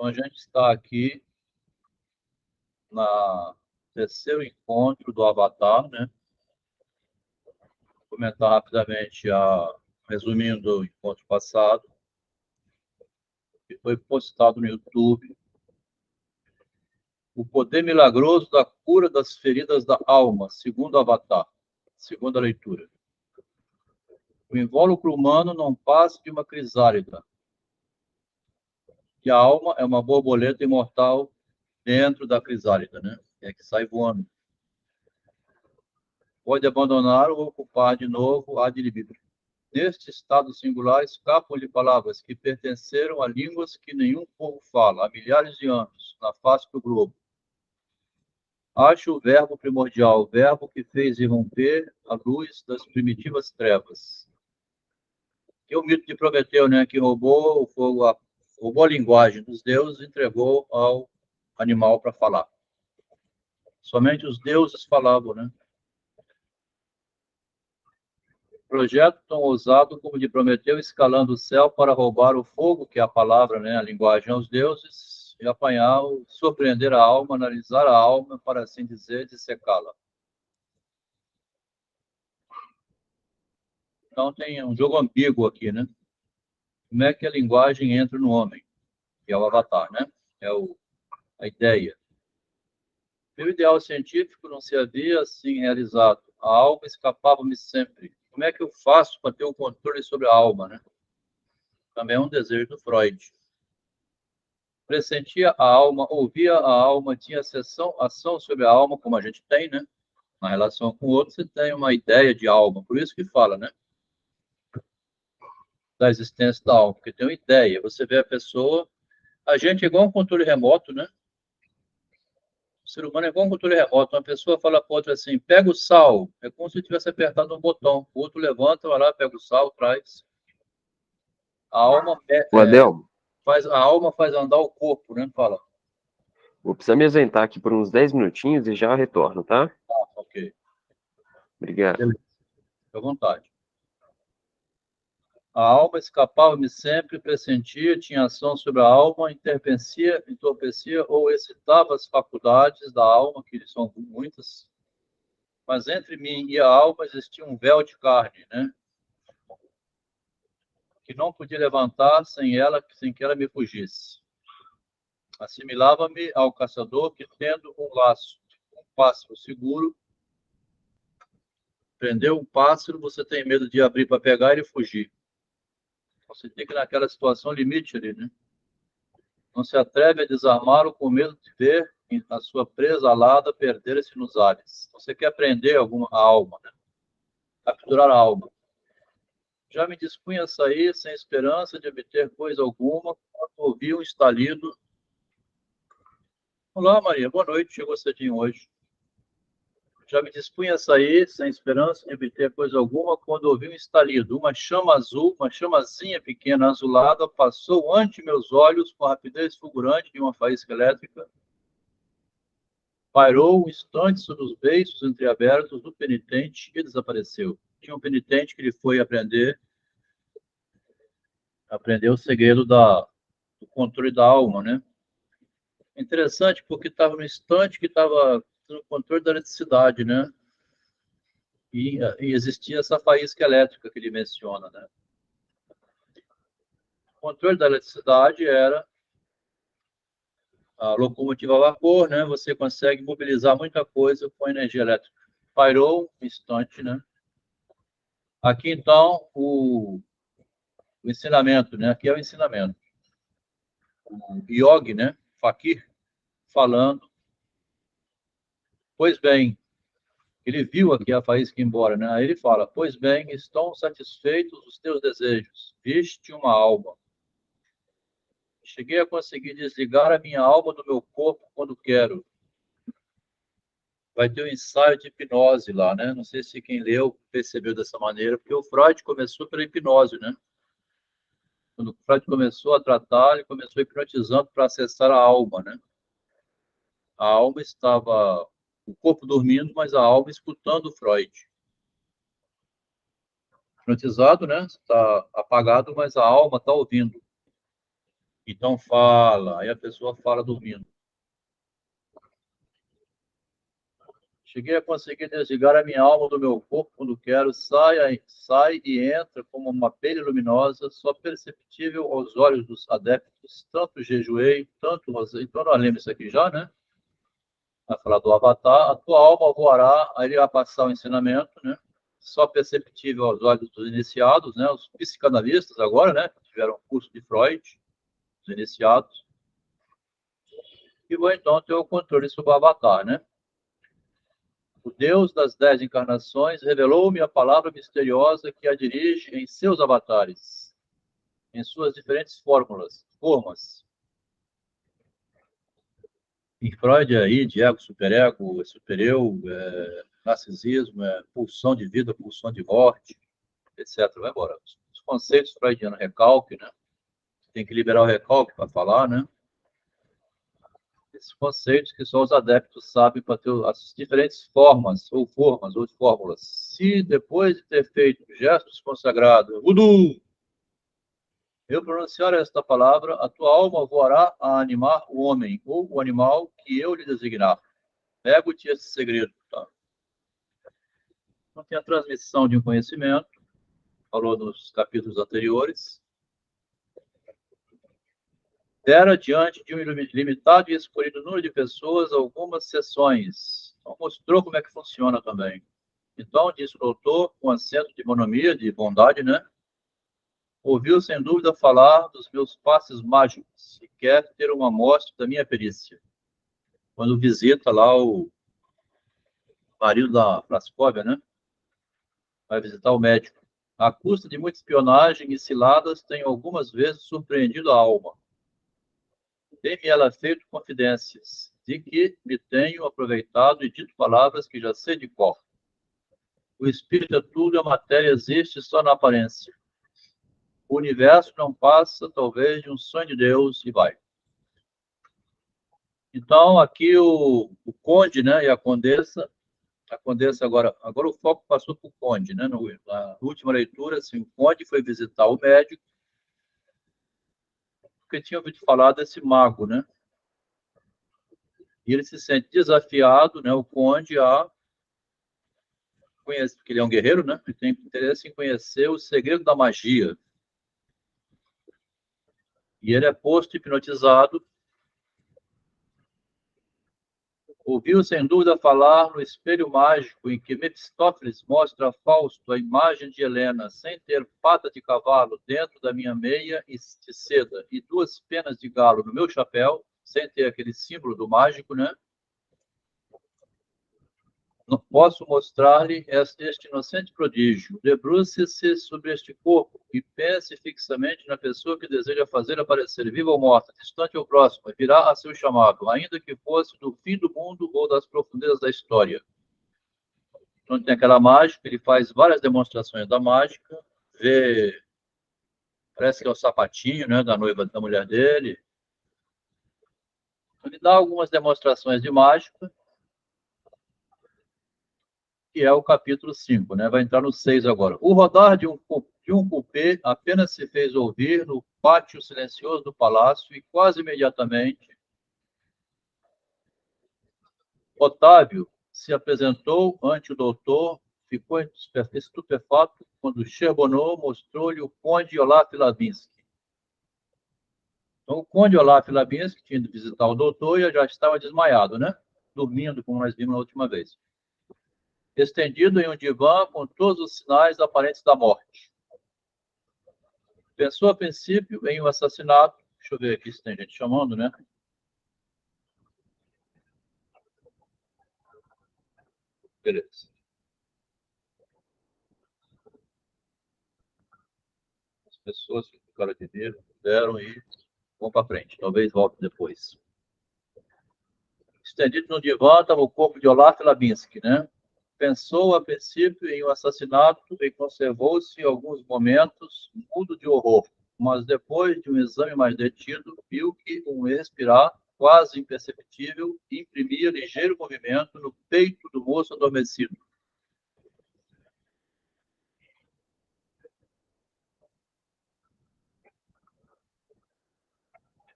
Então, a gente está aqui no terceiro encontro do Avatar, né? Vou comentar rapidamente, resumindo o encontro passado, que foi postado no YouTube. O poder milagroso da cura das feridas da alma, segundo o Avatar, segunda leitura. O invólucro humano não passa de uma crisálida. E a alma é uma borboleta imortal dentro da crisálida, né? É que sai voando. Pode abandonar ou ocupar de novo ad libitum. Neste estado singular, escapam-lhe palavras que pertenceram a línguas que nenhum povo fala há milhares de anos, na face do globo. Acho o verbo primordial, o verbo que fez irromper a luz das primitivas trevas. Que é o mito de Prometeu, né? Que roubou o fogo, roubou a linguagem dos deuses e entregou ao animal para falar. Somente os deuses falavam, né? Projeto tão ousado como de Prometeu, escalando o céu para roubar o fogo, que é a palavra, né, a linguagem aos deuses, e apanhar, surpreender a alma, analisar a alma, para assim dizer, dissecá-la. Então tem um jogo ambíguo aqui, né? Como é que a linguagem entra no homem? Que é o avatar, né? É a ideia. Meu ideal científico não se havia assim realizado. A alma escapava-me sempre. Como é que eu faço para ter o controle sobre a alma, né? Também é um desejo do Freud. Pressentia a alma, ouvia a alma, tinha ação sobre a alma, como a gente tem, né? Na relação com o outro, você tem uma ideia de alma. Por isso que fala, né? Da existência da alma, porque tem uma ideia. Você vê a pessoa, a gente é igual um controle remoto, né? O ser humano é igual um controle remoto. Uma pessoa fala para outra assim, pega o sal. É como se tivesse apertado um botão. O outro levanta, vai lá, pega o sal, traz. A alma O Adel, a alma faz andar o corpo, né? Fala. vou precisar me ausentar aqui por uns 10 minutinhos e já retorno, tá? Ok. Obrigado. Beleza. Fique à vontade. A alma escapava-me sempre, pressentia, tinha ação sobre a alma, entorpecia ou excitava as faculdades da alma, que são muitas. Mas entre mim e a alma existia um véu de carne, né? Que não podia levantar sem que ela me fugisse. Assimilava-me ao caçador que, tendo um laço, um pássaro seguro, prendeu um pássaro, você tem medo de abrir para pegar e fugir. Você tem que naquela situação limite ali, né? Não se atreve a desarmá-lo com medo de ver a sua presa alada perder-se nos ares. Você quer prender a alma, né? Capturar a alma. Já me dispunha a sair sem esperança de obter coisa alguma, quando ouvi um estalido. Olá, Maria, boa noite, chegou cedinho hoje. Já me dispunha a sair sem esperança de obter coisa alguma, quando ouvi um estalido. Uma chama azul, uma chamazinha pequena azulada, passou ante meus olhos com a rapidez fulgurante de uma faísca elétrica. Pairou um instante sobre os beiços entreabertos do penitente e desapareceu. Tinha um penitente que ele foi aprender o segredo do controle da alma, né? Interessante porque estava no instante que estava no controle da eletricidade, né? E existia essa faísca elétrica que ele menciona, né? O controle da eletricidade era a locomotiva a vapor, né? Você consegue mobilizar muita coisa com energia elétrica. Pairou um instante, né? Aqui, então, o ensinamento, né? Aqui é o ensinamento. O yogi, né? Fakir, falando. Pois bem, ele viu aqui a faísca embora, né? Aí ele fala, pois bem, estão satisfeitos os teus desejos. Viste uma alma. Cheguei a conseguir desligar a minha alma do meu corpo quando quero. Vai ter um ensaio de hipnose lá, né? Não sei se quem leu percebeu dessa maneira, porque o Freud começou pela hipnose, né? Quando o Freud começou a tratar, ele começou hipnotizando para acessar a alma, né? A alma estava, o corpo dormindo, mas a alma escutando o Freud. Hipnotizado, né? Está apagado, mas a alma está ouvindo. Então fala, aí a pessoa fala dormindo. Cheguei a conseguir desligar a minha alma do meu corpo quando quero, sai e entra como uma abelha luminosa, só perceptível aos olhos dos adeptos, tanto jejuei, tanto rosei. Então, nós lemos isso aqui já, né? Vai falar do Avatar, a tua alma voará, aí ele vai passar o ensinamento, né? Só perceptível aos olhos dos iniciados, né? Os psicanalistas agora, né? Tiveram curso de Freud, os iniciados, e vão então ter o controle sobre o Avatar, né? O Deus das 10 encarnações revelou-me a palavra misteriosa que a dirige em seus avatares, em suas diferentes formas. Em Freud é id, ego, superego, supereu, narcisismo, pulsão de vida, pulsão de morte, etc. Vai embora. Os conceitos freudianos, recalque, né? Tem que liberar o recalque para falar, né? Esses conceitos que só os adeptos sabem para ter as diferentes formas ou fórmulas. Se depois de ter feito gestos consagrados, voodoo, eu pronunciar esta palavra, a tua alma voará a animar o homem ou o animal que eu lhe designar. Pego-te esse segredo. Tá? Então, tem a transmissão de um conhecimento, falou nos capítulos anteriores. Dera diante de um limitado e escolhido número de pessoas algumas sessões. Então, mostrou como é que funciona também. Então, disse o doutor, com acento de bonomia, de bondade, né? Ouviu, sem dúvida, falar dos meus passes mágicos e quer ter uma amostra da minha perícia. Quando visita lá o marido da Prascóvia, né? Vai visitar o médico. À custa de muita espionagem e ciladas, tenho algumas vezes surpreendido a alma. Tem-me ela feito confidências, de que me tenho aproveitado e dito palavras que já sei de cor. O espírito é tudo, a matéria existe só na aparência. O universo não passa, talvez, de um sonho de Deus e vai. Então, aqui o conde, né, e a condessa agora o foco passou para o conde, né, na última leitura, assim, o conde foi visitar o médico, porque tinha ouvido falar desse mago, né, e ele se sente desafiado, né, o conde a conhecer, porque ele é um guerreiro, né, ele tem interesse em conhecer o segredo da magia, e ele é posto hipnotizado. Ouviu sem dúvida falar no espelho mágico em que Mefistófeles mostra a Fausto a imagem de Helena sem ter pata de cavalo dentro da minha meia de seda e duas penas de galo no meu chapéu, sem ter aquele símbolo do mágico, né? Não posso mostrar-lhe este inocente prodígio. Debruce-se sobre este corpo e pense fixamente na pessoa que deseja fazer aparecer, viva ou morta, distante ou próxima, e virá a seu chamado, ainda que fosse do fim do mundo ou das profundezas da história. Então tem aquela mágica, ele faz várias demonstrações da mágica, vê, parece que é o sapatinho, né, da noiva da mulher dele. Ele dá algumas demonstrações de mágica, que é o capítulo 5, né? Vai entrar no 6 agora. O rodar de um cupê apenas se fez ouvir no pátio silencioso do palácio e quase imediatamente Otávio se apresentou ante o doutor, ficou estupefato quando Charbonneau mostrou-lhe o conde Olaf Labinsky. Então, o conde Olaf Labinsky tinha ido visitar o doutor e já estava desmaiado, né? Dormindo, como nós vimos na última vez. Estendido em um divã com todos os sinais aparentes da morte. Pensou a princípio em um assassinato. Deixa eu ver aqui se tem gente chamando, né? Beleza. As pessoas que ficaram de ver, deram e vão para frente. Talvez volte depois. Estendido no divã estava o corpo de Olaf Labinsky, né? Pensou a princípio em um assassinato e conservou-se alguns momentos mudo de horror, mas depois de um exame mais detido, viu que um respirar quase imperceptível imprimia ligeiro movimento no peito do moço adormecido.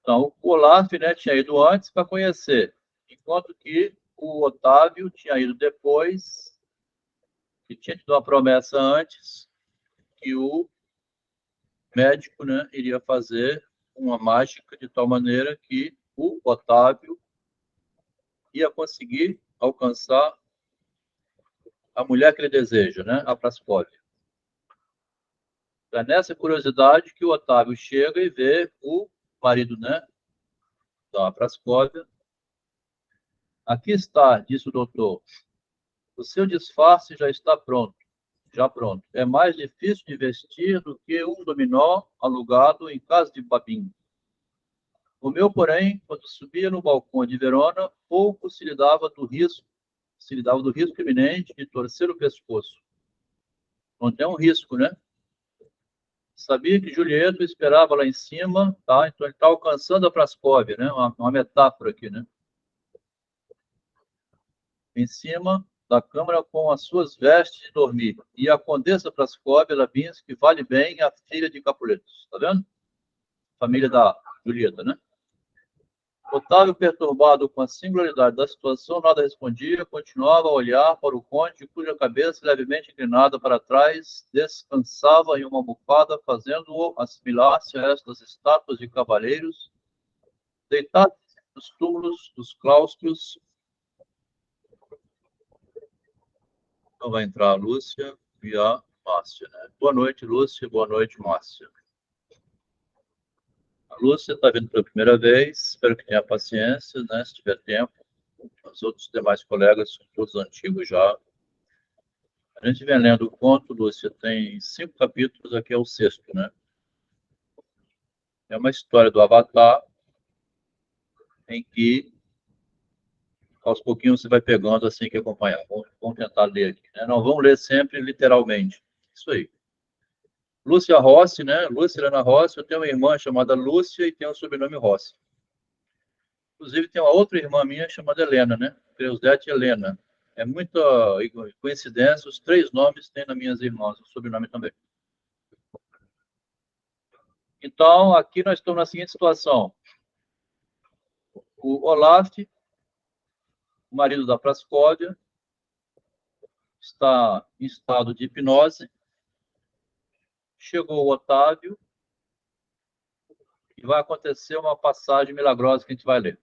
Então, o Olaf, né, tinha ido antes para conhecer, enquanto que o Otávio tinha ido depois, que tinha tido uma promessa antes, que o médico, né, iria fazer uma mágica de tal maneira que o Otávio ia conseguir alcançar a mulher que ele deseja, né, a Prascóvia. É nessa curiosidade que o Otávio chega e vê o marido, né, da Prascóvia. Aqui está, disse o doutor, o seu disfarce já está pronto, já pronto. É mais difícil de vestir do que um dominó alugado em casa de babinho. O meu, porém, quando subia no balcão de Verona, pouco se lhe dava do risco iminente de torcer o pescoço. Não tem um risco, né? Sabia que Julieta esperava lá em cima, tá? Então ele está alcançando a Prascóvia, né? Uma metáfora aqui, né? Em cima da câmara com as suas vestes de dormir. E a condessa Prascóvia Labinsky vale bem a filha de Capuletos. Tá vendo? Família da Julieta, né? Otávio, perturbado com a singularidade da situação, nada respondia, continuava a olhar para o conde, cuja cabeça, levemente inclinada para trás, descansava em uma almofada, fazendo-o assimilar-se a estas estátuas de cavaleiros, deitados nos túmulos dos claustros. Então vai entrar a Lúcia e a Márcia, né? Boa noite, Lúcia. Boa noite, Márcia. A Lúcia está vindo pela primeira vez, espero que tenha paciência, né? Se tiver tempo. Os outros demais colegas são todos antigos já. A gente vem lendo o conto, Lúcia, tem 5 capítulos, aqui é o 6º, né? É uma história do Avatar, em que, aos pouquinhos, você vai pegando assim que acompanhar. Vamos tentar ler aqui, né? Não vamos ler sempre literalmente. Isso aí. Lúcia Rossi, né? Lúcia Helena Rossi. Eu tenho uma irmã chamada Lúcia e tem o sobrenome Rossi. Inclusive, tem uma outra irmã minha chamada Helena, né? Creusdete Helena. É muita coincidência, os 3 nomes têm nas minhas irmãs, o sobrenome também. Então, aqui nós estamos na seguinte situação. O Olaf, o marido da Prascóvia, está em estado de hipnose. Chegou o Otávio e vai acontecer uma passagem milagrosa que a gente vai ler.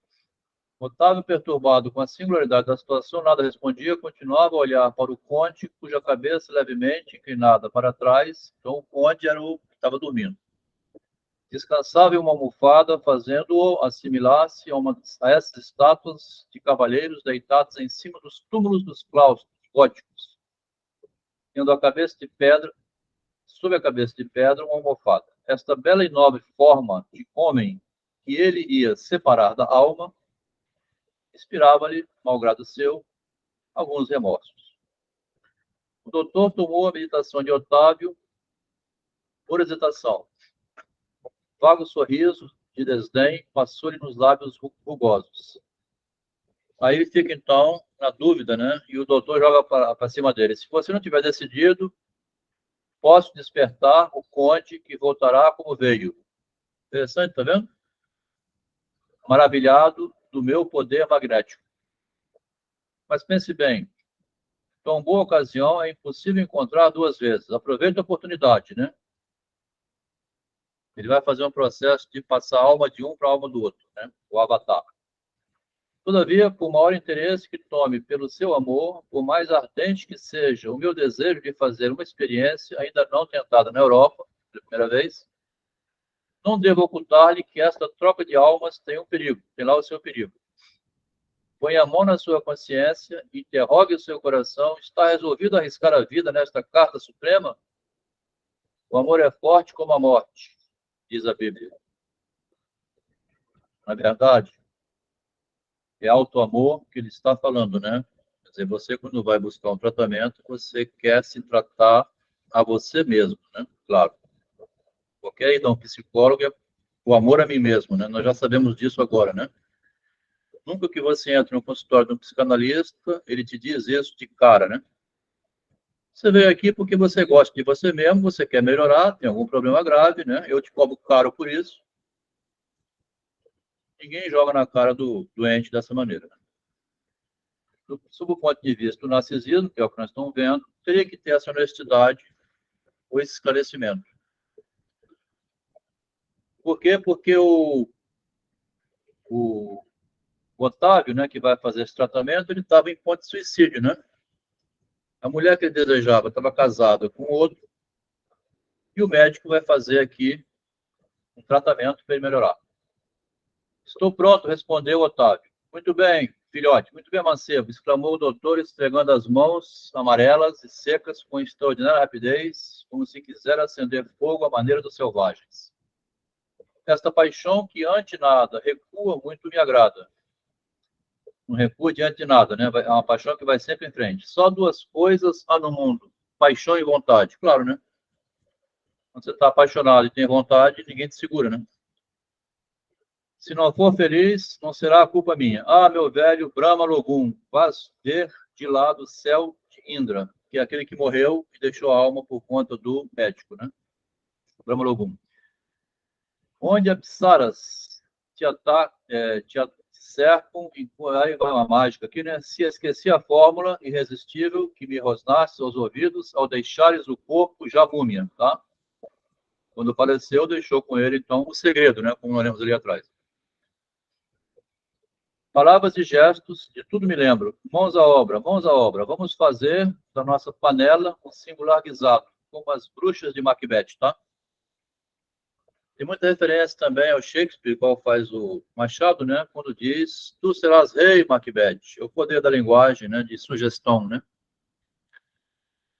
Otávio, perturbado com a singularidade da situação, nada respondia, continuava a olhar para o conde, cuja cabeça levemente inclinada para trás. Então, o conde era o que estava dormindo. Descansava em uma almofada, fazendo-o assimilar-se a essas estátuas de cavaleiros deitados em cima dos túmulos dos claustros góticos, tendo a cabeça de pedra, sob a cabeça de pedra, uma almofada. Esta bela e nobre forma de homem que ele ia separar da alma, inspirava-lhe, malgrado seu, alguns remorsos. O doutor tomou a meditação de Otávio por hesitação. Vago sorriso de desdém passou-lhe nos lábios rugosos. Aí ele fica, então, na dúvida, né? E o doutor joga para cima dele. Se você não tiver decidido, posso despertar o conde que voltará como veio. Interessante, tá vendo? Maravilhado do meu poder magnético. Mas pense bem, tão boa ocasião é impossível encontrar 2 vezes. Aproveite a oportunidade, né? Ele vai fazer um processo de passar a alma de um para a alma do outro, né? O avatar. Todavia, por maior interesse que tome pelo seu amor, por mais ardente que seja o meu desejo de fazer uma experiência ainda não tentada na Europa, pela primeira vez, não devo ocultar-lhe que esta troca de almas tem um perigo, tem lá o seu perigo. Põe a mão na sua consciência, interrogue o seu coração, está resolvido a arriscar a vida nesta carta suprema? O amor é forte como a morte, diz a Bíblia. Na verdade, é auto-amor que ele está falando, né? Quer dizer, você, quando vai buscar um tratamento, você quer se tratar a você mesmo, né? Claro. Ok? Então, psicólogo é o amor a mim mesmo, né? Nós já sabemos disso agora, né? Nunca que você entre no consultório de um psicanalista, ele te diz isso de cara, né? Você veio aqui porque você gosta de você mesmo, você quer melhorar, tem algum problema grave, né? Eu te cobro caro por isso. ninguém joga na cara do doente dessa maneira. Sob o ponto de vista do narcisismo, que é o que nós estamos vendo, teria que ter essa honestidade ou esse esclarecimento. Por quê? Porque o Otávio, né, que vai fazer esse tratamento, ele estava em ponto de suicídio, né? A mulher que ele desejava estava casada com outro, e o médico vai fazer aqui um tratamento para ele melhorar. Estou pronto, respondeu Otávio. Muito bem, filhote, muito bem, mancebo, exclamou o doutor, esfregando as mãos amarelas e secas com extraordinária rapidez, como se quisera acender fogo à maneira dos selvagens. Esta paixão que, ante nada, recua muito me agrada. Não recua diante de nada, né? É uma paixão que vai sempre em frente. Só duas coisas há no mundo: paixão e vontade. Claro, né? Quando você está apaixonado e tem vontade, ninguém te segura, né? Se não for feliz, não será a culpa minha. Ah, meu velho Brahma Logum, faz ver de lado o céu de Indra, que é aquele que morreu e deixou a alma por conta do médico, né? Brahma Logum. Onde Apsaras te cercam, aí vai uma mágica aqui, né? Se esqueci a fórmula irresistível que me rosnaste aos ouvidos ao deixares o corpo já múmia, tá? Quando faleceu, deixou com ele, então, o segredo, né? Como nós lemos ali atrás. Palavras e gestos, de tudo me lembro. Mãos à obra, mãos à obra. Vamos fazer da nossa panela um singular guisado, como as bruxas de Macbeth, tá? Tem muita referência também ao Shakespeare, qual faz o Machado, né? Quando diz, tu serás rei, Macbeth. É o poder da linguagem, né? De sugestão, né?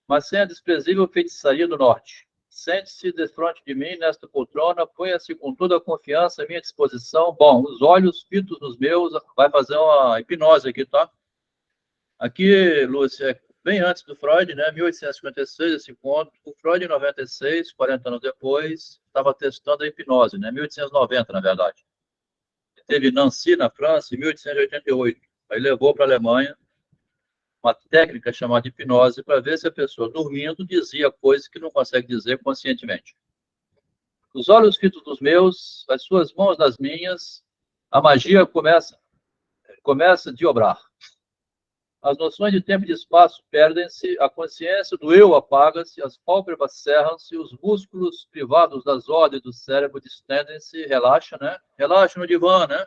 Mas sem a desprezível feitiçaria do norte. Sente-se defronte de mim nesta poltrona, ponha-se com toda a confiança à minha disposição. Bom, os olhos fitos nos meus, vai fazer uma hipnose aqui, tá? Aqui, Lúcia, é bem antes do Freud, né? 1856, esse encontro. O Freud, em 96, 40 anos depois, estava testando a hipnose, né? 1890, na verdade. Teve Nancy, na França, em 1888. Aí levou para a Alemanha uma técnica chamada hipnose para ver se a pessoa, dormindo, dizia coisas que não consegue dizer conscientemente. Os olhos fitos dos meus, as suas mãos nas minhas, a magia começa de obrar. As noções de tempo e de espaço perdem-se, a consciência do eu apaga-se, as pálpebras cerram-se, os músculos privados das ordens do cérebro distendem-se, relaxa, né? Relaxa no divã, né?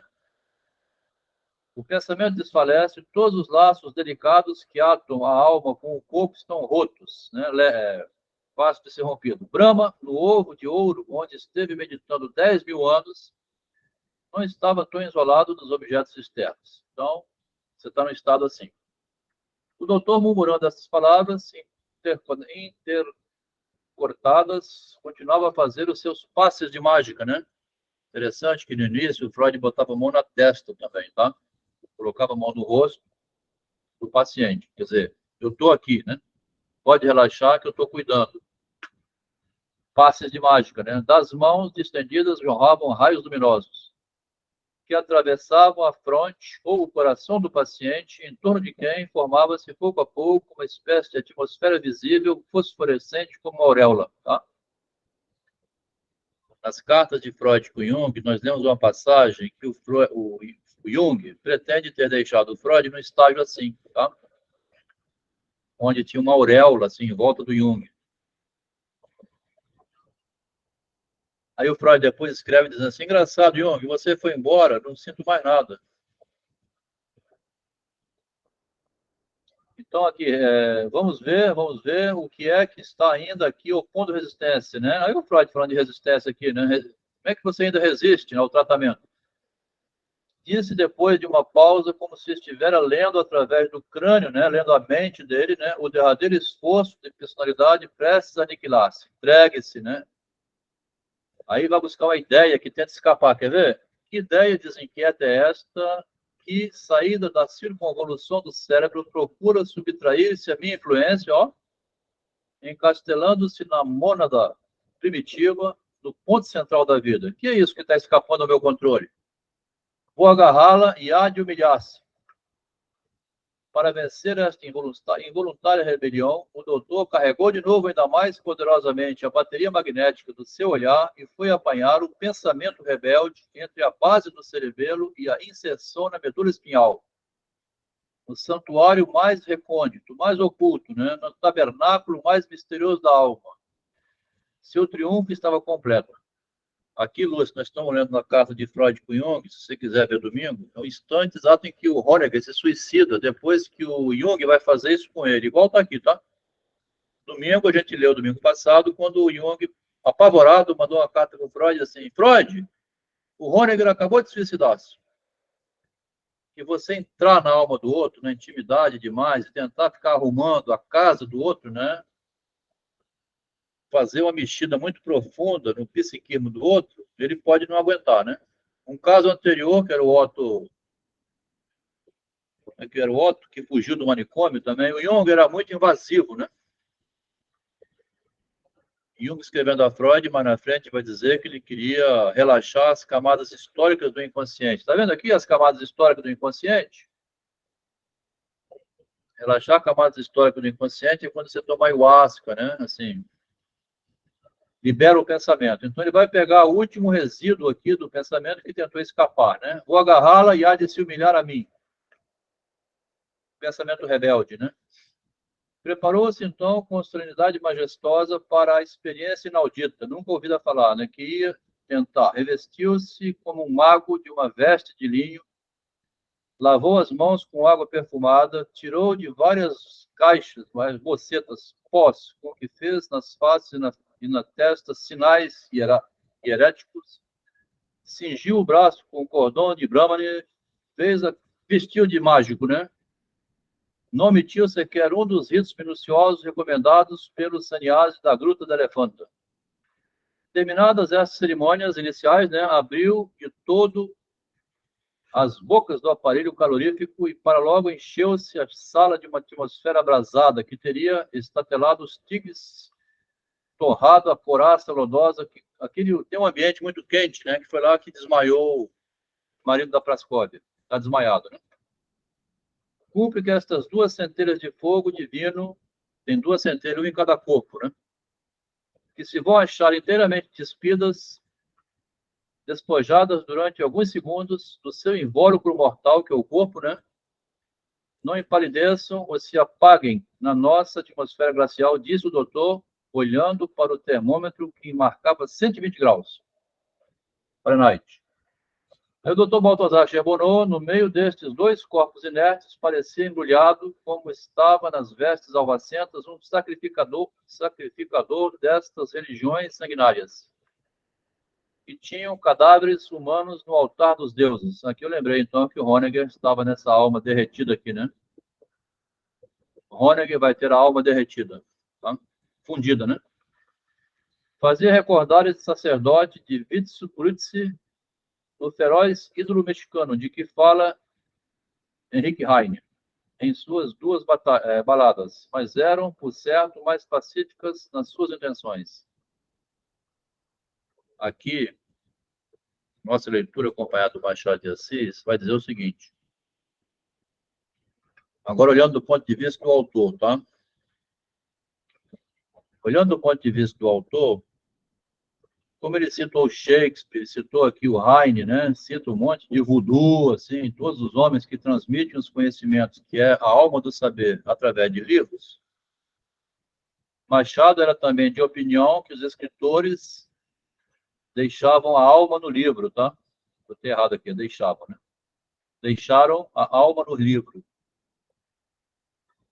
O pensamento desfalece, todos os laços delicados que atam a alma com o corpo estão rotos, né? Fácil de ser rompido. Brahma, no ovo de ouro, onde esteve meditando 10.000 anos, não estava tão isolado dos objetos externos. Então, você está num estado assim. O doutor, murmurando essas palavras, intercortadas, continuava a fazer os seus passes de mágica, né? Interessante que no início o Freud botava a mão na testa também, tá? Colocava a mão no rosto do paciente. Quer dizer, eu estou aqui, né? Pode relaxar que eu estou cuidando. Passes de mágica, né? Das mãos estendidas jorravam raios luminosos que atravessavam a fronte ou o coração do paciente, em torno de quem formava-se pouco a pouco uma espécie de atmosfera visível, fosforescente como uma auréola. Tá? Nas cartas de Freud com Jung, nós lemos uma passagem que o Jung pretende ter deixado o Freud num estágio assim, tá? Onde tinha uma auréola assim, em volta do Jung. Aí o Freud depois escreve dizendo assim, engraçado, Jung, você foi embora, não sinto mais nada. Então, aqui, vamos ver o que é que está ainda aqui opondo resistência, né? Aí o Freud falando de resistência aqui, né? Como é que você ainda resiste ao tratamento? Disse depois de uma pausa, como se estivesse lendo através do crânio, né? Lendo a mente dele, né? O derradeiro esforço de personalidade prestes a aniquilar-se. Entregue-se, né? Aí vai buscar uma ideia que tenta escapar, quer ver? Que ideia desinquieta é esta? Que saída da circunvolução do cérebro procura subtrair-se a minha influência, ó, encastelando-se na mônada primitiva do ponto central da vida. Que é isso que está escapando ao meu controle? Vou agarrá-la e há de humilhar-se. Para vencer esta involuntária rebelião, o doutor carregou de novo ainda mais poderosamente a bateria magnética do seu olhar e foi apanhar o pensamento rebelde entre a base do cerebelo e a inserção na medula espinhal. No santuário mais recôndito, mais oculto, né? No tabernáculo mais misterioso da alma. Seu triunfo estava completo. Aqui, Lúcio, nós estamos olhando na carta de Freud com Jung, se você quiser ver domingo, é o instante exato em que o Honegger se suicida, depois que o Jung vai fazer isso com ele. Igual está aqui, tá? Domingo, a gente leu domingo passado, quando o Jung, apavorado, mandou uma carta para o Freud assim, Freud, o Honegger acabou de suicidar-se. E você entrar na alma do outro, na intimidade demais, e tentar ficar arrumando a casa do outro, né? Fazer uma mexida muito profunda no psiquismo do outro, ele pode não aguentar, né? Um caso anterior, que era o Otto, que fugiu do manicômio também, o Jung era muito invasivo, né? Jung escrevendo a Freud, mas na frente vai dizer que ele queria relaxar as camadas históricas do inconsciente. Está vendo aqui as camadas históricas do inconsciente? Relaxar camadas históricas do inconsciente é quando você toma ayahuasca, né? Assim, libera o pensamento. Então, ele vai pegar o último resíduo aqui do pensamento que tentou escapar, né? Vou agarrá-la e há de se humilhar a mim. Pensamento rebelde, né? Preparou-se, então, com serenidade majestosa para a experiência inaudita, nunca ouvida falar, né? Que ia tentar. Revestiu-se como um mago de uma veste de linho, lavou as mãos com água perfumada, tirou de várias caixas, várias bocetas, pós, com que fez nas faces e na testa sinais hieréticos, cingiu o braço com cordão de Brahmani, vestiu de mágico, né? Não omitiu sequer um dos ritos minuciosos recomendados pelos sannyasis da Gruta da Elefanta. Terminadas essas cerimônias iniciais, né, abriu de todo as bocas do aparelho calorífico e para logo encheu-se a sala de uma atmosfera abrasada que teria estatelado os tigres, torrado a coraça lodosa, tem um ambiente muito quente, né, que foi lá que desmaiou o marido da Prascóvia. Está desmaiado, né? Cumpre que estas duas centelhas de fogo divino, tem duas centelhas, uma em cada corpo, né? Que se vão achar inteiramente despidas, despojadas durante alguns segundos do seu invólucro mortal, que é o corpo, né? Não empalideçam ou se apaguem na nossa atmosfera glacial, disse o doutor, olhando para o termômetro que marcava 120 graus Fahrenheit. Aí o doutor Baltazar Charbonneau, no meio destes dois corpos inertes, parecia embrulhado, como estava nas vestes alvacentas, um sacrificador destas religiões sanguinárias. E tinham cadáveres humanos no altar dos deuses. Aqui eu lembrei, então, que o Honegger estava nessa alma derretida aqui, né? Honegger vai ter a alma derretida, tá? Fundida, né? Fazia recordar esse sacerdote de Vitsupurutsi, no feroz ídolo mexicano, de que fala Henrique Heine, em suas duas baladas, mas eram, por certo, mais pacíficas nas suas intenções. Aqui, nossa leitura acompanhada do Machado de Assis vai dizer o seguinte. Agora, olhando do ponto de vista do autor, tá? Olhando do ponto de vista do autor, como ele citou Shakespeare, citou aqui o Heine, né? Cita um monte de voodoo, assim, todos os homens que transmitem os conhecimentos, que é a alma do saber, através de livros. Machado era também de opinião que os escritores deixavam a alma no livro, tá? Vou ter errado aqui, deixavam, né? Deixaram a alma no livro.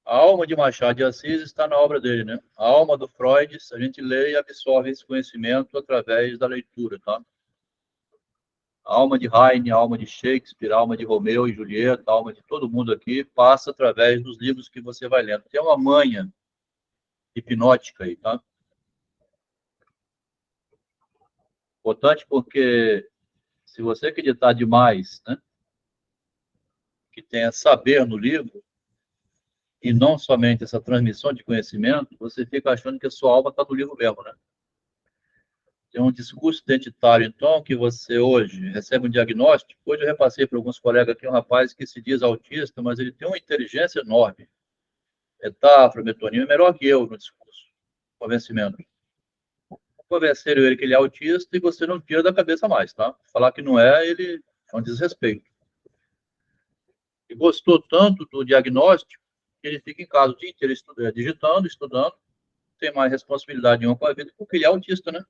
A alma de Machado de Assis está na obra dele, né? A alma do Freud, a gente lê e absorve esse conhecimento através da leitura, tá? A alma de Heine, a alma de Shakespeare, a alma de Romeu e Julieta, a alma de todo mundo aqui passa através dos livros que você vai lendo. Tem uma manha hipnótica aí, tá? Importante porque se você acreditar demais, né? Que tenha saber no livro, e não somente essa transmissão de conhecimento, você fica achando que a sua alma está no livro mesmo, né? tem um discurso identitário, então, que você hoje recebe um diagnóstico. Hoje eu repassei para alguns colegas aqui um rapaz que se diz autista, mas ele tem uma inteligência enorme. Metáfora, metonímia, é melhor que eu no discurso, convencimento. Convenceram ele que ele é autista e você não tira da cabeça mais, tá? Falar que não é, ele é um desrespeito. E gostou tanto do diagnóstico que ele fica em casa o dia inteiro digitando, estudando, não tem mais responsabilidade nenhuma com a vida, porque ele é autista, né?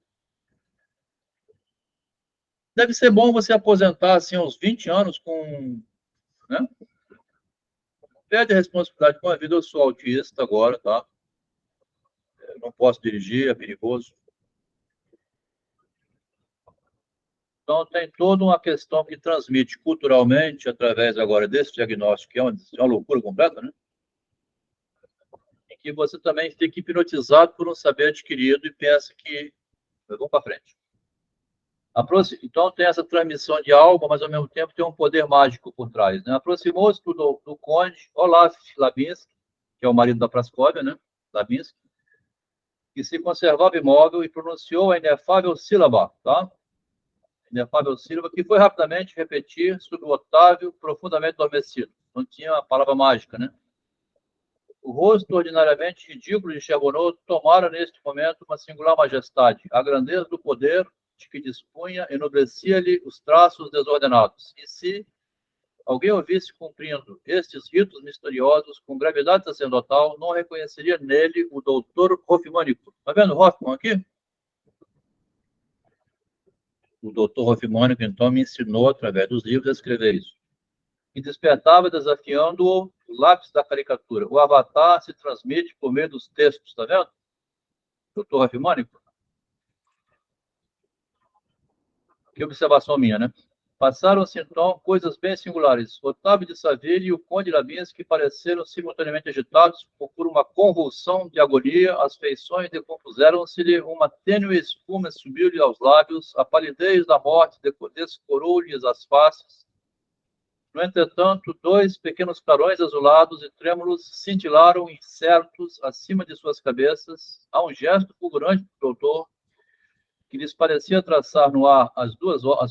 Deve ser bom você aposentar, assim, aos 20 anos com, né? Perde a responsabilidade com a vida, eu sou autista agora, tá? Eu não posso dirigir, é perigoso. Então, tem toda uma questão que transmite culturalmente, através agora desse diagnóstico, que é uma loucura completa, né? Em que você também fica hipnotizado por um saber adquirido e pensa que eu vou para frente. Então, tem essa transmissão de alma, mas ao mesmo tempo tem um poder mágico por trás, né? Aproximou-se do conde Olaf Labinsky, que é o marido da Praskovia, né? Labinsky, que se conservava imóvel e pronunciou a inefável sílaba, tá? Inefável sílaba, que foi rapidamente repetir sobre o Otávio, profundamente adormecido. Não tinha a palavra mágica, né? O rosto ordinariamente ridículo de Charbonneau tomara neste momento uma singular majestade. A grandeza do poder de que dispunha enobrecia-lhe os traços desordenados. E se alguém o visse cumprindo estes ritos misteriosos com gravidade sacerdotal, não reconheceria nele o doutor Hofmânico. Está vendo Hoffmann aqui? O doutor Hofmânico, então, me ensinou, através dos livros, a escrever isso. E despertava desafiando-o o lápis da caricatura. O avatar se transmite por meio dos textos, está vendo? Doutor Hofmânico? Que observação minha, né? Passaram-se, então, coisas bem singulares. Otávio de Savelli e o conde Labinsky pareceram simultaneamente agitados por uma convulsão de agonia. As feições decompuseram-se-lhe, uma tênue espuma subiu-lhe aos lábios, a palidez da morte descorou-lhes as faces. No entretanto, dois pequenos clarões azulados e trêmulos cintilaram incertos acima de suas cabeças. Há um gesto fulgurante do doutor, que lhes parecia traçar no ar as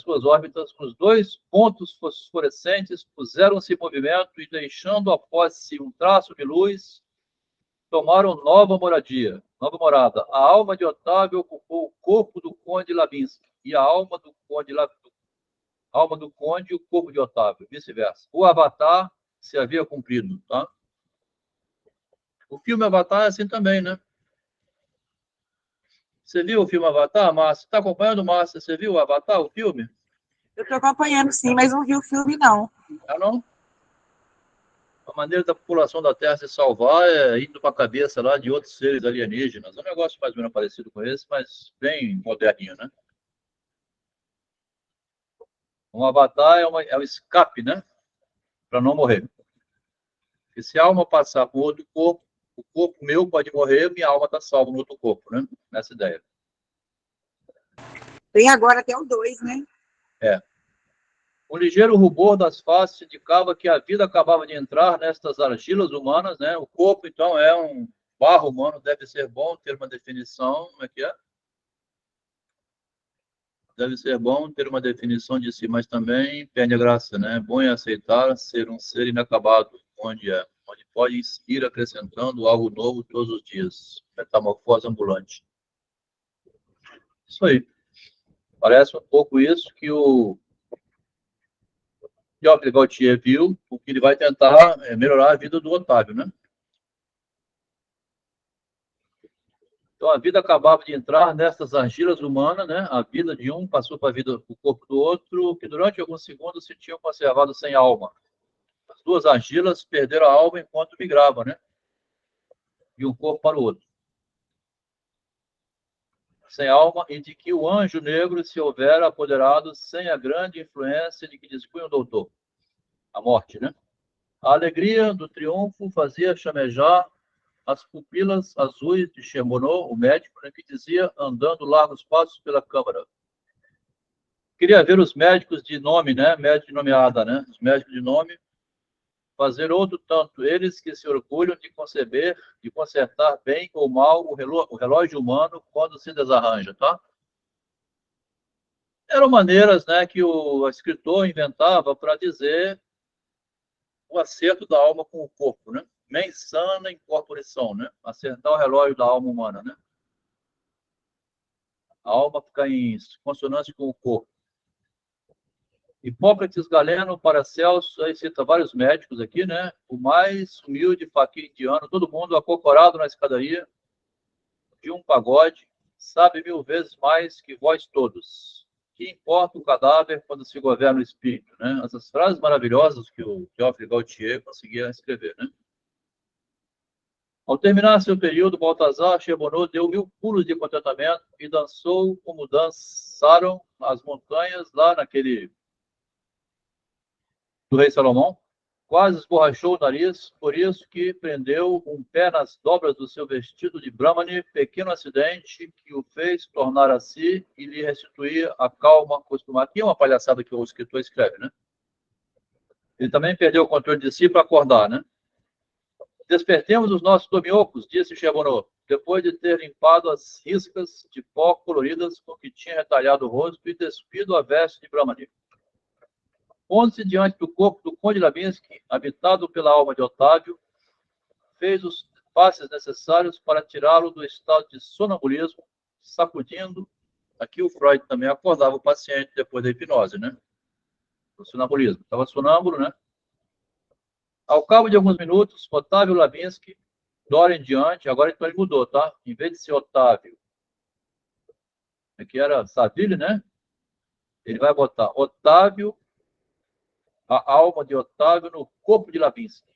suas órbitas. Os dois pontos fosforescentes puseram-se em movimento e, deixando após si um traço de luz, tomaram nova morada. A alma de Otávio ocupou o corpo do conde Labinsky e a alma do conde e o corpo de Otávio, vice-versa. O Avatar se havia cumprido, tá? O filme Avatar é assim também, né? Você viu o filme Avatar, Márcia? Está acompanhando, Márcia? Você viu o Avatar, o filme? Eu estou acompanhando, sim, mas não vi o filme, não. Ah, não? A maneira da população da Terra se salvar é indo para a cabeça lá de outros seres alienígenas. É um negócio mais ou menos parecido com esse, mas bem moderninho, né? Um avatar é um escape, né? Para não morrer. Porque se a alma passar por outro corpo, o corpo meu pode morrer, minha alma está salva no outro corpo, né? Nessa ideia. Tem agora até o 2, né? É. Um ligeiro rubor das faces indicava que a vida acabava de entrar nestas argilas humanas, né? O corpo, então, é um barro humano, deve ser bom ter uma definição, como é que é? Deve ser bom ter uma definição de si, mas também perde a graça, né? Bom é aceitar ser um ser inacabado, onde pode ir acrescentando algo novo todos os dias. Metamorfose ambulante. Isso aí. Parece um pouco isso que o Geoffrey Gaultier viu, porque ele vai tentar melhorar a vida do Otávio, né? Então, a vida acabava de entrar nessas argilas humanas, né? A vida de um passou para a vida do corpo do outro, que durante alguns segundos se tinham conservado sem alma. As duas argilas perderam a alma enquanto migravam, né? De um corpo para o outro. Sem alma, e de que o anjo negro se houvera apoderado sem a grande influência de que dispunha o doutor. A morte, né? A alegria do triunfo fazia chamejar as pupilas azuis de Charbonneau, o médico, né, que dizia, andando largos passos pela câmara. Queria ver os médicos de nome, né? Médico de nomeada, né? Os médicos de nome fazer outro tanto, eles que se orgulham de conceber, de consertar bem ou mal o relógio humano quando se desarranja, tá? Eram maneiras, né, que o escritor inventava para dizer o acerto da alma com o corpo, né? Mens sana in corpore são, né? Acertar o relógio da alma humana, né? A alma fica em consonância com o corpo. Hipócrates, Galeno, Paracelso, aí cita vários médicos aqui, né? O mais humilde faquir indiano, todo mundo acocorado na escadaria de um pagode, sabe 1000 vezes mais que vós todos. Que importa o cadáver quando se governa o espírito, né? Essas frases maravilhosas que o Geoffrey Gautier conseguia escrever, né? Ao terminar seu período, Baltazar Charbonneau deu 1000 pulos de contentamento e dançou como dançaram as montanhas lá naquele do rei Salomão. Quase esborrachou o nariz, por isso que prendeu um pé nas dobras do seu vestido de Brahmani, pequeno acidente que o fez tornar a si e lhe restituir a calma acostumada. Aqui é uma palhaçada que o escritor escreve, né? Ele também perdeu o controle de si para acordar, né? Despertemos os nossos domiocos, disse Charbonneau, depois de ter limpado as riscas de pó coloridas com que tinha retalhado o rosto e despido a veste de Brahmani. Pondo-se diante do corpo do conde Labinsky, habitado pela alma de Otávio, fez os passes necessários para tirá-lo do estado de sonambulismo, sacudindo. Aqui o Freud também acordava o paciente depois da hipnose, né? Do sonambulismo. Estava sonâmbulo, né? Ao cabo de alguns minutos, Otávio Labinsky, da hora em diante, agora então ele mudou, tá? Em vez de ser Otávio, que era Saville, né? Ele vai botar Otávio, a alma de Otávio no corpo de Labinsky.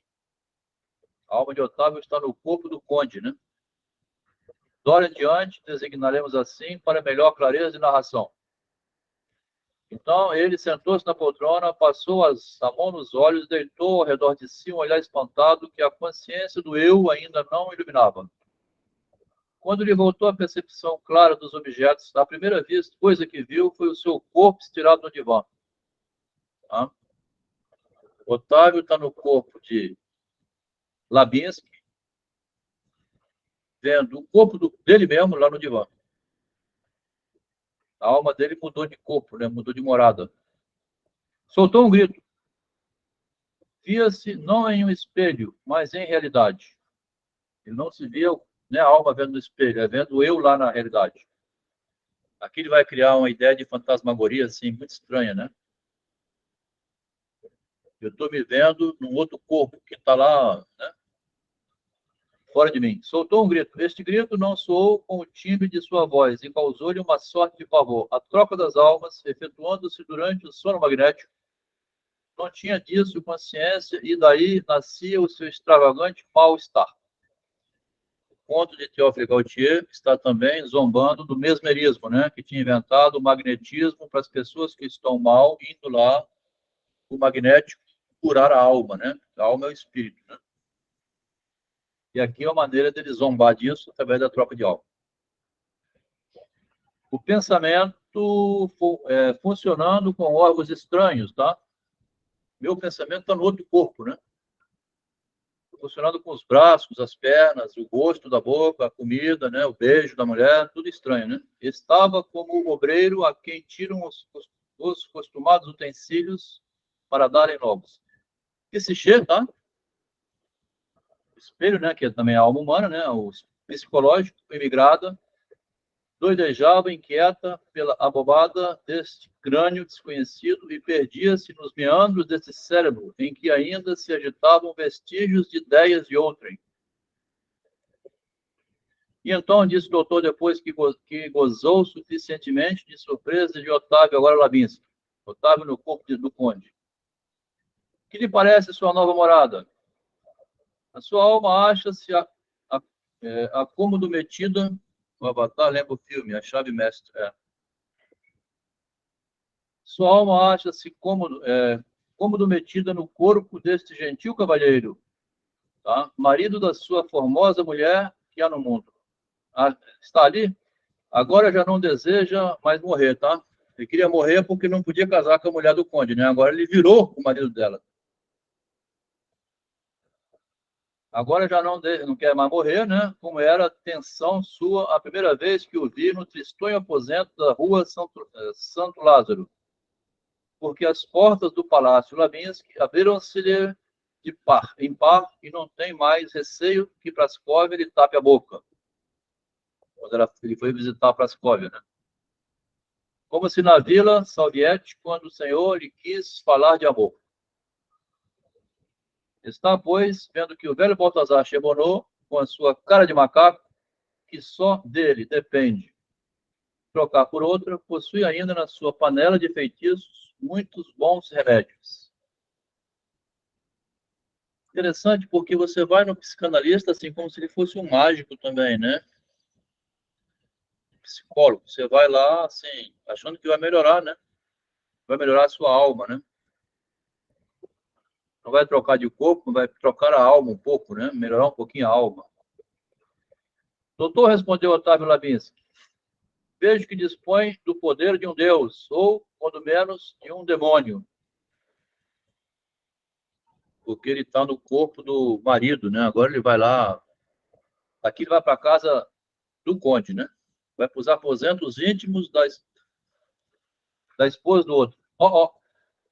A alma de Otávio está no corpo do conde, né? Da hora em diante, designaremos assim para melhor clareza de narração. Então, ele sentou-se na poltrona, passou a mão nos olhos, deitou ao redor de si um olhar espantado que a consciência do eu ainda não iluminava. Quando lhe voltou a percepção clara dos objetos, à primeira vista, coisa que viu foi o seu corpo estirado no divã. Tá? Otávio está no corpo de Labinsky, vendo o corpo dele mesmo lá no divã. A alma dele mudou de corpo, né? Mudou de morada. Soltou um grito. Via-se não em um espelho, mas em realidade. Ele não se via, né, a alma vendo no espelho, é vendo eu lá na realidade. Aqui ele vai criar uma ideia de fantasmagoria assim, muito estranha, né? Eu estou me vendo num outro corpo que está lá, né, fora de mim. Soltou um grito. Este grito não soou com o timbre de sua voz e causou-lhe uma sorte de pavor. A troca das almas, efetuando-se durante o sono magnético, não tinha disso consciência e daí nascia o seu extravagante mal-estar. O conto de Théophile Gautier está também zombando do mesmerismo, né, que tinha inventado o magnetismo para as pessoas que estão mal, indo lá, o magnético, curar a alma, né? A alma é o espírito, né? E aqui é uma maneira dele zombar disso através da troca de alma. O pensamento funcionando com órgãos estranhos, tá? Meu pensamento está no outro corpo, né? Funcionando com os braços, as pernas, o gosto da boca, a comida, né? O beijo da mulher, tudo estranho, né? Estava como o obreiro a quem tiram os costumados utensílios para darem novos. Esse cheiro, tá? Espelho, né, que é também a alma humana, né, o psicológico, imigrada, doidejava, inquieta pela abobada deste crânio desconhecido e perdia-se nos meandros desse cérebro, em que ainda se agitavam vestígios de ideias de outrem. E então, disse o doutor, depois que gozou suficientemente de surpresa de Otávio, agora Labinsky, Otávio no corpo do conde. Que lhe parece sua nova morada? A sua alma acha-se acômodo metida. O Avatar lembra o filme, A Chave Mestra. Sua alma acha-se cômodo metida no corpo deste gentil cavalheiro, tá? Marido da sua formosa mulher que há no mundo. Está ali? Agora já não deseja mais morrer, tá? Ele queria morrer porque não podia casar com a mulher do conde, né? Agora ele virou o marido dela. Agora já não quer mais morrer, né? Como era a tensão sua a primeira vez que o vi no tristonho aposento da rua Santo Lázaro, porque as portas do Palácio Laminski abriram-se-lhe de par em par e não tem mais receio que Prascóvia lhe tape a boca. Quando ele foi visitar Prascóvia, né? Como se na vila Salviete, quando o senhor lhe quis falar de amor. Está, pois, vendo que o velho Baltazar Chebonot, com a sua cara de macaco, que só dele depende trocar por outra, possui ainda na sua panela de feitiços muitos bons remédios. Interessante, porque você vai no psicanalista assim como se ele fosse um mágico também, né? Psicólogo. Você vai lá, assim, achando que vai melhorar, né? Vai melhorar a sua alma, né? Não vai trocar de corpo, vai trocar a alma um pouco, né? Melhorar um pouquinho a alma. Doutor, respondeu Otávio Labinsky, vejo que dispõe do poder de um deus, ou, quando menos, de um demônio. Porque ele está no corpo do marido, né? Agora ele vai lá. Aqui ele vai para a casa do conde, né? Vai para os aposentos íntimos da esposa do outro.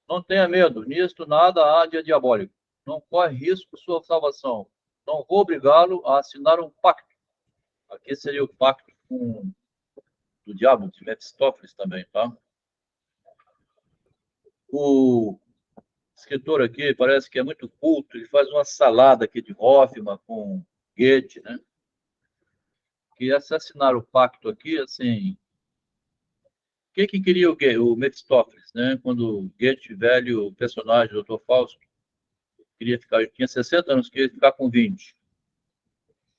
Não tenha medo, nisto nada há de diabólico. Não corre risco sua salvação. Não vou obrigá-lo a assinar um pacto. Aqui seria o pacto com do diabo, de Mephistófeles também, tá? O escritor aqui parece que é muito culto, ele faz uma salada aqui de Hoffmann com Goethe, né? Que assassinar o pacto aqui, assim, o que queria o Mephistófeles, né? Quando Goethe, velho personagem, o Dr. Fausto, queria ficar, tinha 60 anos, queria ficar com 20.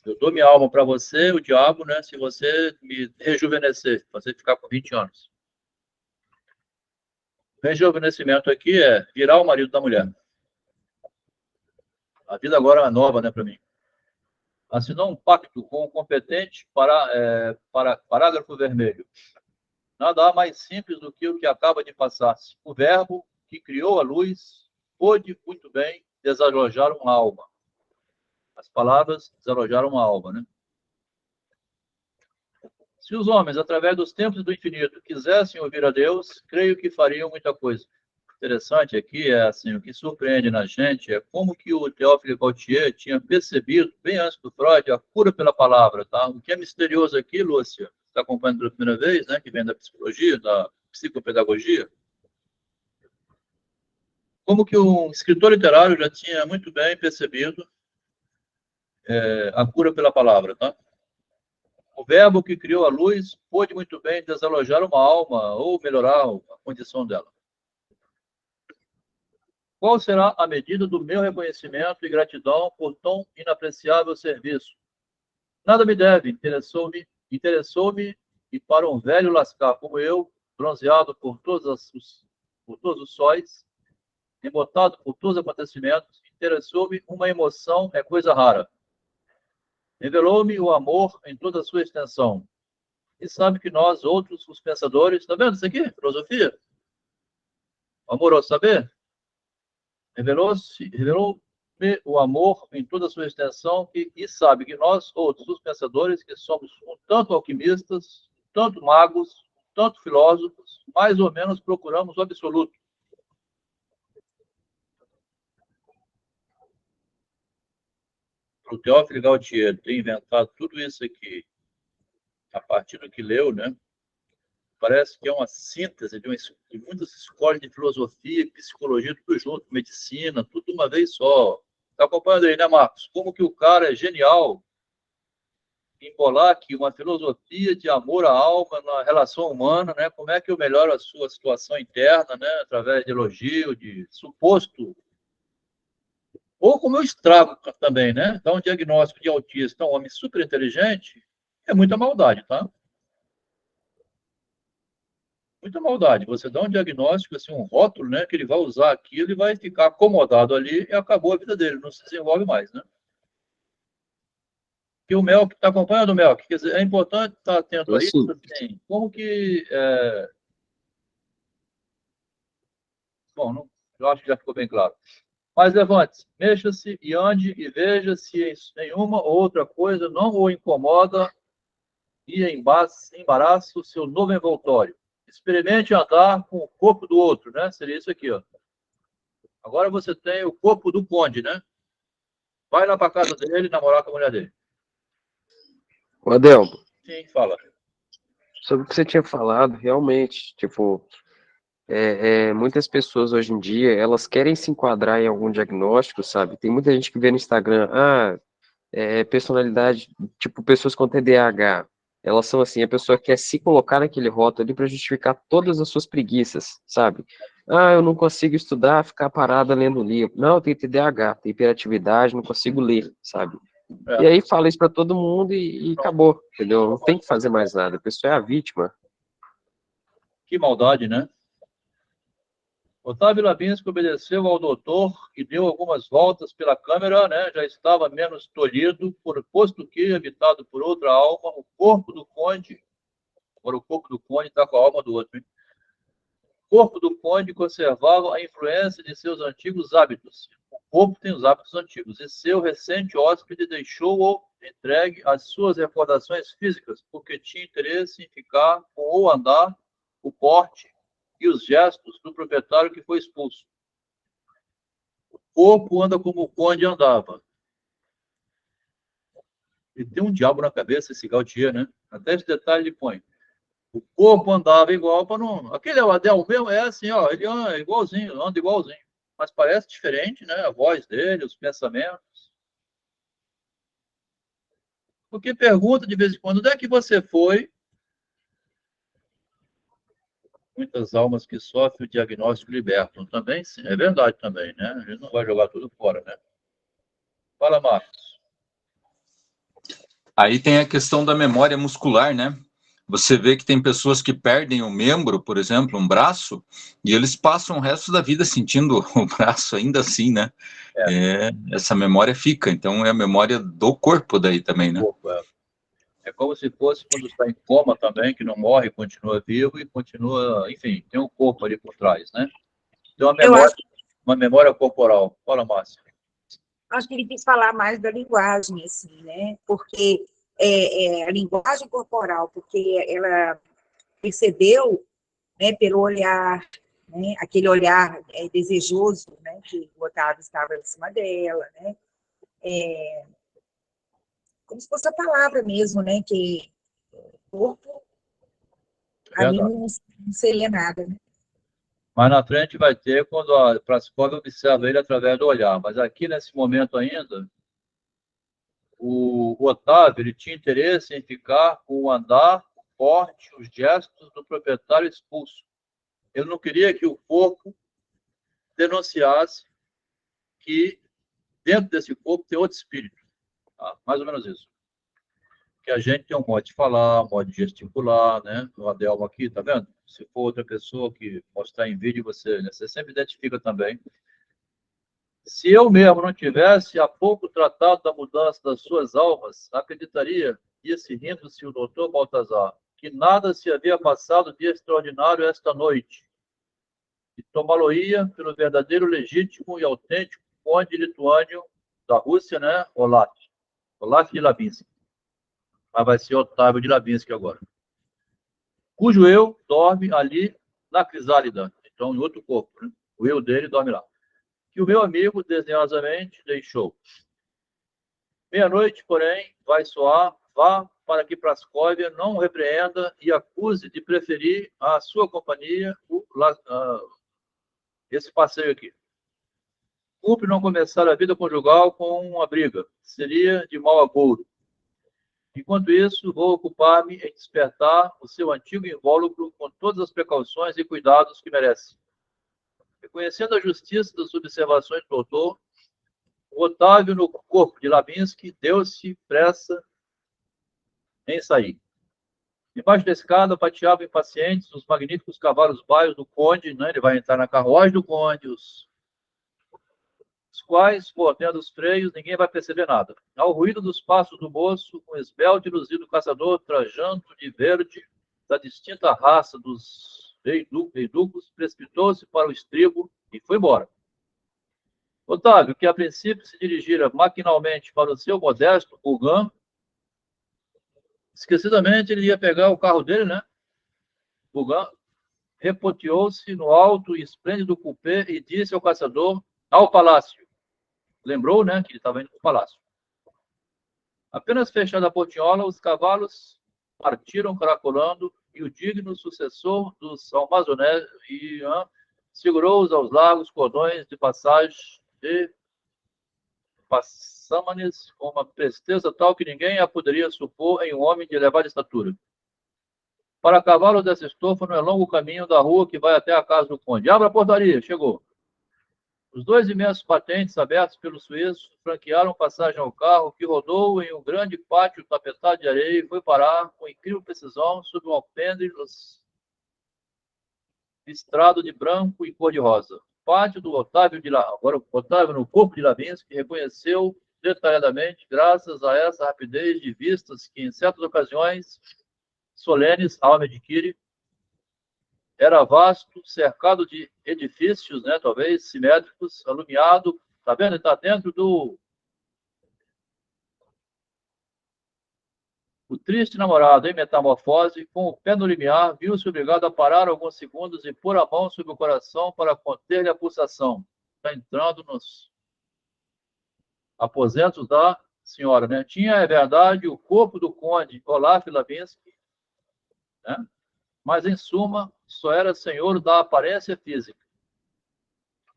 Eu dou minha alma para você, o diabo, né? Se você me rejuvenescer, fazer ficar com 20 anos. Rejuvenescimento aqui é virar o marido da mulher. A vida agora é nova, né, para mim. Assinou um pacto com o competente para parágrafo vermelho. Nada há mais simples do que o que acaba de passar-se. O verbo que criou a luz pôde muito bem desalojar uma alma. As palavras desalojaram uma alma, né? Se os homens, através dos tempos do infinito, quisessem ouvir a Deus, creio que fariam muita coisa. Interessante aqui é assim, o que surpreende na gente é como que o Théophile Gautier tinha percebido, bem antes do Freud, a cura pela palavra, tá? O que é misterioso aqui, Lúcia, está acompanhando pela primeira vez, né, que vem da psicologia, da psicopedagogia, como que um escritor literário já tinha muito bem percebido a cura pela palavra, tá? O verbo que criou a luz pôde muito bem desalojar uma alma ou melhorar a condição dela. Qual será a medida do meu reconhecimento e gratidão por tão inapreciável serviço? Nada me deve, interessou-me e para um velho lascar como eu, bronzeado por todos os sóis, embotado por todos os acontecimentos, interessou-me uma emoção, é coisa rara. Revelou-me o amor em toda a sua extensão. E sabe que nós, outros, os pensadores, está vendo isso aqui? Filosofia? Amoroso saber? Revelou-me o amor em toda a sua extensão e sabe que nós, outros, os pensadores, que somos um tanto alquimistas, um tanto magos, um tanto filósofos, mais ou menos procuramos o absoluto. O Théophile Gautier ter inventado tudo isso aqui, a partir do que leu, né? Parece que é uma síntese de muitas escolas de filosofia e psicologia, tudo junto, medicina, tudo de uma vez só. Está acompanhando aí, né, Marcos? Como que o cara é genial em bolar aqui uma filosofia de amor à alma na relação humana, né? Como é que eu melhoro a sua situação interna, né? Através de elogio, de suposto... Ou como eu estrago também, né? Dar um diagnóstico de autista, um homem super inteligente, é muita maldade, tá? Muita maldade. Você dá um diagnóstico, assim, um rótulo, né? Que ele vai usar aquilo e vai ficar acomodado ali e acabou a vida dele, não se desenvolve mais, né? E o Melk está acompanhando o Melk. Quer dizer, é importante estar atento a isso. Assim, como que. Bom, não, eu acho que já ficou bem claro. Mas levante-se, mexa-se e ande e veja se nenhuma ou outra coisa não o incomoda e embaraça o seu novo envoltório. Experimente andar com o corpo do outro, né? Seria isso aqui, ó. Agora você tem o corpo do conde, né? Vai lá para casa dele namorar com a mulher dele. Ô, Adelmo, Sim, fala. sobre o que você tinha falado, realmente, tipo, muitas pessoas hoje em dia, elas querem se enquadrar em algum diagnóstico, sabe? Tem muita gente que vê no Instagram, personalidade, tipo, pessoas com TDAH. Elas são assim, a pessoa quer se colocar naquele rótulo ali para justificar todas as suas preguiças, sabe? Ah, eu não consigo estudar, ficar parada lendo livro. Não, eu tenho TDAH, tenho hiperatividade, não consigo ler, sabe? E aí fala isso para todo mundo e acabou, entendeu? Não tem que fazer mais nada, a pessoa é a vítima. Que maldade, né? Otávio Labinsky obedeceu ao doutor e deu algumas voltas pela câmera, né? Já estava menos tolhido, posto que, habitado por outra alma, o corpo do conde. Agora o corpo do conde está com a alma do outro, hein? O corpo do conde conservava a influência de seus antigos hábitos. O corpo tem os hábitos antigos, e seu recente hóspede deixou-o entregue às suas recordações físicas, porque tinha interesse em ficar com o andar, o porte e os gestos do proprietário que foi expulso. O corpo anda como o conde andava. Ele tem um diabo na cabeça, esse Gautier, né? Até esse detalhe ele põe. O corpo andava igual para não. Aquele é o Adel mesmo, é assim, ó, ele anda igualzinho, anda igualzinho. Mas parece diferente, né? A voz dele, os pensamentos. Porque pergunta de vez em quando, onde é que você foi? Muitas almas que sofrem o diagnóstico libertam. Também, sim, é verdade também, né? A gente não vai jogar tudo fora, né? Fala, Marcos. Aí tem a questão da memória muscular, né? Você vê que tem pessoas que perdem um membro, por exemplo, um braço, e eles passam o resto da vida sentindo o braço ainda assim, né? Essa memória fica, então é a memória do corpo daí também, né? É como se fosse quando está em coma também, que não morre, continua vivo e continua, enfim, tem um corpo ali por trás, né? Tem uma memória corporal. Fala, Márcia. Acho que ele quis falar mais da linguagem, assim, né? Porque a linguagem corporal, porque ela percebeu, né, pelo olhar, né, aquele olhar desejoso, né, que o Otávio estava em cima dela, né? Como se fosse a palavra mesmo, né? Que corpo ali não seria nada, né? Mas na frente vai ter quando a Prascov observa ele através do olhar. Mas aqui, nesse momento ainda, o Otávio ele tinha interesse em ficar com o andar, o porte, os gestos do proprietário expulso. Ele não queria que o corpo denunciasse que dentro desse corpo tem outro espírito. Tá? Mais ou menos isso. Que a gente tem um modo de falar, um modo de gesticular, né? O Adelmo aqui, tá vendo? Se for outra pessoa que mostrar em vídeo, você sempre identifica também. Se eu mesmo não tivesse há pouco tratado da mudança das suas almas, acreditaria, disse rindo-se o doutor Baltazar, que nada se havia passado de extraordinário esta noite, e tomá-lo-ia pelo verdadeiro, legítimo e autêntico conde lituânio da Rússia, né? Olaf de Labinsky. Mas vai ser Otávio de Labinsky agora. Cujo eu dorme ali na crisálida, então em outro corpo, né? O eu dele dorme lá. Que o meu amigo desdenhosamente deixou. Meia-noite, porém, vai soar, vá para que Prascóvia não o repreenda e acuse de preferir à sua companhia esse passeio aqui. Cumpre não começar a vida conjugal com uma briga. Seria de mau agouro. Enquanto isso, vou ocupar-me em despertar o seu antigo invólucro com todas as precauções e cuidados que merece. Reconhecendo a justiça das observações do doutor, o Otávio, no corpo de Labinsky, deu-se pressa em sair. Embaixo da escada, pateavam impacientes os magníficos cavalos baios do conde, né? Ele vai entrar na carruagem do conde, os quais, mordendo os freios, ninguém vai perceber nada. Ao ruído dos passos do moço, um esbelte e luzido caçador, trajando de verde, da distinta raça dos veiducos, precipitou-se para o estribo e foi embora. Otávio, que a princípio se dirigira maquinalmente para o seu modesto Urgan, esquecidamente ele ia pegar o carro dele, né? Urgan repoteou-se no alto e esplêndido cupê e disse ao caçador, ao palácio. Lembrou, né, que ele estava indo para o palácio. Apenas fechada a portinhola, os cavalos partiram caracolando e o digno sucessor dos Almazonés segurou-os aos largos cordões de passagem de Passâmanes com uma presteza tal que ninguém a poderia supor em um homem de elevada estatura. Para cavalo dessa estofa, não é longo caminho da rua que vai até a casa do conde. Abra a portaria, chegou. Os dois imensos batentes abertos pelo suíço franquearam passagem ao carro, que rodou em um grande pátio tapetado de areia e foi parar com incrível precisão sob um alpendre listrado de branco e cor-de-rosa. Pátio do Otávio agora Otávio no corpo de Lavinsky reconheceu detalhadamente, graças a essa rapidez de vistas que em certas ocasiões solenes alma adquire, era vasto, cercado de edifícios, né, talvez simétricos, alumiado, tá vendo? Está dentro do o triste namorado em metamorfose, com o pé no limiar, viu-se obrigado a parar alguns segundos e pôr a mão sobre o coração para conter-lhe a pulsação. Está entrando nos aposentos da senhora, né? Tinha, é verdade, o corpo do conde Olaf Lavinsky, né? Mas, em suma, só era senhor da aparência física.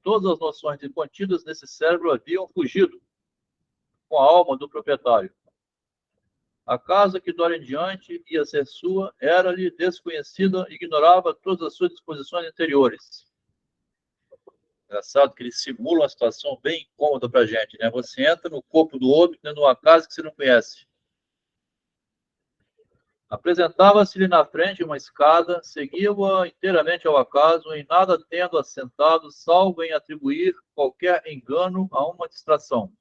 Todas as noções contidas nesse cérebro haviam fugido com a alma do proprietário. A casa que dora em diante ia ser sua era-lhe desconhecida e ignorava todas as suas disposições interiores. Engraçado que eles simulam uma situação bem incômoda para a gente, né? Você entra no corpo do outro dentro de uma casa que você não conhece. Apresentava-se-lhe na frente uma escada, seguia-a inteiramente ao acaso, em nada tendo assentado, salvo em atribuir qualquer engano a uma distração.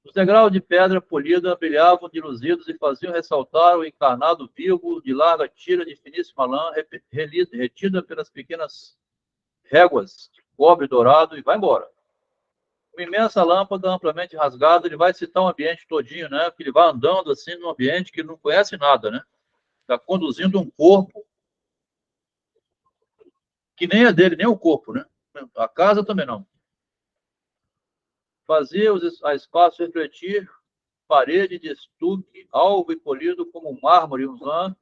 Os degraus de pedra polida brilhavam de luzidos e faziam ressaltar o encarnado vivo de larga tira de finíssima lã, retida pelas pequenas réguas de cobre dourado, e vai embora. Uma imensa lâmpada amplamente rasgada, ele vai citar o ambiente todinho, né? Porque ele vai andando assim num ambiente que ele não conhece nada, né? Está conduzindo um corpo que nem é dele, nem o corpo, né? A casa também não. Fazia a espaço refletir parede de estuque, alvo e polido como um mármore unzã,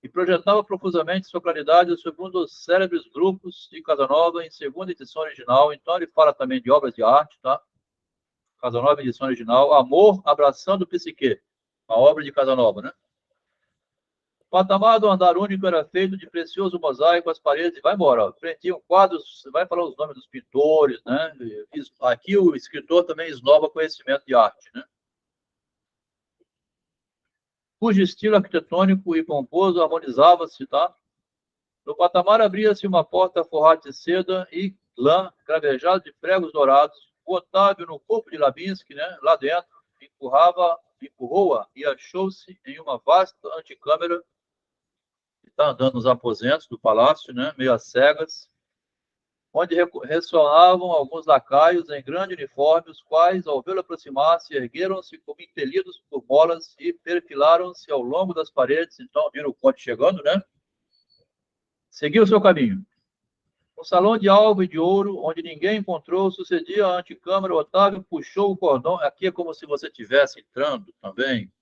e projetava profusamente sua claridade sobre um dos célebres grupos de Casanova em segunda edição original. Então ele fala também de obras de arte, tá? Casanova, edição original, Amor abraçando Psique, a obra de Casanova, né? O patamar do andar único era feito de precioso mosaico, as paredes, vai embora, prendiam quadros, vai falar os nomes dos pintores, né? Aqui o escritor também esnoba conhecimento de arte, né? Cujo estilo arquitetônico e pomposo harmonizava-se, tá? No patamar abria-se uma porta forrada de seda e lã, cravejada de pregos dourados. O Otávio, no corpo de Lavinsky, né, lá dentro, empurrou-a e achou-se em uma vasta anticâmara que está andando nos aposentos do palácio, né, meio às cegas, onde ressoavam alguns lacaios em grande uniforme, os quais, ao vê-lo aproximar-se, ergueram-se como impelidos por molas e perfilaram-se ao longo das paredes. Então, viram o conde chegando, né? Seguiu o seu caminho. Um salão de alva e de ouro, onde ninguém encontrou, sucedia a antecâmara. Otávio puxou o cordão. Aqui é como se você estivesse entrando também.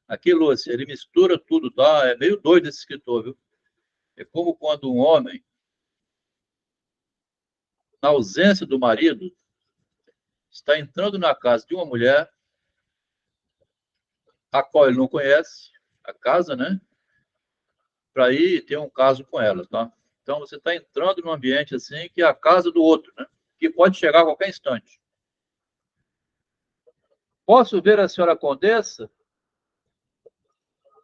Aqui, Lúcia, ele mistura tudo, tá? É meio doido esse escritor, viu? É como quando um homem, na ausência do marido, está entrando na casa de uma mulher, a qual ele não conhece, a casa, né? Para ir ter um caso com ela, tá? Então, você está entrando num ambiente assim, que é a casa do outro, né? Que pode chegar a qualquer instante. Posso ver a senhora condessa?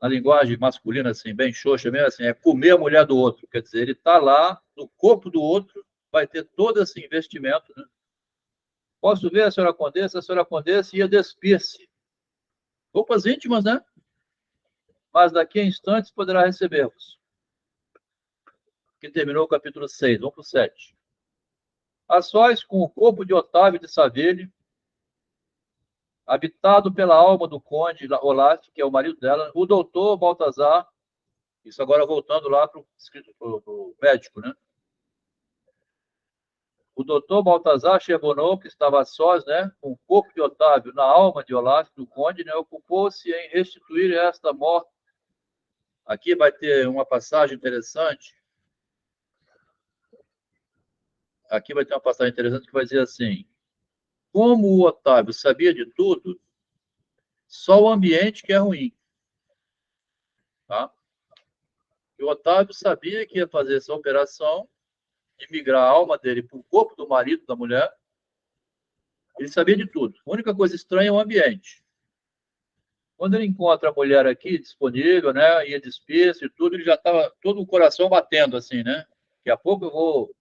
Na linguagem masculina, assim, bem xoxa mesmo, assim, é comer a mulher do outro. Quer dizer, ele está lá, no corpo do outro, vai ter todo esse investimento, né? Posso ver a senhora condessa? A senhora condessa ia despir-se. Roupas íntimas, né? Mas daqui a instantes poderá receber-vos. Que terminou o capítulo 6. Vamos para o 7. A sós com o corpo de Otávio de Savelli, habitado pela alma do conde Olaf, que é o marido dela, o doutor Baltazar, isso agora voltando lá para o médico, né? O doutor Baltazar Charbonneau, que estava a sós, né, com o corpo de Otávio na alma de Olaf, do conde, né, ocupou-se em restituir esta morte. Aqui vai ter uma passagem interessante. Aqui vai ter uma passagem interessante que vai dizer assim: como o Otávio sabia de tudo, só o ambiente que é ruim. Tá? E o Otávio sabia que ia fazer essa operação de migrar a alma dele para o corpo do marido da mulher. Ele sabia de tudo. A única coisa estranha é o ambiente. Quando ele encontra a mulher aqui disponível, né, ia despir-se e tudo, ele já estava todo o coração batendo assim, né? Daqui a pouco eu vou.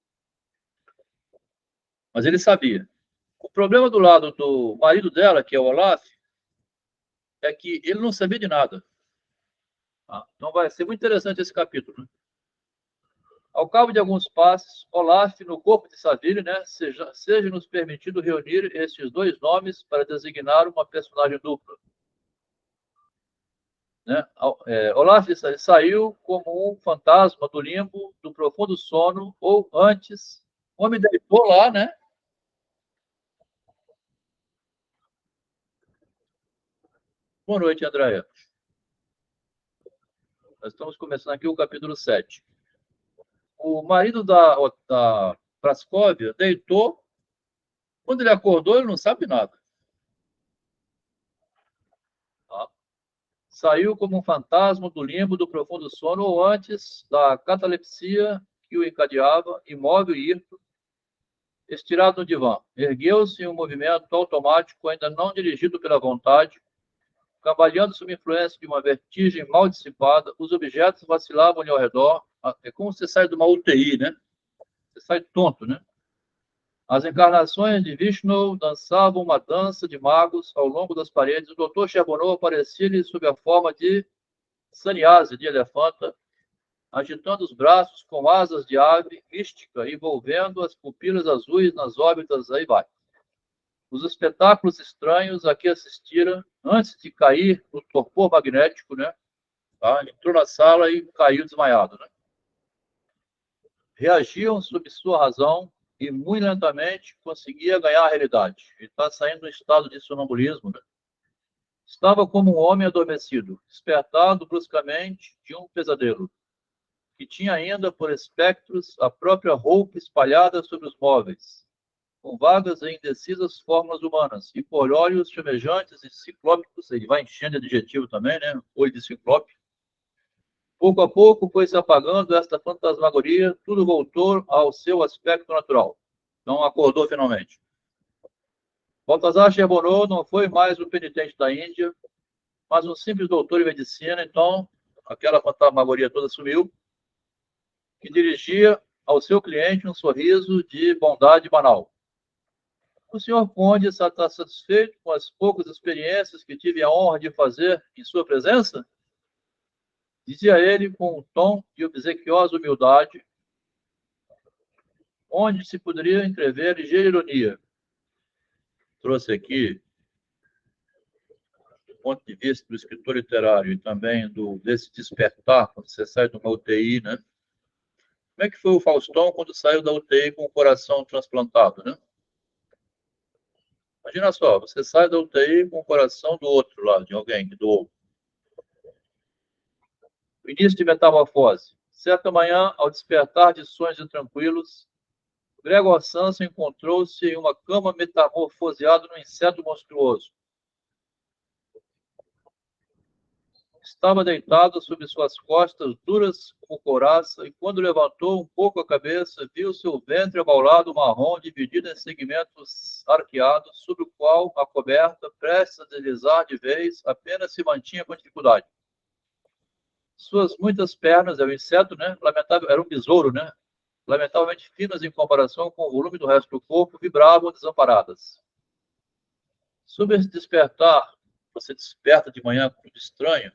Mas ele sabia. O problema do lado do marido dela, que é o Olaf, é que ele não sabia de nada. Então vai ser muito interessante esse capítulo, né? Ao cabo de alguns passos, Olaf, no corpo de Savilli, né, seja nos permitido reunir estes dois nomes para designar uma personagem dupla. Né? Olaf saiu como um fantasma do limbo, do profundo sono, ou antes, o homem deitou lá, né? Boa noite, Andréia. Nós estamos começando aqui o capítulo 7. O marido da Prascóvia deitou. Quando ele acordou, ele não sabe nada. Tá? Saiu como um fantasma do limbo, do profundo sono, ou antes da catalepsia que o encadeava, imóvel e hirto, estirado no divã. Ergueu-se em um movimento automático, ainda não dirigido pela vontade, cambaleando sob influência de uma vertigem mal dissipada, os objetos vacilavam-lhe ao redor. É como você sai de uma UTI, né? Você sai tonto, né? As encarnações de Vishnu dançavam uma dança de magos ao longo das paredes. O Dr. Charbonneau aparecia-lhe sob a forma de saniase, de elefanta, agitando os braços com asas de ave mística, envolvendo as pupilas azuis nas órbitas. Aí vai. Os espetáculos estranhos a que assistira antes de cair no torpor magnético, né? Tá? Ele entrou na sala e caiu desmaiado, né? Reagiam sob sua razão e muito lentamente conseguia ganhar a realidade. Ele está saindo do estado de sonambulismo, né? Estava como um homem adormecido, despertado bruscamente de um pesadelo, que tinha ainda por espectros a própria roupa espalhada sobre os móveis, com vagas e indecisas formas humanas, e por olhos chamejantes e ciclópicos, ele vai enchendo de adjetivo também, né? Olho de ciclope. Pouco a pouco foi se apagando esta fantasmagoria, tudo voltou ao seu aspecto natural. Então acordou finalmente. Baltazar Charbonneau não foi mais o penitente da Índia, mas um simples doutor em medicina, então aquela fantasmagoria toda sumiu, que dirigia ao seu cliente um sorriso de bondade banal. O senhor Conde está satisfeito com as poucas experiências que tive a honra de fazer em sua presença? Dizia ele com um tom de obsequiosa humildade, onde se poderia entrever ligeira ironia. Trouxe aqui, do ponto de vista do escritor literário e também desse despertar, quando você sai de uma UTI, né? Como é que foi o Faustão quando saiu da UTI com o coração transplantado, né? Imagina só, você sai da UTI com o coração do outro lado, de alguém que doou. O início de metamorfose. Certa manhã, ao despertar de sonhos intranquilos, Gregor Samsa encontrou-se em uma cama metamorfoseado num inseto monstruoso. Estava deitado sobre suas costas duras como couraça, e quando levantou um pouco a cabeça, viu seu ventre abaulado marrom dividido em segmentos arqueados, sobre o qual a coberta, prestes a deslizar de vez, apenas se mantinha com dificuldade. Suas muitas pernas, é um inseto, né? Lamentável, era um besouro, né? Lamentavelmente finas em comparação com o volume do resto do corpo, vibravam desamparadas. Sob esse despertar, você desperta de manhã com tudo estranho,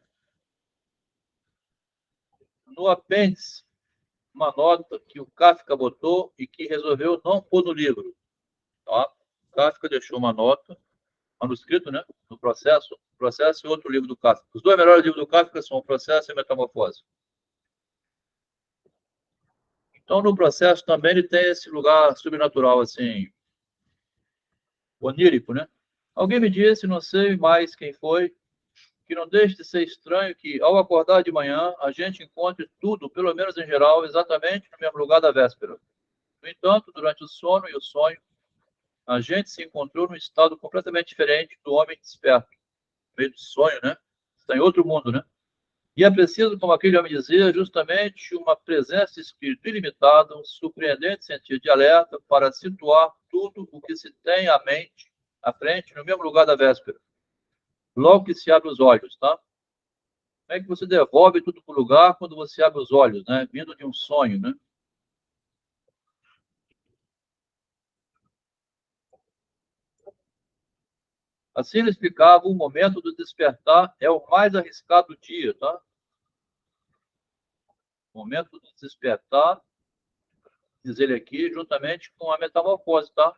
no apêndice, uma nota que o Kafka botou e que resolveu não pôr no livro. Tá? O Kafka deixou uma nota, manuscrito, né, no Processo. Processo e outro livro do Kafka. Os dois melhores livros do Kafka são o Processo e a Metamorfose. Então, no Processo também ele tem esse lugar sobrenatural, assim, onírico, né? Alguém me disse, não sei mais quem foi, que não deixe de ser estranho que, ao acordar de manhã, a gente encontre tudo, pelo menos em geral, exatamente no mesmo lugar da véspera. No entanto, durante o sono e o sonho, a gente se encontrou num estado completamente diferente do homem desperto. No meio do sonho, né? Está em outro mundo, né? E é preciso, como aquele homem dizia, justamente uma presença de espírito ilimitada, um surpreendente sentido de alerta para situar tudo o que se tem à frente, no mesmo lugar da véspera. Logo que se abre os olhos, tá? Como é que você devolve tudo para o lugar quando você abre os olhos, né? Vindo de um sonho, né? Assim ele explicava, o momento do despertar é o mais arriscado do dia, tá? O momento do despertar, diz ele aqui, juntamente com a metamorfose, tá?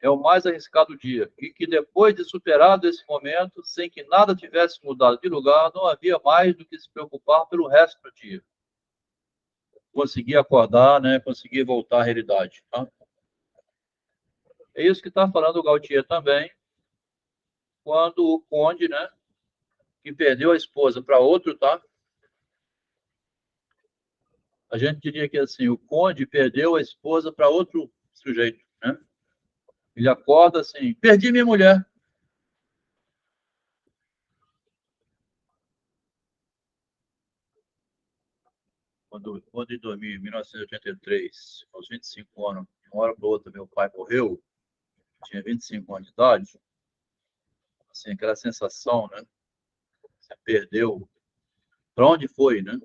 É o mais arriscado do dia. E que depois de superado esse momento, sem que nada tivesse mudado de lugar, não havia mais do que se preocupar pelo resto do dia. Conseguir acordar, né? Conseguir voltar à realidade, tá? É isso que está falando o Gautier também, quando o conde, né, que perdeu a esposa para outro, tá? A gente diria que assim, o conde perdeu a esposa para outro sujeito, né? Ele acorda assim, perdi minha mulher. Quando em 1983, aos 25 anos, de uma hora para outra, meu pai morreu, tinha 25 anos de idade, assim, aquela sensação, né? Você perdeu. Para onde foi, né?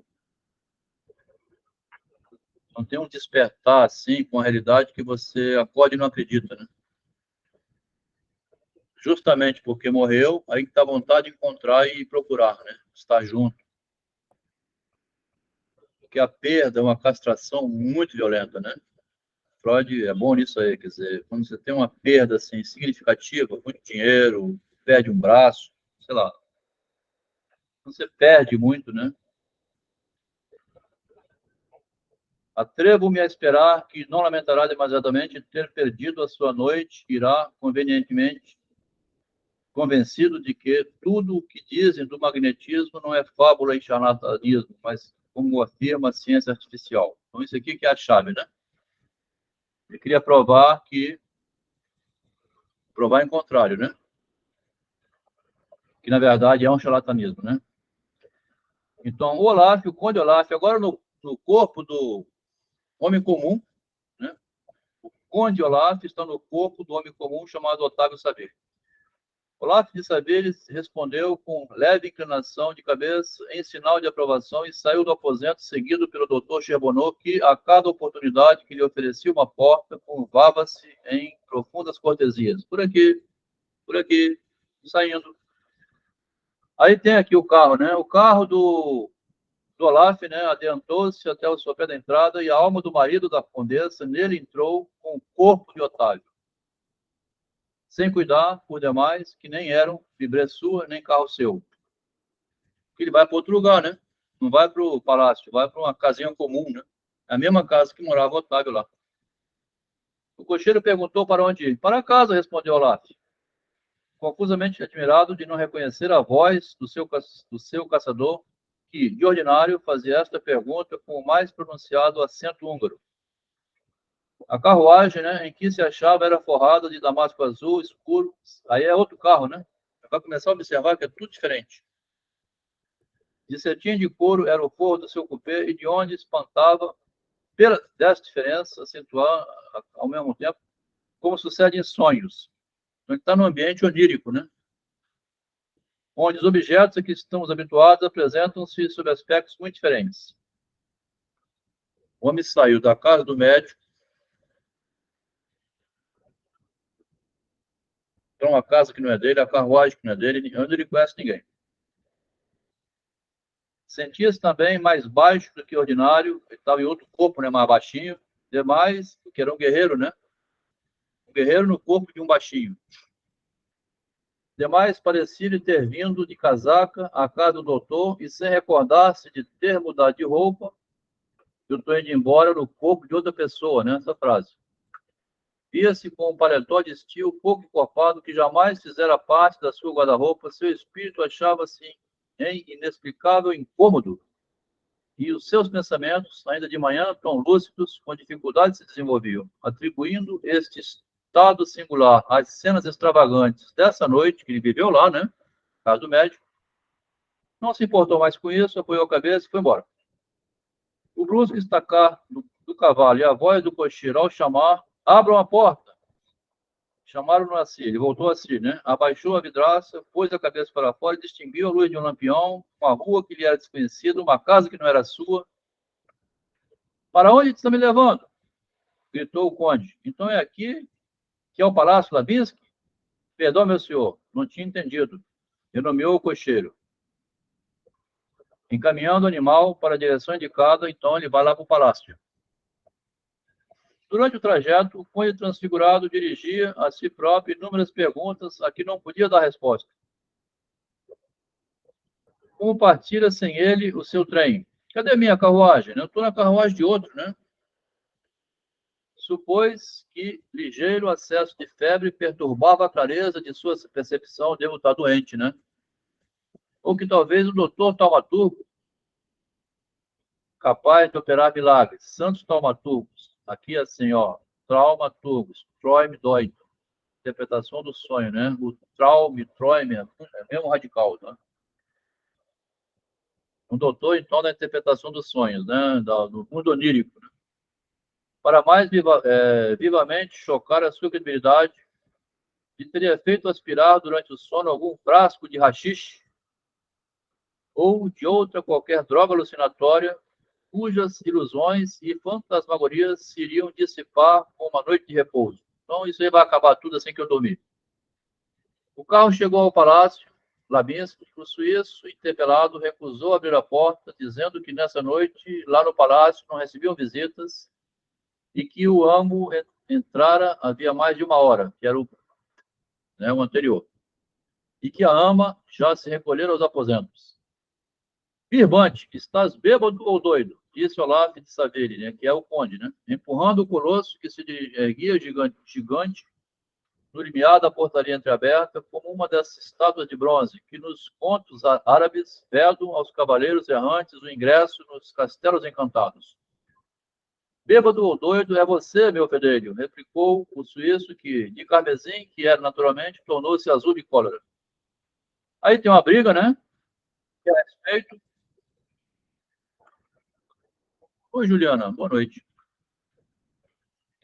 Não tem um despertar, assim, com a realidade que você acorde e não acredita, né? Justamente porque morreu, aí que dá vontade de encontrar e procurar, né? Estar junto. Porque a perda é uma castração muito violenta, né? Freud é bom nisso aí, quer dizer, quando você tem uma perda assim, significativa, muito dinheiro, perde um braço, sei lá, você perde muito, né? Atrevo-me a esperar que não lamentará demasiadamente ter perdido a sua noite, irá convenientemente convencido de que tudo o que dizem do magnetismo não é fábula e charlatanismo, mas como afirma a ciência artificial. Então, isso aqui que é a chave, né? Ele queria provar em contrário, né? Que na verdade é um charlatanismo, né? Então, o Olaf, o Conde Olaf, agora no corpo do homem comum, né? O Conde Olaf está no corpo do homem comum chamado Otávio Saber. Olaf de Saberes respondeu com leve inclinação de cabeça em sinal de aprovação e saiu do aposento, seguido pelo doutor Charbonneau, que, a cada oportunidade que lhe oferecia uma porta, curvava-se em profundas cortesias. Por aqui, saindo. Aí tem aqui o carro, né? O carro do Olaf, né? Adiantou-se até o seu pé da entrada e a alma do marido da condessa nele entrou com o corpo de Otávio. Sem cuidar, por demais, que nem eram libré sua, nem carro seu. Ele vai para outro lugar, né? Não vai para o palácio, vai para uma casinha comum, né? A mesma casa que morava o Otávio lá. O cocheiro perguntou para onde ir. Para casa, respondeu Olaf, confusamente admirado de não reconhecer a voz do seu caçador, que, de ordinário, fazia esta pergunta com o mais pronunciado acento húngaro. A carruagem, né, em que se achava era forrada de damasco azul escuro. Aí é outro carro, né? Vai começar a observar que é tudo diferente. De cetim de couro era o forro do seu cupê e de onde espantava, dessa diferença, acentuar ao mesmo tempo, como sucede em sonhos. Então, ele está num ambiente onírico, né? Onde os objetos a que estamos habituados apresentam-se sob aspectos muito diferentes. O homem saiu da casa do médico para uma casa que não é dele, a carruagem que não é dele, onde ele conhece ninguém. Sentia-se também mais baixo do que ordinário, ele estava em outro corpo, né, mais baixinho, demais, que era um guerreiro, né? Um guerreiro no corpo de um baixinho. Demais, parecia-lhe ter vindo de casaca à casa do doutor e, sem recordar-se de ter mudado de roupa, eu estou indo embora no corpo de outra pessoa, né? Essa frase. Via-se com um paletó de estilo pouco encorpado que jamais fizera parte da sua guarda-roupa, seu espírito achava-se em inexplicável incômodo, e os seus pensamentos, ainda de manhã, tão lúcidos, com dificuldade se desenvolviam, atribuindo este estado singular às cenas extravagantes dessa noite que ele viveu lá, né? Casa do médico. Não se importou mais com isso, apoiou a cabeça e foi embora. O brusco estacar do cavalo e a voz do cocheiro ao chamar, abram a porta. Chamaram-no assim, ele voltou assim, né? Abaixou a vidraça, pôs a cabeça para fora e distinguiu a luz de um lampião, uma rua que lhe era desconhecida, uma casa que não era sua. Para onde está me levando? Gritou o conde. Então é aqui que é o Palácio Labinsky? Perdão, meu senhor, não tinha entendido. Renomeou o cocheiro. Encaminhando o animal para a direção indicada, então ele vai lá para o palácio. Durante o trajeto, o conde transfigurado dirigia a si próprio inúmeras perguntas a que não podia dar resposta. Como partira sem ele o seu trem? Cadê minha carruagem? Eu estou na carruagem de outro, né? Supôs que ligeiro acesso de febre perturbava a clareza de sua percepção, devo estar doente, né? Ou que talvez o doutor taumaturgo, capaz de operar milagres, santos taumaturgos, aqui assim, ó, traumaturgos, Träume, interpretação do sonho, né? O Träume, é mesmo radical, né? Um doutor, então, da interpretação dos sonhos, né? Do mundo onírico, né? Para mais vivamente chocar a sua credibilidade, lhe teria feito aspirar durante o sono algum frasco de haxixe ou de outra qualquer droga alucinatória, cujas ilusões e fantasmagorias se iriam dissipar com uma noite de repouso. Então, isso aí vai acabar tudo assim que eu dormir. O carro chegou ao palácio Labinsky. O suíço, interpelado, recusou abrir a porta, dizendo que nessa noite, lá no palácio, não recebiam visitas e que o amo entrara havia mais de uma hora, que era o anterior, e que a ama já se recolhera aos aposentos. Birbante, estás bêbado ou doido? Disse Olaf de Savelli, né, que é o conde, né, empurrando o colosso que se erguia gigante no limiar da portaria entreaberta, como uma dessas estátuas de bronze que nos contos árabes vedam aos cavaleiros errantes o ingresso nos castelos encantados. Bêbado ou doido é você, meu fedelho, replicou o suíço, que, de carmesim, que era naturalmente, tornou-se azul de cólera. Aí tem uma briga, né? Que é a respeito. Oi, Juliana, boa noite.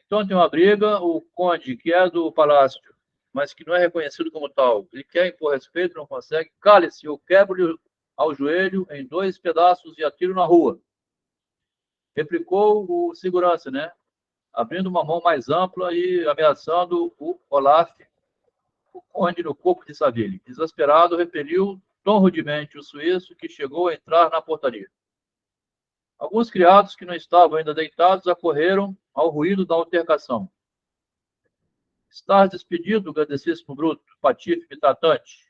Então tem uma briga, o conde, que é do palácio, mas que não é reconhecido como tal, ele quer impor respeito, não consegue, cale-se, eu quebro-lhe ao joelho em 2 pedaços e atiro na rua. Replicou o segurança, né? Abrindo uma mão mais ampla e ameaçando o Olaf, o conde no corpo de Savelli. Desesperado, repeliu tão rudemente o suíço que chegou a entrar na portaria. Alguns criados que não estavam ainda deitados acorreram ao ruído da altercação. Estás despedido, grandíssimo bruto, patife tratante.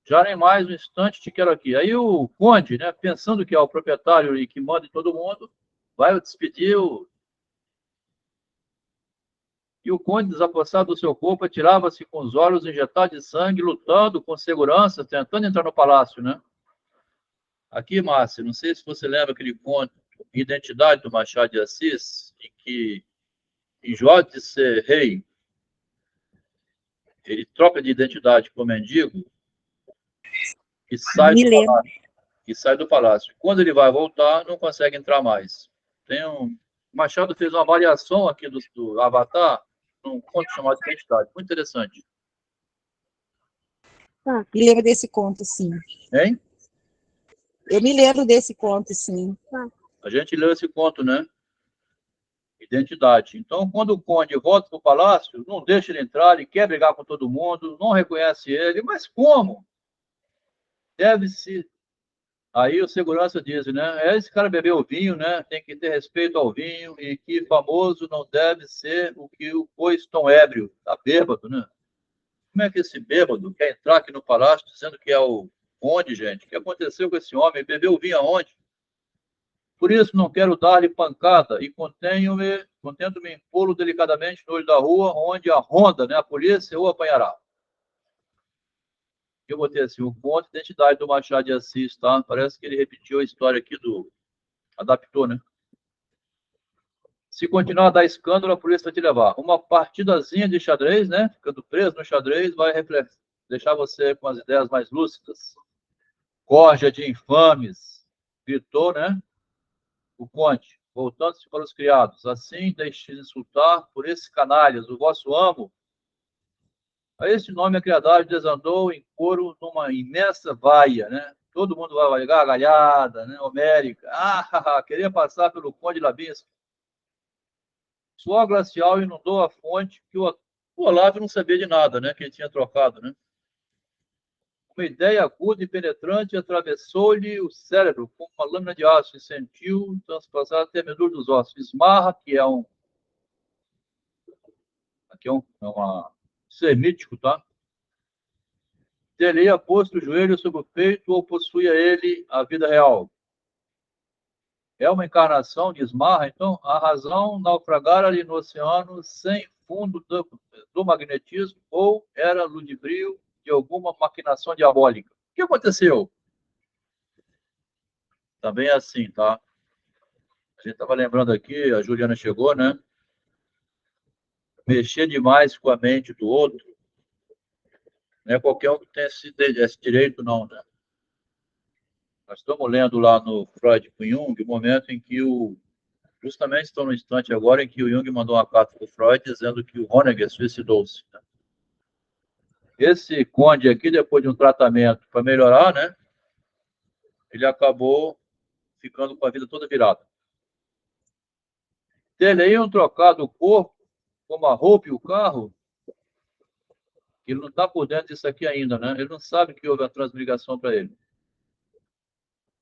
Já nem mais um instante te quero aqui. Aí o conde, né, pensando que é o proprietário e que manda em todo mundo, vai despedir E o conde, desapossado do seu corpo, atirava-se com os olhos injetados de sangue, lutando com segurança, tentando entrar no palácio, né? Aqui, Márcia, não sei se você lembra aquele conto, Identidade do Machado de Assis, em que, enjoado de ser rei, ele troca de identidade com o mendigo e sai do palácio. E sai do palácio. Quando ele vai voltar, não consegue entrar mais. Machado fez uma variação aqui do Avatar, num conto chamado Identidade. Muito interessante. Me lembro desse conto, sim. Hein? Eu me lembro desse conto, sim. A gente leu esse conto, né? Identidade. Então, quando o conde volta para o palácio, não deixa ele entrar, ele quer brigar com todo mundo, não reconhece ele. Mas como? Deve-se Aí o segurança diz, né? Esse cara bebeu vinho, né? Tem que ter respeito ao vinho e que famoso não deve ser o que o pôs tão ébrio. Tá bêbado, né? Como é que esse bêbado quer entrar aqui no palácio dizendo que é o conde, gente? O que aconteceu com esse homem? Bebeu vinho aonde? Por isso não quero dar-lhe pancada e contento-me em pô-lo delicadamente no olho da rua, onde a ronda, né? A polícia o apanhará. Eu botei assim, o conto de identidade do Machado de Assis, tá? Parece que ele repetiu a história aqui adaptou, né? Se continuar a dar escândalo, a polícia vai te levar. Uma partidazinha de xadrez, né? Ficando preso no xadrez, vai deixar você com as ideias mais lúcidas. Corja de infames, gritou, né? O conde, voltando-se para os criados. Assim deixe de insultar por esses canalhas, o vosso amo. A este nome a criadagem desandou em coro numa imensa vaia, né? Todo mundo vai gargalhada, né? Homérica. Queria passar pelo conde Labinski. Suor glacial inundou a fonte que o Olavo não sabia de nada, né? Que ele tinha trocado, né? Uma ideia aguda e penetrante atravessou-lhe o cérebro como uma lâmina de aço e sentiu transpassar até a medula dos ossos. Esmarra, que é isso é mítico, tá? Teria posto o joelho sobre o peito ou possuía ele a vida real? É uma encarnação de Esmarra, então a razão naufragara ali no oceano sem fundo do magnetismo ou era ludibrio de alguma maquinação diabólica? O que aconteceu? Também é assim, tá? A gente estava lembrando aqui, a Juliana chegou, né? Mexer demais com a mente do outro, não é qualquer um que tem esse direito, não, né? Nós estamos lendo lá no Freud com Jung, o momento em que justamente estão no instante agora em que o Jung mandou uma carta para o Freud dizendo que o Honegger suicidou-se, né? Esse conde aqui, depois de um tratamento para melhorar, né? Ele acabou ficando com a vida toda virada. Teriam trocado o corpo como a roupa e o carro. Ele não está por dentro disso aqui ainda, né? Ele não sabe que houve a transmigração para ele.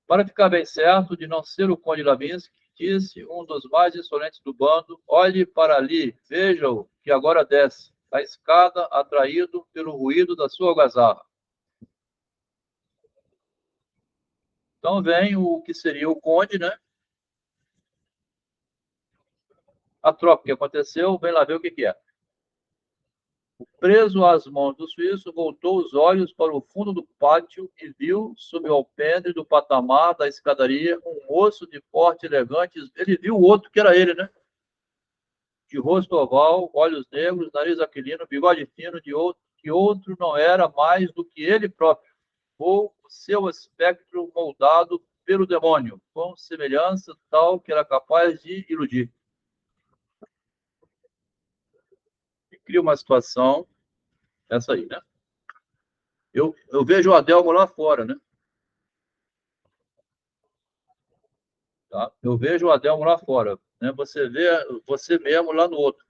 Para ficar bem certo de não ser o conde Labinski, disse um dos mais insolentes do bando, olhe para ali, veja-o, que agora desce a escada, atraído pelo ruído da sua algazarra. Então vem o que seria o conde, né? A troca que aconteceu, vem lá ver o que é. Preso às mãos do suíço, voltou os olhos para o fundo do pátio e viu, sob o alpendre do patamar da escadaria, um moço de porte elegante. Ele viu o outro, que era ele, né? De rosto oval, olhos negros, nariz aquilino, bigode fino, que outro não era mais do que ele próprio, ou o seu espectro moldado pelo demônio, com semelhança tal que era capaz de iludir. E cria uma situação, essa aí, né? Eu vejo o Adelmo lá fora, né? Tá? Eu vejo o Adelmo lá fora, né? Você vê você mesmo lá no outro.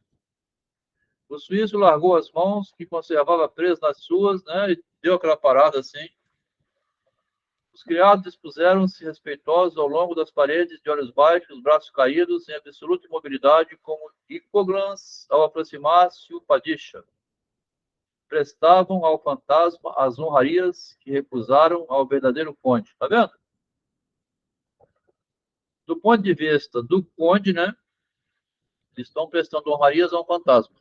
O suíço largou as mãos, que conservava presas nas suas, né? E deu aquela parada assim. Os criados dispuseram-se respeitosos ao longo das paredes, de olhos baixos, braços caídos, em absoluta imobilidade, como hipóglans ao aproximar-se o Padisha. Prestavam ao fantasma as honrarias que recusaram ao verdadeiro conde. Tá vendo? Do ponto de vista do conde, né? Eles estão prestando honrarias a um fantasma.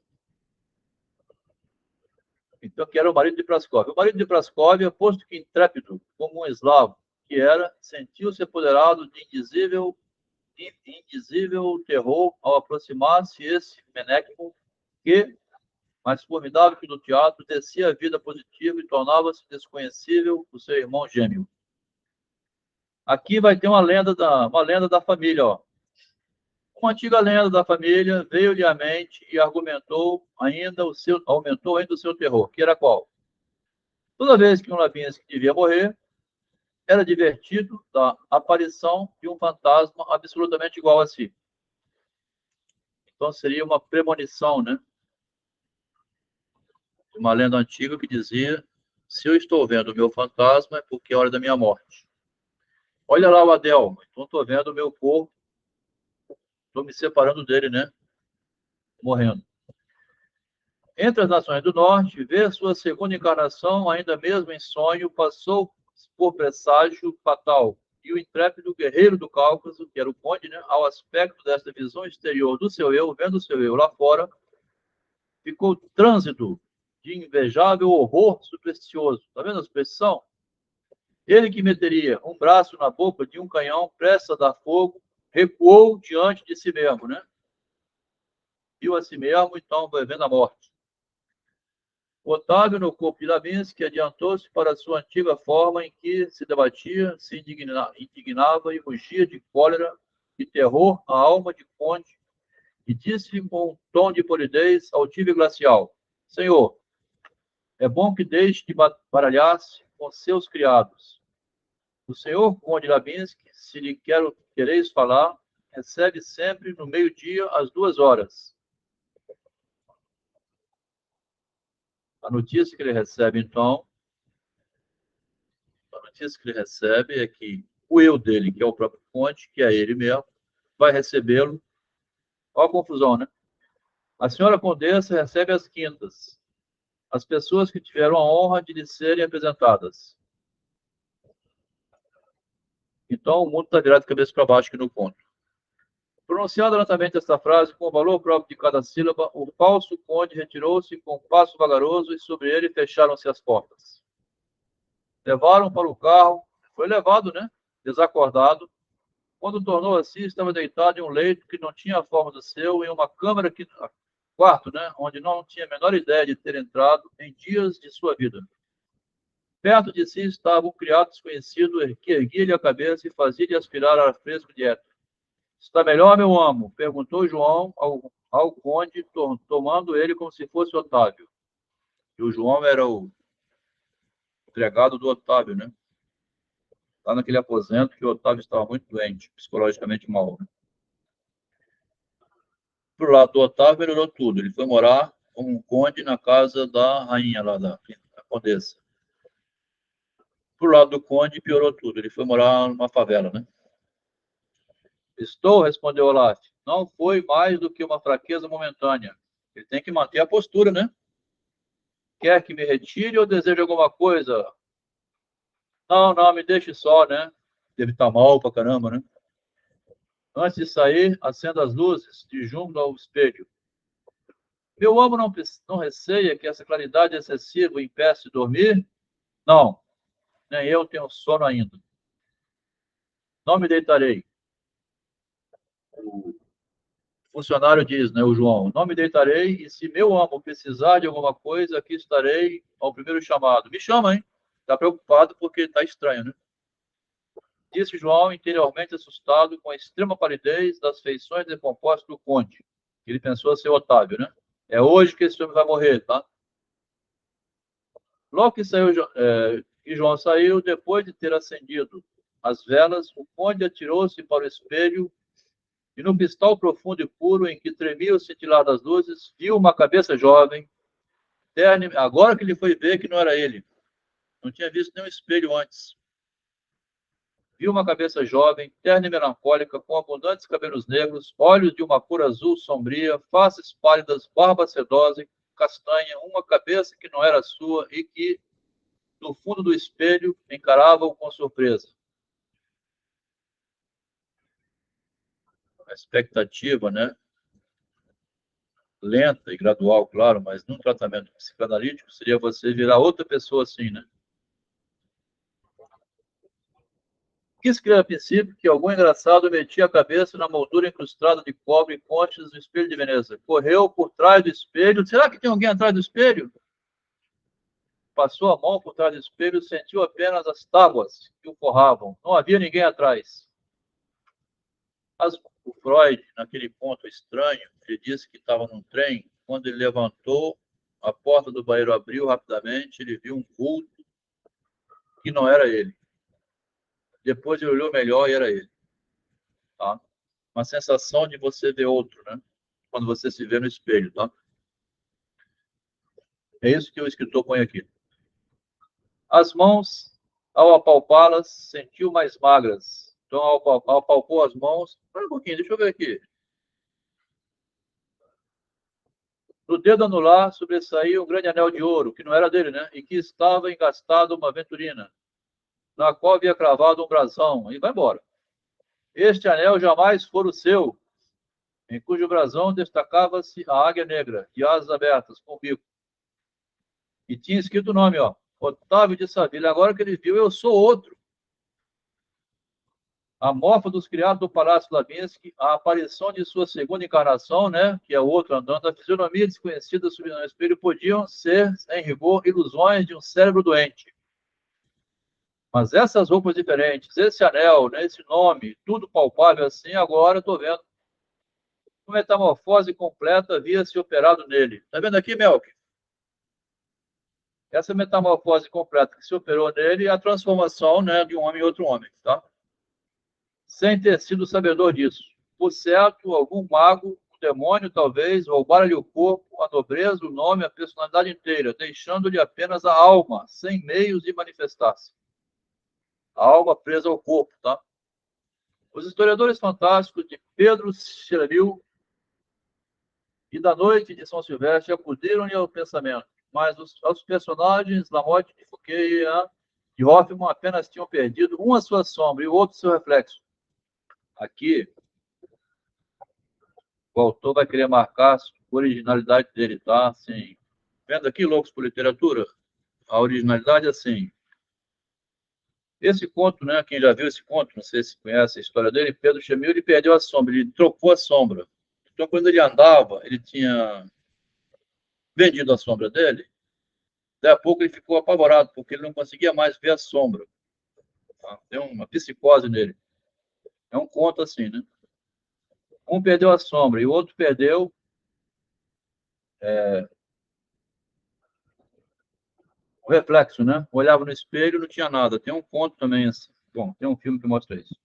Então, que era o marido de Prascóvia. O marido de Prascóvia, posto que intrépido, como um eslavo, que era, sentiu-se apoderado de indizível terror ao aproximar-se esse Menecmo, que, mais formidável que no teatro, descia a vida positiva e tornava-se desconhecível o seu irmão gêmeo. Aqui vai ter uma lenda da família, ó. Uma antiga lenda da família veio-lhe à mente e aumentou ainda o seu terror, que era qual? Toda vez que um Labinski devia morrer, era divertido da aparição de um fantasma absolutamente igual a si. Então seria uma premonição, né? Uma lenda antiga que dizia: se eu estou vendo o meu fantasma é porque é hora da minha morte. Olha lá o Adelmo. Então, estou vendo o meu corpo. Estou me separando dele, né? Morrendo. Entre as nações do norte, ver sua segunda encarnação, ainda mesmo em sonho, passou por presságio fatal. E o intrépido guerreiro do Cáucaso, que era o conde, né, ao aspecto desta visão exterior do seu eu, vendo o seu eu lá fora, ficou trânsito de invejável horror supersticioso. Está vendo a superstição? Ele que meteria um braço na boca de um canhão, prestes a dar fogo, recuou diante de si mesmo, né? Viu a si mesmo, então, vendo a morte. Otávio, no corpo de Labinsky, adiantou-se para a sua antiga forma em que se debatia, se indignava e rugia de cólera e terror a alma de Conde e disse com um tom de polidez altivo e glacial: Senhor, é bom que deixe de baralhar-se com seus criados. O senhor Conde Labinsky, se lhe quereis falar, recebe sempre no meio-dia às 2 horas. A notícia que ele recebe, então, é que o eu dele, que é o próprio Conde, que é ele mesmo, vai recebê-lo. Olha a confusão, né? A senhora Condessa recebe às quintas as pessoas que tiveram a honra de lhe serem apresentadas. Então, o mundo está virado de cabeça para baixo aqui no ponto. Pronunciada lentamente esta frase, com o valor próprio de cada sílaba, o falso conde retirou-se com um passo vagaroso e sobre ele fecharam-se as portas. Levaram para o carro, foi levado, né? Desacordado. Quando tornou a si, estava deitado em um leito que não tinha a forma do seu, em uma câmara quarto, né? Onde não tinha a menor ideia de ter entrado em dias de sua vida. Perto de si estava um criado desconhecido que erguia-lhe a cabeça e fazia-lhe aspirar ar fresco de éter. Está melhor, meu amo? Perguntou João ao conde, tomando ele como se fosse Otávio. E o João era o empregado do Otávio, né? Lá naquele aposento que o Otávio estava muito doente, psicologicamente mal. Né? Pro lado do Otávio, melhorou tudo. Ele foi morar como um conde na casa da rainha lá, da condessa. Pro lado do conde, piorou tudo. Ele foi morar numa favela, né? Estou, respondeu Olaf. Não foi mais do que uma fraqueza momentânea. Ele tem que manter a postura, né? Quer que me retire ou deseja alguma coisa? Não, não, me deixe só, né? Deve estar mal pra caramba, né? Antes de sair, acenda as luzes de junto ao espelho. Meu amo não receia que essa claridade excessiva o impeça de dormir? Não, nem eu tenho sono ainda. Não me deitarei. O funcionário diz, né, o João, não me deitarei e se meu amo precisar de alguma coisa, aqui estarei ao primeiro chamado. Me chama, hein? Está preocupado porque está estranho, né? Disse João, interiormente assustado com a extrema palidez das feições decompostas do conde. Ele pensou ser Otávio, né? É hoje que esse homem vai morrer, tá? Logo que João saiu, depois de ter acendido as velas, o conde atirou-se para o espelho e no cristal profundo e puro em que tremia o cintilar das luzes, viu uma cabeça jovem, terne, agora que ele foi ver que não era ele. Não tinha visto nenhum espelho antes. Viu uma cabeça jovem, terna e melancólica, com abundantes cabelos negros, olhos de uma cor azul sombria, faces pálidas, barba sedosa e castanha, uma cabeça que não era sua e que, no fundo do espelho, encarava-o com surpresa. A expectativa, né? Lenta e gradual, claro, mas num tratamento psicanalítico seria você virar outra pessoa assim, né? Quis crer a princípio que algum engraçado metia a cabeça na moldura incrustada de cobre e conchas do espelho de Veneza. Correu por trás do espelho. Será que tem alguém atrás do espelho? Passou a mão por trás do espelho, sentiu apenas as tábuas que o forravam. Não havia ninguém atrás. O Freud, naquele ponto estranho, ele disse que estava num trem. Quando ele levantou, a porta do banheiro abriu rapidamente, ele viu um vulto que não era ele. Depois ele olhou melhor e era ele. Tá? Uma sensação de você ver outro, né? Quando você se vê no espelho, tá? É isso que o escritor põe aqui. As mãos, ao apalpá-las, sentiu mais magras. Então, apalpou as mãos. Espera um pouquinho, deixa eu ver aqui. No dedo anular sobressaía um grande anel de ouro, que não era dele, né? E que estava engastado uma venturina, na qual havia cravado um brasão. E vai embora. Este anel jamais fora o seu, em cujo brasão destacava-se a águia negra, de asas abertas, com bico. E tinha escrito o nome, ó, Otávio de Savilha. Agora que ele viu, eu sou outro. A mofa dos criados do Palácio Labinsky, a aparição de sua segunda encarnação, né, que é o outro andando, a fisionomia desconhecida subindo no espelho, podiam ser, em rigor, ilusões de um cérebro doente. Mas essas roupas diferentes, esse anel, né, esse nome, tudo palpável assim, agora estou vendo. Uma metamorfose completa havia se operado nele. Está vendo aqui, Melk? Essa metamorfose completa que se operou nele é a transformação, né, de um homem em outro homem, tá? Sem ter sido sabedor disso. Por certo, algum mago, um demônio talvez, roubaram-lhe o corpo, a nobreza, o nome, a personalidade inteira, deixando-lhe apenas a alma, sem meios de manifestar-se. A alma presa ao corpo, tá? Os historiadores fantásticos de Pedro Xeril e da Noite de São Silvestre acudiram-lhe ao pensamento, mas os personagens Lamotte de Fouquet e Hoffmann apenas tinham perdido uma sua sombra e o outro seu reflexo. Aqui, o autor vai querer marcar a originalidade dele, tá? Assim, vendo aqui, Loucos por Literatura, a originalidade é assim. Esse conto, né? Quem já viu esse conto, não sei se conhece a história dele, Pedro Xemil, ele perdeu a sombra, ele trocou a sombra. Então, quando ele andava, ele tinha vendido a sombra dele. Daí a pouco ele ficou apavorado, porque ele não conseguia mais ver a sombra. Tá? Tem uma psicose nele. É um conto assim, né? Um perdeu a sombra e o outro perdeu o reflexo, né? Olhava no espelho e não tinha nada. Tem um conto também assim. Bom, tem um filme que mostra isso.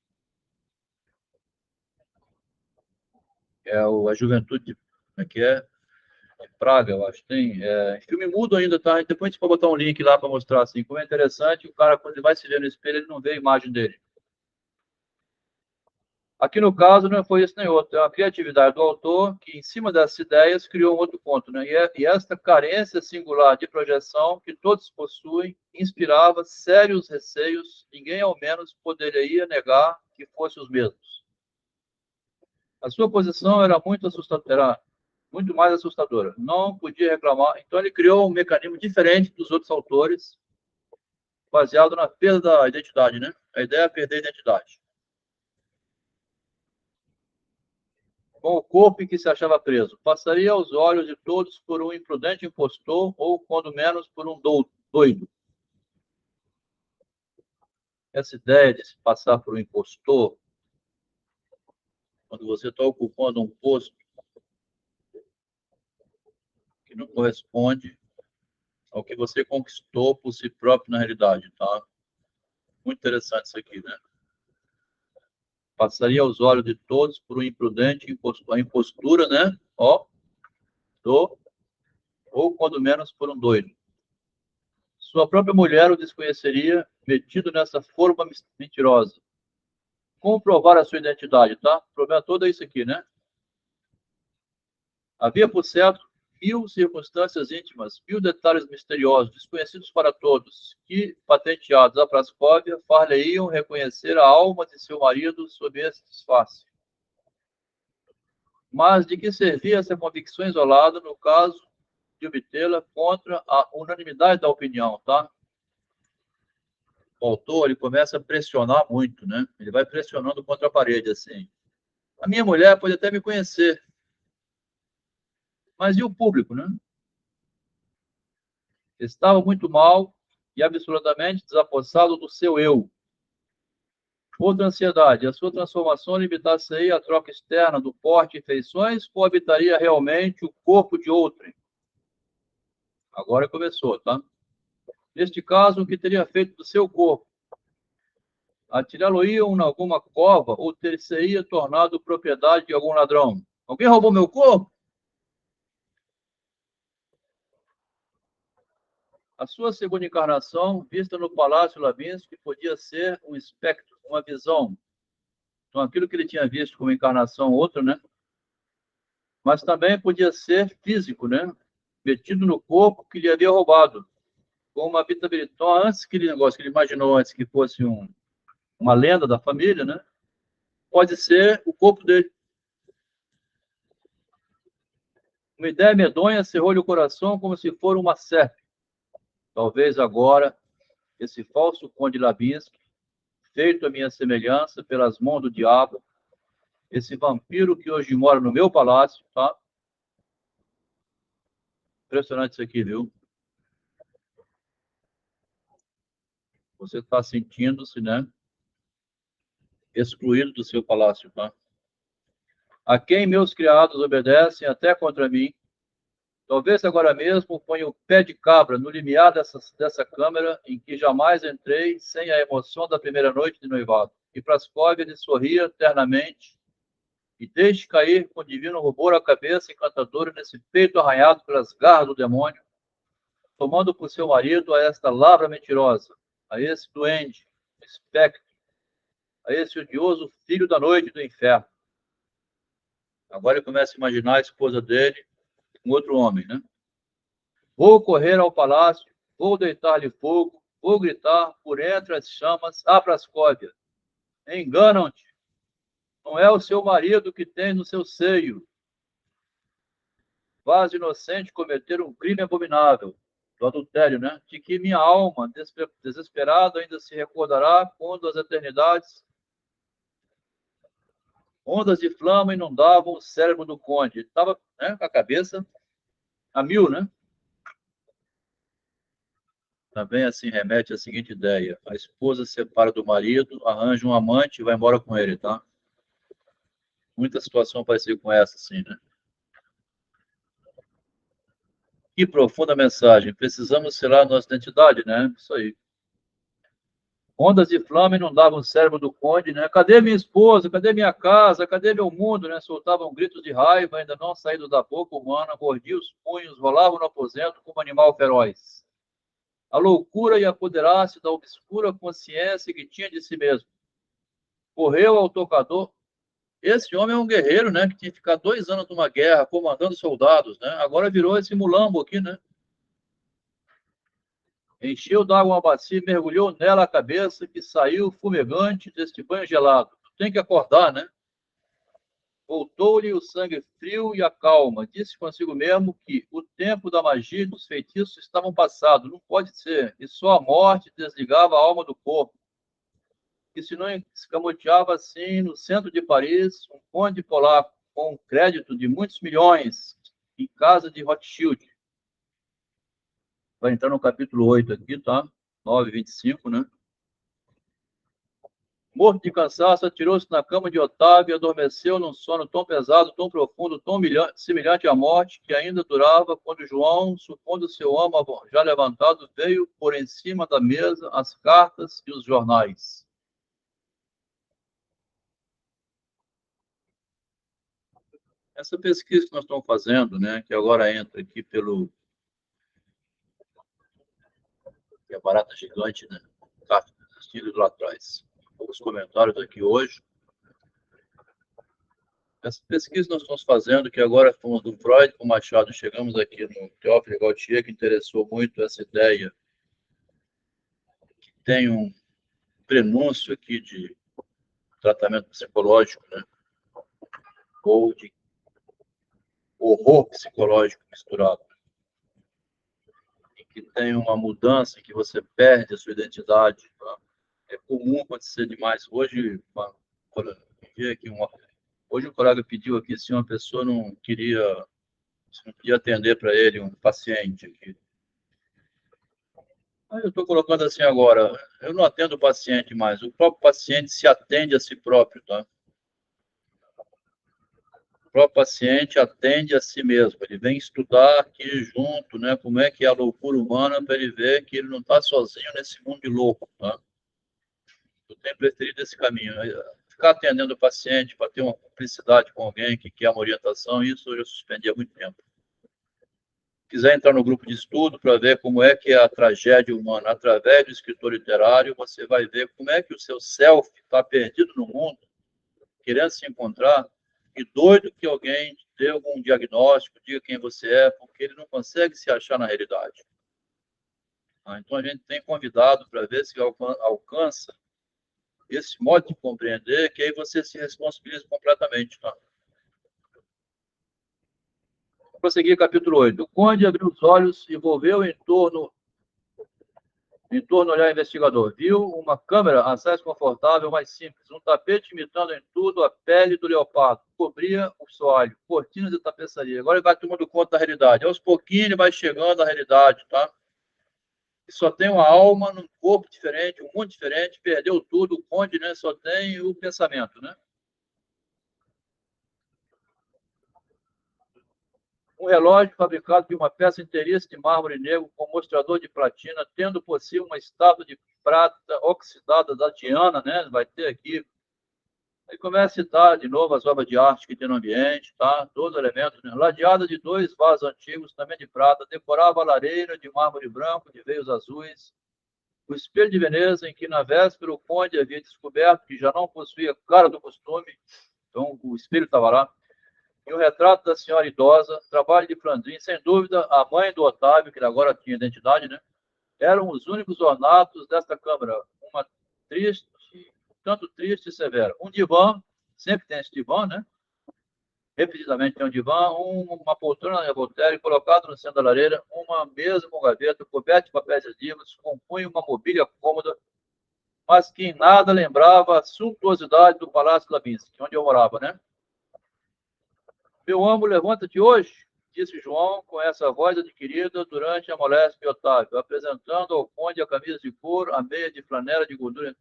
É A Juventude, como é que é? De Praga, eu acho. Tem filme mudo ainda, tá? Depois a gente pode botar um link lá para mostrar assim. Como é interessante, o cara, quando ele vai se ver no espelho, ele não vê a imagem dele. Aqui no caso não foi isso nem outro, é uma criatividade do autor que, em cima dessas ideias, criou um outro ponto, né? E esta carência singular de projeção que todos possuem inspirava sérios receios, ninguém ao menos poderia negar que fossem os mesmos. A sua posição era muito mais assustadora, não podia reclamar, então ele criou um mecanismo diferente dos outros autores, baseado na perda da identidade, né? A ideia é perder a identidade. Com o corpo em que se achava preso. Passaria aos olhos de todos por um imprudente impostor ou, quando menos, por um doido. Essa ideia de se passar por um impostor, quando você está ocupando um posto que não corresponde ao que você conquistou por si próprio na realidade, tá? Muito interessante isso aqui, né? Passaria aos olhos de todos por um imprudente impostor. A impostura, né? Ou, quando menos, por um doido. Sua própria mulher o desconheceria, metido nessa forma mentirosa. Como provar a sua identidade, tá? O problema todo é isso aqui, né? Havia, por certo, 1000 circunstâncias íntimas, 1000 detalhes misteriosos, desconhecidos para todos, que, patenteados a Prascóvia, far-lhe-iam reconhecer a alma de seu marido sob esse disfarce. Mas de que servia essa convicção isolada no caso de obtê-la contra a unanimidade da opinião, tá? O autor, ele começa a pressionar muito, né? Ele vai pressionando contra a parede, assim. A minha mulher pode até me conhecer, mas e o público, né? Estava muito mal e absolutamente desapossado do seu eu. Outra ansiedade, a sua transformação limitasse-ia à troca externa do porte e feições ou habitaria realmente o corpo de outrem? Agora começou, tá? Neste caso, o que teria feito do seu corpo? Atirá-lo-iam em alguma cova ou ter-se-ia tornado propriedade de algum ladrão? Alguém roubou meu corpo? A sua segunda encarnação, vista no Palácio Labinsky, podia ser um espectro, uma visão, Então, aquilo que ele tinha visto como encarnação, outra, né? Mas também podia ser físico, né? Metido no corpo que lhe havia roubado. Com uma habitabilidade. Então, antes que ele negócio que ele imaginou, antes que fosse uma lenda da família, né? Pode ser o corpo dele. Uma ideia medonha cerrou-lhe o coração como se for uma serpe. Talvez agora, esse falso conde Labinsky, feito à minha semelhança pelas mãos do diabo, esse vampiro que hoje mora no meu palácio, tá? Impressionante isso aqui, viu? Você está sentindo-se, né? Excluído do seu palácio, tá? A quem meus criados obedecem até contra mim. Talvez agora mesmo ponha o pé de cabra no limiar dessa câmara em que jamais entrei sem a emoção da primeira noite de noivado. E Prascóvia lhe sorria ternamente e deixe cair com divino rubor a cabeça encantadora nesse peito arranhado pelas garras do demônio, tomando por seu marido a esta labra mentirosa, a esse duende, espectro, a esse odioso filho da noite do inferno. Agora ele começa a imaginar a esposa dele, um outro homem, né? Vou correr ao palácio, vou deitar-lhe fogo, vou gritar por entre as chamas, Prascóvia, enganam-te, não é o seu marido que tem no seu seio. Faz inocente cometer um crime abominável, do adultério, né? De que minha alma, desesperada, ainda se recordará quando as eternidades, ondas de flama inundavam o cérebro do conde. Ele estava, né, com a cabeça a mil, né? Também assim remete à seguinte ideia: a esposa se separa do marido, arranja um amante e vai embora com ele, tá? Muita situação parecida com essa, assim, né? Que profunda mensagem. Precisamos selar nossa identidade, né? Isso aí. Ondas de flama inundavam o cérebro do conde, né? Cadê minha esposa? Cadê minha casa? Cadê meu mundo, né? Soltavam gritos de raiva, ainda não saídos da boca humana, mordiam os punhos, rolavam no aposento como animal feroz. A loucura ia apoderar-se da obscura consciência que tinha de si mesmo. Correu ao tocador. Esse homem é um guerreiro, né? Que tinha que ficar 2 anos numa guerra, comandando soldados, né? Agora virou esse mulambo aqui, né? Encheu d'água uma bacia, mergulhou nela a cabeça, que saiu fumegante deste banho gelado. Tem que acordar, né? Voltou-lhe o sangue frio e a calma. Disse consigo mesmo que o tempo da magia e dos feitiços estavam passados. Não pode ser. E só a morte desligava a alma do corpo. Que se não escamoteava assim no centro de Paris, um conde polaco com um crédito de muitos milhões em casa de Rothschild. Vai entrar no capítulo 8 aqui, tá? 9:25, né? Morto de cansaço, atirou-se na cama de Otávio e adormeceu num sono tão pesado, tão profundo, tão semelhante à morte, que ainda durava quando João, supondo seu amo já levantado, veio por em cima da mesa as cartas e os jornais. Essa pesquisa que nós estamos fazendo, né, que agora entra aqui pelo... que é barata gigante, né? Tá, assistindo lá atrás. Os comentários aqui hoje. Essa pesquisa que nós estamos fazendo, que agora fomos do Freud com o Machado, chegamos aqui no Théophile Gautier, que interessou muito essa ideia, que tem um prenúncio aqui de tratamento psicológico, né? Ou de horror psicológico misturado. E que tem uma mudança, que você perde a sua identidade. Tá? É comum acontecer demais. Hoje, hoje um colega pediu aqui se uma pessoa não podia atender para ele um paciente aqui. Eu estou colocando assim agora, eu não atendo o paciente mais, o próprio paciente se atende a si próprio, tá? O próprio paciente atende a si mesmo, ele vem estudar aqui junto, né, como é que é a loucura humana, para ele ver que ele não está sozinho nesse mundo de louco, tá? Eu tenho preferido esse caminho, ficar atendendo o paciente para ter uma cumplicidade com alguém que quer uma orientação, isso eu já suspendi há muito tempo. Quiser entrar no grupo de estudo para ver como é que é a tragédia humana, através do escritor literário, você vai ver como é que o seu self está perdido no mundo querendo se encontrar, e doido que alguém dê algum diagnóstico, diga quem você é, porque ele não consegue se achar na realidade. Então, a gente tem convidado para ver se alcança esse modo de compreender, que aí você se responsabiliza completamente. Tá? Vou prosseguir, capítulo 8. O conde abriu os olhos e volveu em torno olhar investigador. Viu uma câmara assaz confortável, mais simples. Um tapete imitando em tudo a pele do leopardo. Cobria o soalho, cortinas e tapeçaria. Agora ele vai tomando conta da realidade. Aos pouquinhos ele vai chegando à realidade, tá? E só tem uma alma num corpo diferente, um mundo diferente, perdeu tudo. O conde, né, só tem o pensamento, né? Um relógio fabricado de uma peça inteiriça de mármore negro com mostrador de platina, tendo por si uma estátua de prata oxidada da Diana, né? Vai ter aqui. Aí começa a citar de novo as obras de arte que tem no ambiente, tá? Todos os elementos, né? Ladeada de 2 vasos antigos, também de prata, decorava a lareira de mármore branco, de veios azuis. O espelho de Veneza, em que na véspera o conde havia descoberto que já não possuía cara do costume, então o espelho estava lá. E o retrato da senhora idosa, trabalho de Flandrin, sem dúvida, a mãe do Otávio, que agora tinha identidade, né? Eram os únicos ornatos desta câmara. Uma triste, tanto triste e severa. Um divã, sempre tem esse divã, né? Repetidamente tem um divã, uma poltrona na revoltéria, colocado no centro da lareira, uma mesa com gaveta, coberta de papéis adesivos, compunha uma mobília cômoda, mas que em nada lembrava a suntuosidade do Palácio Labinsky, onde eu morava, né? Meu amo, levanta-te hoje, disse João com essa voz adquirida durante a moléstia de Otávio, apresentando ao conde a camisa de couro, a meia de flanela de gordura.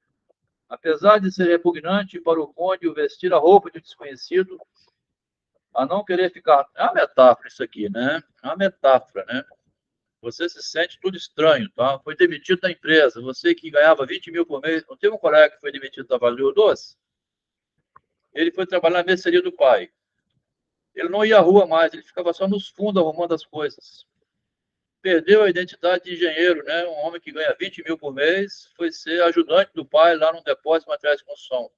Apesar de ser repugnante para o conde o vestir a roupa de desconhecido, a não querer ficar... É uma metáfora isso aqui, né? É uma metáfora, né? Você se sente tudo estranho, tá? Foi demitido da empresa. Você que ganhava 20 mil por mês. Não teve um colega que foi demitido da Valeu Doce? Ele foi trabalhar na mercearia do pai. Ele não ia à rua mais, ele ficava só nos fundos arrumando as coisas. Perdeu a identidade de engenheiro, né? Um homem que ganha 20 mil por mês foi ser ajudante do pai lá num depósito de materiais de construção.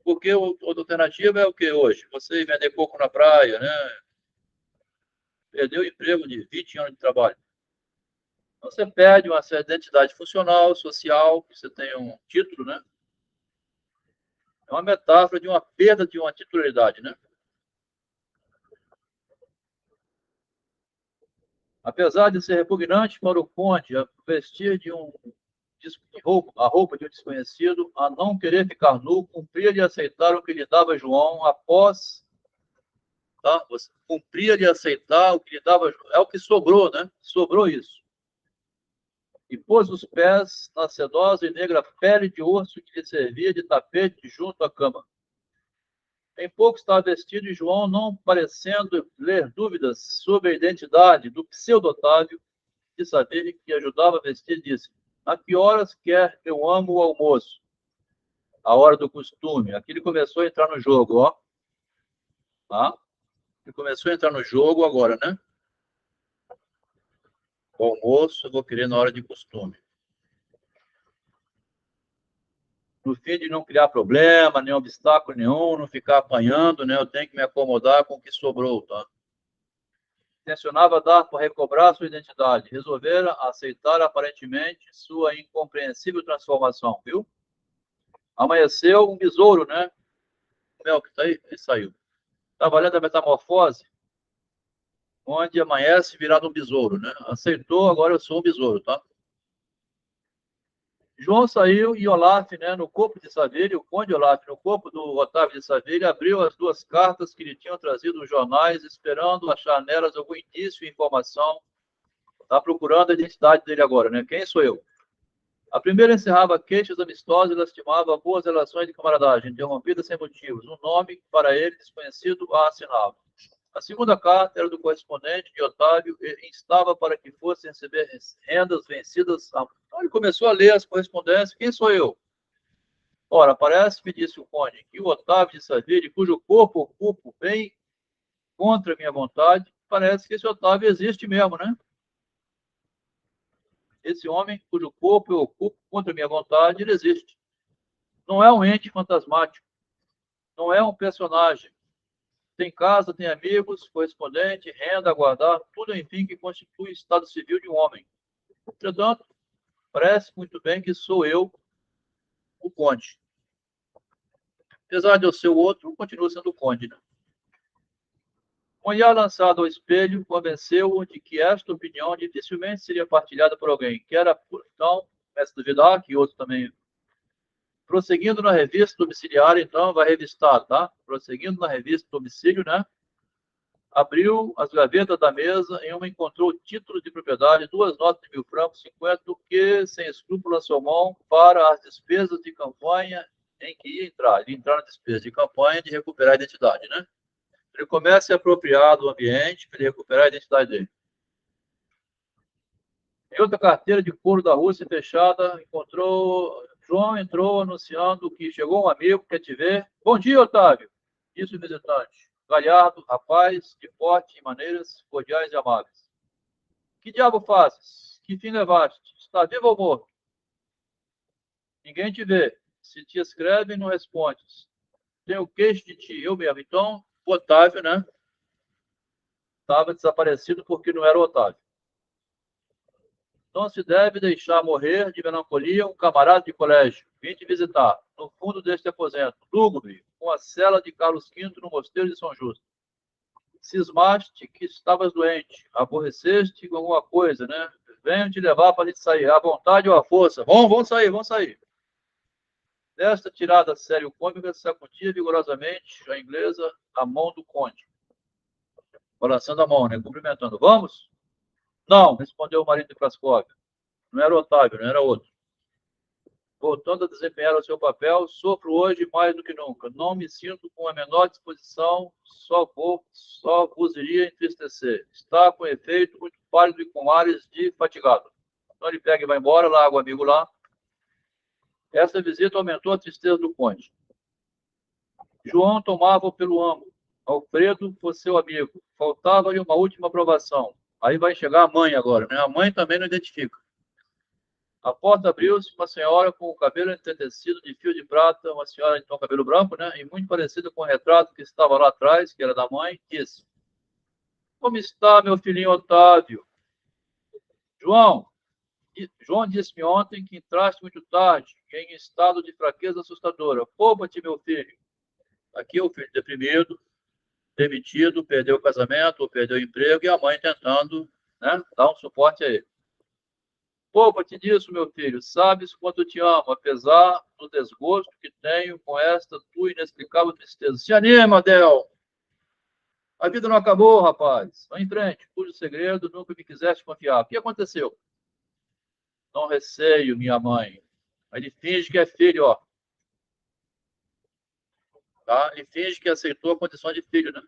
Porque a alternativa é o que hoje? Você vender coco na praia, né? Perdeu o emprego de 20 anos de trabalho. Então, você perde uma certa identidade funcional, social, você tem um título, né? É uma metáfora de uma perda de uma titularidade, né? Apesar de ser repugnante para o conde vestir a roupa de um desconhecido, a não querer ficar nu, cumpria-lhe aceitar o que lhe dava João após... Tá? Cumpria-lhe aceitar o que lhe dava João. É o que sobrou, né? Sobrou isso. E pôs os pés na sedosa e negra pele de urso que lhe servia de tapete junto à cama. Em pouco estava vestido e João, não parecendo ler dúvidas sobre a identidade do pseudo-Otávio, de saber que ajudava a vestir, disse: a que horas quer eu amo o almoço? A hora do costume. Aqui ele começou a entrar no jogo, ó. Tá? Ele começou a entrar no jogo agora, né? O almoço eu vou querer na hora de costume. No fim de não criar problema, nem obstáculo nenhum, não ficar apanhando, né? Eu tenho que me acomodar com o que sobrou, tá? Intencionava dar para recobrar sua identidade. Resolvera aceitar aparentemente sua incompreensível transformação, viu? Amanheceu um besouro, né? O Mel que tá aí, ele saiu. Estava lendo a Metamorfose, onde amanhece virado um besouro, né? Aceitou, agora eu sou um besouro, tá? João saiu e Olaf, né, no corpo de Savilha, o conde Olaf, no corpo do Otávio de Savilha, abriu as 2 cartas que lhe tinham trazido os jornais, esperando achar nelas algum indício e informação. Está procurando a identidade dele agora, né? Quem sou eu? A primeira encerrava queixas amistosas e lastimava boas relações de camaradagem, interrompidas sem motivos. Um nome que para ele desconhecido a assinava. A segunda carta era do correspondente de Otávio e instava para que fosse receber rendas vencidas. Então ele começou a ler as correspondências. Quem sou eu? Ora, parece-me, disse o conde, que o Otávio de Savilha, cujo corpo ocupo bem contra a minha vontade, parece que esse Otávio existe mesmo, né? Esse homem, cujo corpo eu ocupo contra a minha vontade, ele existe. Não é um ente fantasmático. Não é um personagem. Tem casa, tem amigos, correspondente, renda a guardar, tudo, enfim, que constitui o estado civil de um homem. Entretanto, parece muito bem que sou eu o conde. Apesar de eu ser o outro, continuo sendo o conde, né? Um olhar lançado ao espelho convenceu-o de que esta opinião dificilmente seria partilhada por alguém, que era, então, mestre Vidal, que outro também. Prosseguindo na revista domiciliar, então, vai revistar, tá? Prosseguindo na revista domicílio, né? Abriu as gavetas da mesa e uma encontrou títulos de propriedade, 2 notas de 1.000 francos, 50, do que, sem escrúpulo, lançou mão para as despesas de campanha em que ia entrar. Ele entrar na despesa de campanha de recuperar a identidade, né? Ele começa a se apropriar do ambiente para ele recuperar a identidade dele. Em outra carteira de couro da Rússia fechada, João entrou anunciando que chegou um amigo, quer te ver. Bom dia, Otávio, disse o visitante. Galhardo, rapaz, de porte e maneiras cordiais e amáveis. Que diabo fazes? Que fim levaste? Está vivo ou morto? Ninguém te vê. Se te escreve, não respondes. Tenho queixo de ti, eu mesmo. Então, o Otávio, né? Estava desaparecido porque não era o Otávio. Não se deve deixar morrer de melancolia um camarada de colégio. Vim te visitar, no fundo deste aposento, lúgubre, com a cela de Carlos V no mosteiro de São Justo. Cismaste que estavas doente, aborreceste com alguma coisa, né? Venho te levar para a gente sair, à vontade ou à força. Vamos sair, vamos sair. Desta tirada sério cômica, sacudia vigorosamente a inglesa a mão do conde. Balançando a mão, né? Cumprimentando. Vamos? Não, respondeu o marido de Kraskov. Não era Otávio, não era outro. Voltando a desempenhar o seu papel, sofro hoje mais do que nunca. Não me sinto com a menor disposição, só vos iria entristecer. Está, com efeito, muito pálido e com ares de fatigado. Então ele pega e vai embora, larga o amigo lá. Essa visita aumentou a tristeza do conde. João tomava-o pelo amo. Alfredo fosse seu amigo. Faltava-lhe uma última aprovação. Aí vai chegar a mãe agora, né? A mãe também não identifica. A porta abriu-se, uma senhora com o cabelo entretecido de fio de prata, uma senhora então cabelo branco, né? E muito parecida com o retrato que estava lá atrás, que era da mãe, disse: Como está, meu filhinho Otávio? João disse-me ontem que entraste muito tarde, em estado de fraqueza assustadora. Poupa-te, meu filho. Aqui é o filho deprimido, demitido, perdeu o casamento, ou perdeu o emprego, e a mãe tentando, né, dar um suporte a ele. Poupa-te disso, meu filho. Sabes quanto te amo, apesar do desgosto que tenho com esta tua inexplicável tristeza. Se anima, Adel. A vida não acabou, rapaz. Vá em frente, cujo segredo nunca me quiseste confiar. O que aconteceu? Não receio, minha mãe. Ele finge que é filho, ó. Tá? Ele finge que aceitou a condição de filho, né?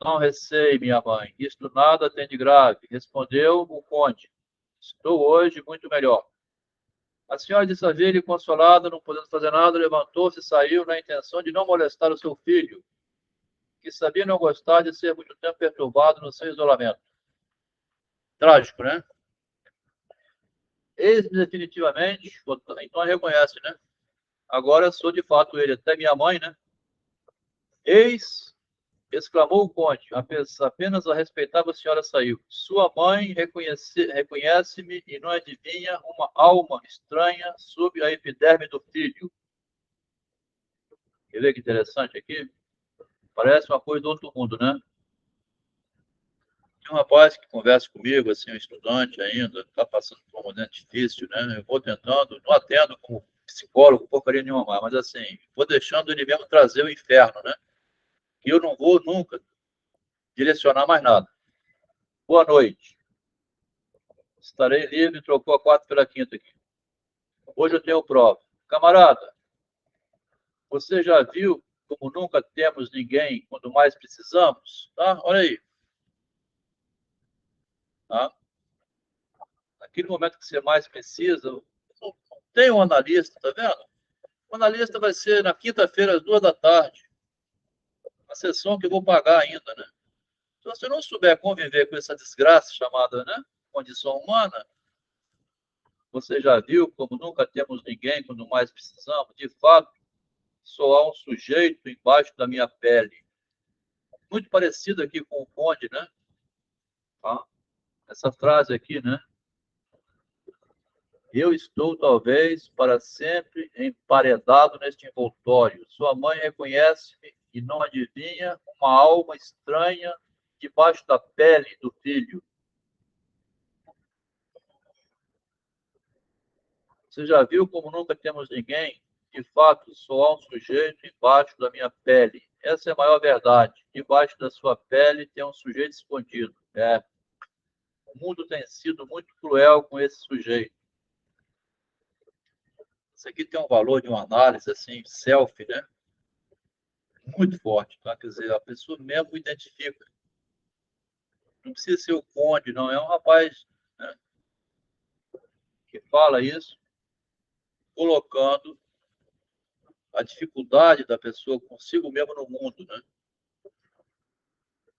Não receio, minha mãe. Isto nada tem de grave. Respondeu o conde. Estou hoje muito melhor. A senhora de Savilha, consolada, não podendo fazer nada, levantou-se e saiu na intenção de não molestar o seu filho, que sabia não gostar de ser muito tempo perturbado no seu isolamento. Trágico, né? Eis definitivamente, então reconhece, né? Agora sou de fato ele, até minha mãe, né? Eis, exclamou o conde, apenas a respeitável senhora saiu. Sua mãe reconhece-me e não adivinha uma alma estranha sob a epiderme do filho. Quer ver que interessante aqui? Parece uma coisa do outro mundo, né? Tem um rapaz que conversa comigo, assim, um estudante ainda, está passando por um momento difícil, né? Eu vou tentando, não atendo como psicólogo, porcaria nenhuma, mas assim, vou deixando ele mesmo trazer o inferno, né? E eu não vou nunca direcionar mais nada. Boa noite. Estarei livre, trocou a 4 pela 5ª aqui. Hoje eu tenho prova. Camarada, você já viu como nunca temos ninguém quando mais precisamos? Tá? Olha aí. Tá? Naquele momento que você mais precisa, não tem um analista, tá vendo? O analista vai ser na quinta-feira, às 14h. A sessão que eu vou pagar ainda, né? Se você não souber conviver com essa desgraça chamada, né, condição humana, você já viu como nunca temos ninguém quando mais precisamos? De fato, só há um sujeito embaixo da minha pele. Muito parecido aqui com o Conde, né? Tá? Essa frase aqui, né? Eu estou, talvez, para sempre emparedado neste envoltório. Sua mãe reconhece-me e não adivinha uma alma estranha debaixo da pele do filho. Você já viu como nunca temos ninguém? De fato, só há um sujeito embaixo da minha pele. Essa é a maior verdade. Debaixo da sua pele tem um sujeito escondido. O mundo tem sido muito cruel com esse sujeito. Isso aqui tem um valor de uma análise, assim, selfie, né? Muito forte, tá? Quer dizer, a pessoa mesmo identifica. Não precisa ser o Conde, não. É um rapaz, né, que fala isso, colocando a dificuldade da pessoa consigo mesmo no mundo, né?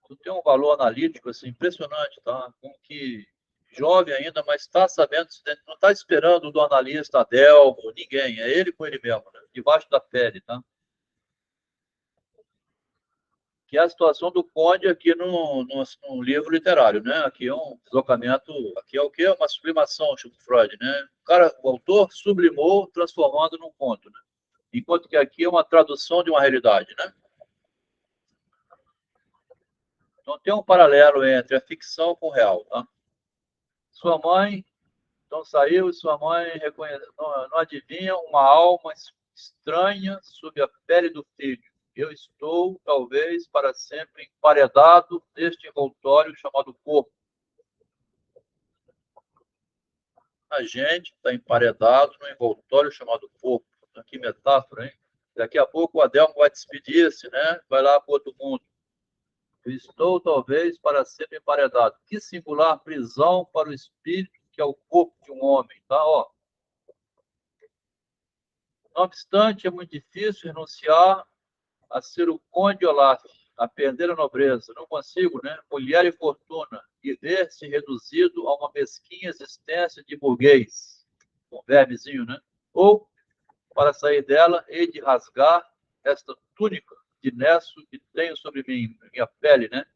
Isso tem um valor analítico, assim, impressionante, tá? Com que jovem ainda, mas está sabendo, não está esperando do analista Adelmo, ninguém. É ele com ele mesmo, né? Debaixo da pele, tá? Que é a situação do Conde aqui no livro literário, né? Aqui é um deslocamento, aqui é o quê? Uma sublimação, Chico Freud, né? O autor sublimou, transformando num conto, né? Enquanto que aqui é uma tradução de uma realidade, né? Então tem um paralelo entre a ficção com o real, tá? Sua mãe, então saiu e sua mãe não adivinha uma alma estranha sob a pele do filho. Eu estou, talvez, para sempre emparedado neste envoltório chamado corpo. A gente está emparedado no envoltório chamado corpo. Que metáfora, hein? Daqui a pouco o Adelmo vai despedir-se, né? Vai lá para o outro mundo. Eu estou, talvez, para sempre emparedado. Que singular prisão para o espírito, que é o corpo de um homem, tá? Ó. Não obstante, é muito difícil renunciar a ser o conde Olaf, a perder a nobreza. Não consigo, né? Mulher e fortuna, e ver-se reduzido a uma mesquinha existência de burguês. Um vermezinho, né? Ou, para sair dela, hei de rasgar esta túnica de neço que tenho sobre mim, minha pele, né?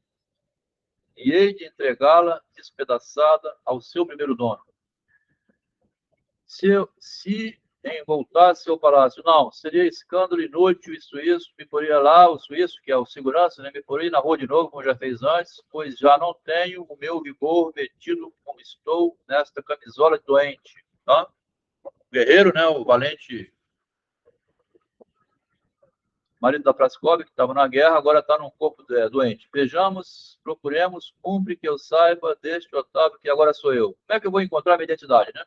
E hei de entregá-la despedaçada ao seu primeiro dono. Se em voltasse ao palácio, não, seria escândalo inútil isso, me poria lá, o suíço, que é o segurança, né, me poria na rua de novo, como já fez antes, pois já não tenho o meu vigor metido como estou nesta camisola doente. Tá? O guerreiro, né, o valente marido da Prascov, que estava na guerra, agora está num corpo doente. Vejamos, procuremos, cumpre que eu saiba deste Otávio, que agora sou eu. Como é que eu vou encontrar a minha identidade, né?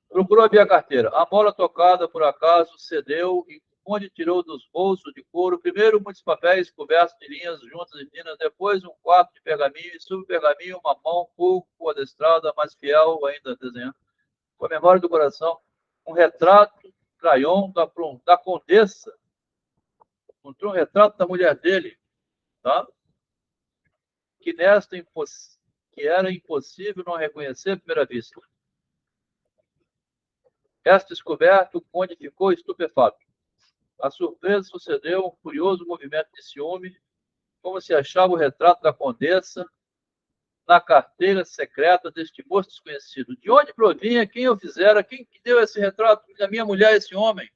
Procurou a minha carteira. A mola tocada, por acaso, cedeu e onde tirou dos bolsos de couro, primeiro muitos papéis cobertos de linhas juntas e finas, depois um quarto de pergaminho, e sob o pergaminho uma mão pouco adestrada, mas fiel ainda desenhando, com a memória do coração, um retrato crayon da condessa. Encontrou um retrato da mulher dele, tá? Que era impossível não reconhecer à primeira vista. Esta descoberta, o conde ficou estupefato. A surpresa sucedeu um curioso movimento de ciúme, como se achava o retrato da condessa na carteira secreta deste moço desconhecido. De onde provinha, quem eu fizera, quem que deu esse retrato da minha mulher, esse homem?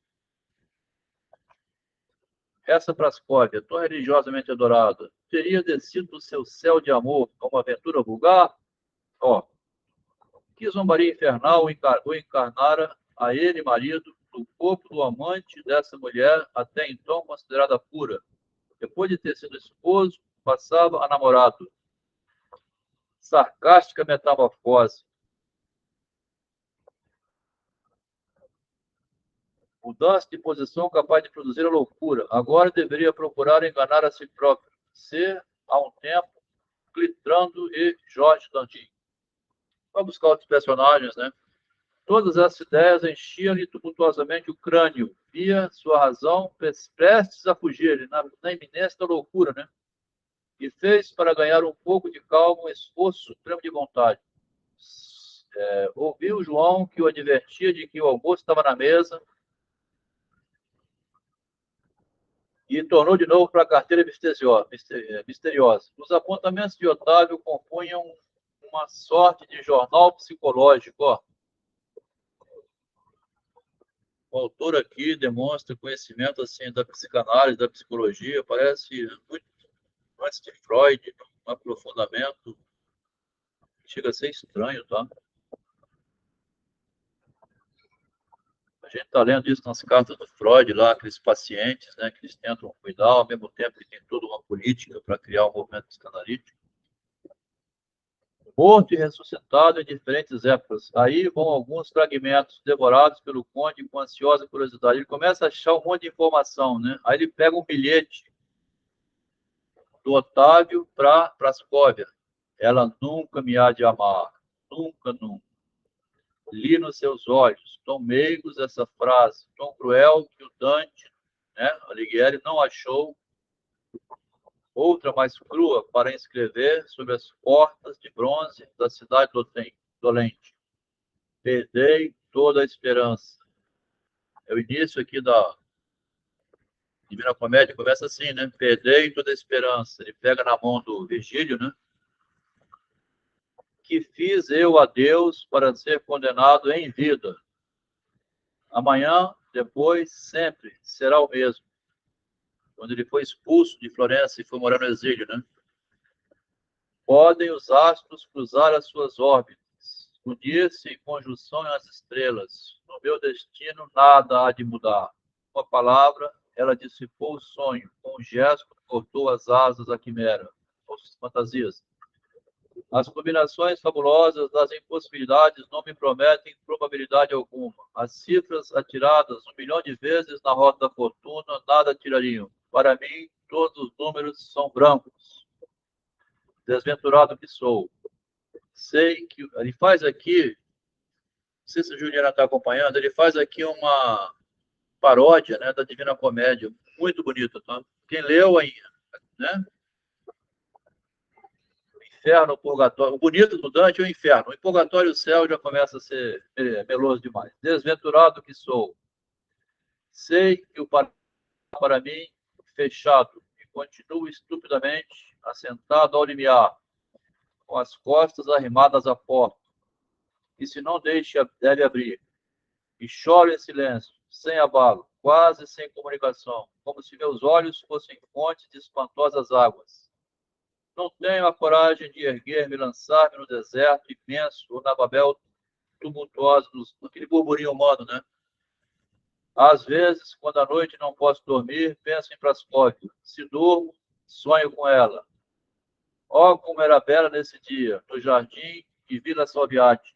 Essa Prascóvia, tão religiosamente adorada, teria descido do seu céu de amor a uma aventura vulgar? Ó, que zombaria infernal o encarnara a ele, marido, do corpo do amante dessa mulher, até então considerada pura. Depois de ter sido esposo, passava a namorado. Sarcástica metamorfose. Mudança de posição capaz de produzir a loucura. Agora deveria procurar enganar a si próprio. Ser, há um tempo, Clitrando e Jorge Dantin. Vamos buscar outros personagens, né? Todas essas ideias enchiam-lhe tumultuosamente o crânio. Via sua razão prestes a fugir, na iminência da loucura, né? E fez, para ganhar um pouco de calma, um esforço supremo de vontade. Ouviu João, que o advertia de que o almoço estava na mesa, E tornou de novo para a carteira misteriosa. Os apontamentos de Otávio compunham uma sorte de jornal psicológico. Ó. O autor aqui demonstra conhecimento assim, da psicanálise, da psicologia, parece muito antes de Freud, um aprofundamento. Chega a ser estranho, tá? A gente está lendo isso nas cartas do Freud, lá, aqueles pacientes, né, que eles tentam cuidar, ao mesmo tempo que tem toda uma política para criar um movimento psicanalítico. Morto e ressuscitado em diferentes épocas. Aí vão alguns fragmentos devorados pelo Conde com ansiosa curiosidade. Ele começa a achar um monte de informação, né? Aí ele pega um bilhete do Otávio para Prascóvia. Ela nunca me há de amar. Nunca, nunca. Li nos seus olhos, tão meigos essa frase, tão cruel que o Dante, né, Alighieri, não achou outra mais crua para inscrever sobre as portas de bronze da cidade dolente. Perdei toda a esperança. É o início aqui da Divina Comédia, começa assim, né? Perdei toda a esperança. Ele pega na mão do Virgílio, né? Que fiz eu a Deus para ser condenado em vida. Amanhã, depois, sempre será o mesmo. Quando ele foi expulso de Florença e foi morar no exílio, né? Podem os astros cruzar as suas órbitas, unir-se em conjunção as estrelas. No meu destino, nada há de mudar. Uma palavra, ela dissipou o sonho. Com um gesto, cortou as asas da quimera, as fantasias. As combinações fabulosas das impossibilidades não me prometem probabilidade alguma. As cifras atiradas 1 milhão de vezes na rota da fortuna nada tirariam. Para mim, todos os números são brancos. Desventurado que sou. Sei que... Ele faz aqui... Não sei se a Juliana está acompanhando. Ele faz aqui uma paródia, né, da Divina Comédia. Muito bonita, tá? Quem leu aí, né? Inferno, o purgatório. O bonito do Dante é o inferno. O purgatório e o céu já começa a ser meloso demais. Desventurado que sou. Sei que o para mim fechado e continuo estupidamente assentado ao limiar, com as costas arrimadas à porta. E se não deixe, deve abrir. E choro em silêncio, sem abalo, quase sem comunicação, como se meus olhos fossem fontes de espantosas águas. Não tenho a coragem de erguer-me e lançar-me no deserto imenso ou na Babel tumultuosa, naquele burburinho humano, né? Às vezes, quando à noite não posso dormir, penso em Prascóvia. Se durmo, sonho com ela. Oh, como era bela nesse dia, no jardim de Vila Salviati.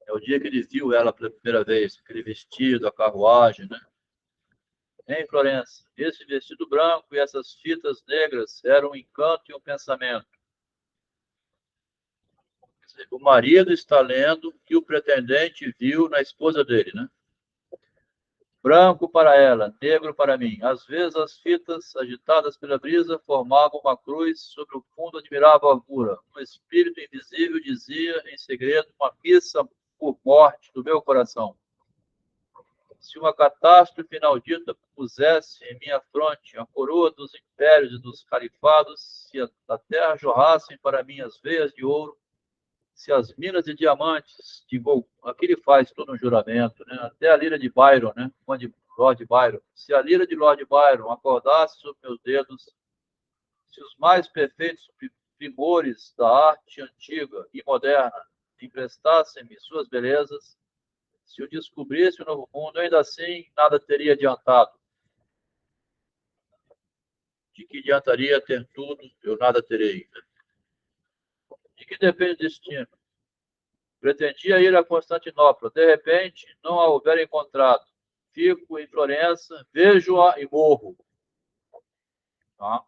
É o dia que ele viu ela pela primeira vez, aquele vestido, a carruagem, né? Em Florença, esse vestido branco e essas fitas negras eram um encanto e um pensamento. O marido está lendo o que o pretendente viu na esposa dele, né? Branco para ela, negro para mim. Às vezes as fitas, agitadas pela brisa, formavam uma cruz sobre o fundo admirável alvura. Um espírito invisível dizia, em segredo, uma missa por morte do meu coração. Se uma catástrofe inaudita pusesse em minha fronte a coroa dos impérios e dos califados, se a terra jorrassem para mim as veias de ouro, se as minas de diamantes, aqui ele faz todo um juramento, né? Até a lira de Byron, né? Onde Lord Byron, se a lira de Lord Byron acordasse sob meus dedos, se os mais perfeitos primores da arte antiga e moderna emprestassem-me suas belezas, se eu descobrisse o novo mundo, ainda assim nada teria adiantado. De que adiantaria ter tudo, eu nada terei. De que depende o destino? Pretendia ir a Constantinopla. De repente, não a houver encontrado. Fico em Florença, vejo-a e morro. Tá?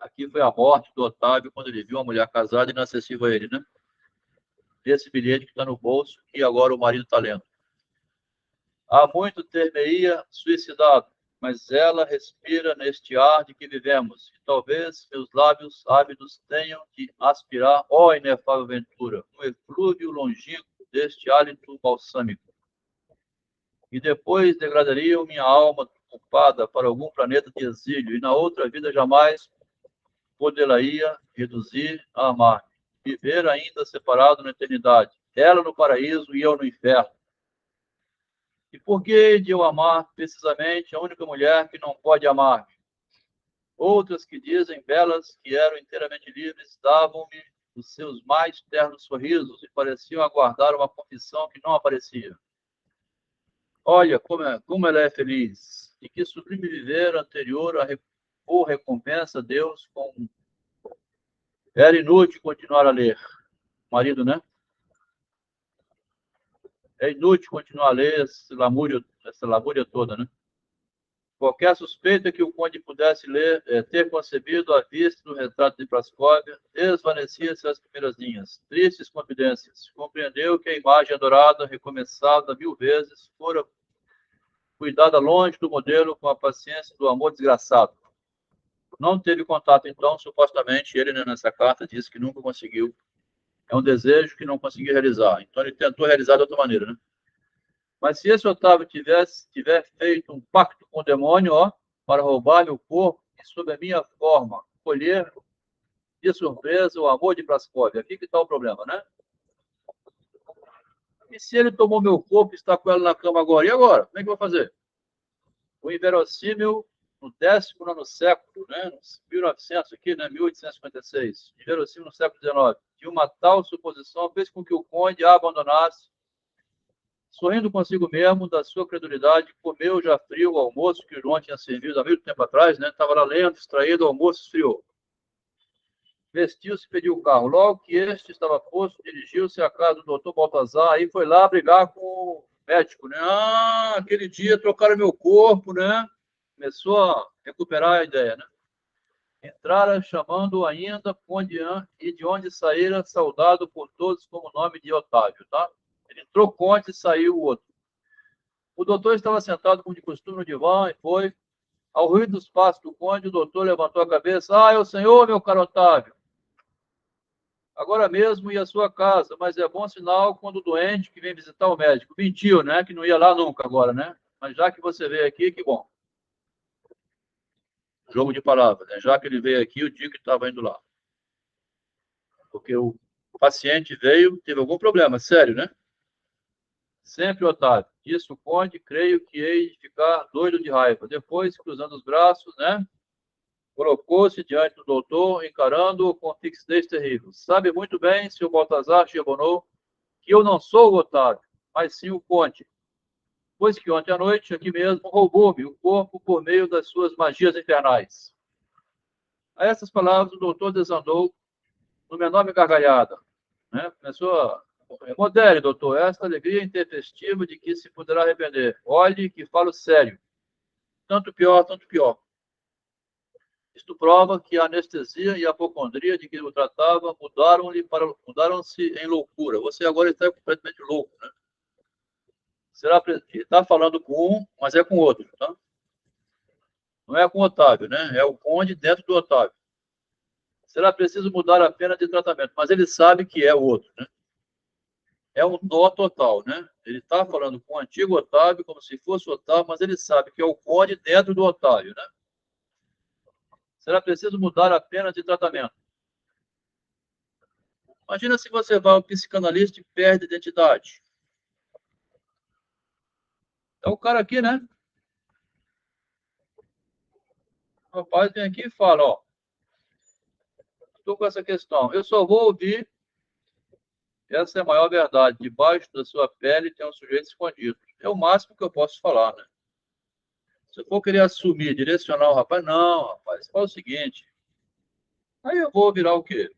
Aqui foi a morte do Otávio quando ele viu uma mulher casada e inacessível a ele, né? Esse bilhete que está no bolso e agora o marido está lendo. Há muito ter-me-ia suicidado, mas ela respira neste ar de que vivemos, e talvez meus lábios ávidos tenham de aspirar, ó inefável ventura, um eflúvio longínquo deste hálito balsâmico. E depois degradariam minha alma culpada para algum planeta de exílio, e na outra vida jamais poder-la-ia reduzir a amar. Viver ainda separado na eternidade. Ela no paraíso e eu no inferno. E por que de eu amar precisamente a única mulher que não pode amar? Outras que dizem belas que eram inteiramente livres, davam-me os seus mais ternos sorrisos e pareciam aguardar uma confissão que não aparecia. Olha como ela é feliz, e que sublime viver anterior ou recompensa a Deus com... Era inútil continuar a ler. Marido, né? É inútil continuar a ler essa lamúria toda, né? Qualquer suspeita que o conde pudesse ter concebido à vista do retrato de Prascóvia, desvanecia-se as primeiras linhas. Tristes confidências. Compreendeu que a imagem adorada, recomeçada 1000 vezes, fora cuidada longe do modelo com a paciência do amor desgraçado. Não teve contato, então, supostamente, ele, né, nessa carta, disse que nunca conseguiu. É um desejo que não conseguiu realizar. Então, ele tentou realizar de outra maneira, né? Mas se esse Otávio tiver feito um pacto com o demônio, ó, para roubar meu corpo e, sob a minha forma, colher de surpresa o amor de Prascóvia, aqui que está o problema, né? E se ele tomou meu corpo e está com ela na cama agora? E agora? Como é que eu vou fazer? O inverossímil no 19º século, né? 1900 aqui, né? 1856. Inverossímil no século XIX. De uma tal suposição fez com que o conde a abandonasse. Sorrindo consigo mesmo, da sua credulidade, comeu já frio o almoço que o João tinha servido há muito tempo atrás, né? Estava lá lendo, distraído, o almoço esfriou. Vestiu-se e pediu o carro. Logo que este estava posto, dirigiu-se à casa do doutor Baltazar e foi lá brigar com o médico, né? Ah, aquele dia trocaram meu corpo, né? Começou a recuperar a ideia, né? Entrara chamando ainda e de onde saíra saudado por todos como nome de Otávio, tá? Ele entrou conte e saiu o outro. O doutor estava sentado como de costume no divã e foi. Ao ruído dos passos do conde, o doutor levantou a cabeça. Ah, é o senhor, meu caro Otávio. Agora mesmo ia à sua casa, mas é bom sinal quando o doente que vem visitar o médico. Mentiu, né? Que não ia lá nunca agora, né? Mas já que você veio aqui, que bom. Jogo de palavras, né? Já que ele veio aqui, eu digo que estava indo lá. Porque o paciente veio, teve algum problema, sério, né? Sempre Otávio. Disse o conde, creio que hei de ficar doido de raiva. Depois, cruzando os braços, né? Colocou-se diante do doutor, encarando-o com fixidez terrível. Sabe muito bem, senhor Baltazar Charbonneau, que eu não sou o Otávio, mas sim o conde. Pois que ontem à noite, aqui mesmo, roubou-me o corpo por meio das suas magias infernais. A essas palavras, o doutor desandou numa enorme gargalhada. Né? Começou a... Modere, doutor, esta alegria intempestiva de que se poderá arrepender. Olhe que falo sério. Tanto pior, tanto pior. Isto prova que a anestesia e a apocondria de que o tratava mudaram-se em loucura. Você agora está completamente louco, né? Está falando com um, mas é com outro, tá? Não é com o Otávio, né? É o conde dentro do Otávio. Será preciso mudar a pena de tratamento, mas ele sabe que é o outro, né? É um nó total, né? Ele está falando com o antigo Otávio, como se fosse o Otávio, mas ele sabe que é o conde dentro do Otávio, né? Será preciso mudar a pena de tratamento. Imagina se você vai ao psicanalista e perde a identidade. É o cara aqui, né? O rapaz vem aqui e fala, ó, estou com essa questão. Eu só vou ouvir, essa é a maior verdade, debaixo da sua pele tem um sujeito escondido. É o máximo que eu posso falar, né? Se eu for querer assumir, direcionar o rapaz, não, rapaz, fala o seguinte, aí eu vou virar o quê?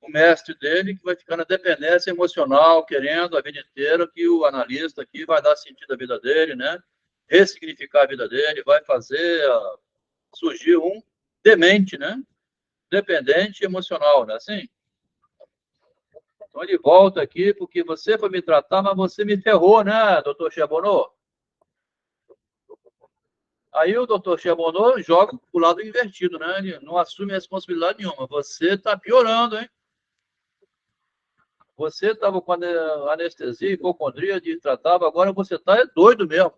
O mestre dele, que vai ficar na dependência emocional, querendo a vida inteira que o analista aqui vai dar sentido à vida dele, né? Ressignificar a vida dele, vai fazer surgir um demente, né? Dependente emocional, né? Assim? Então ele volta aqui porque você foi me tratar, mas você me ferrou, né, doutor Charbonneau? Aí o doutor Charbonneau joga pro lado invertido, né? Ele não assume responsabilidade nenhuma. Você está piorando, hein? Você estava com anestesia, hipocondria, tratava, agora você está doido mesmo.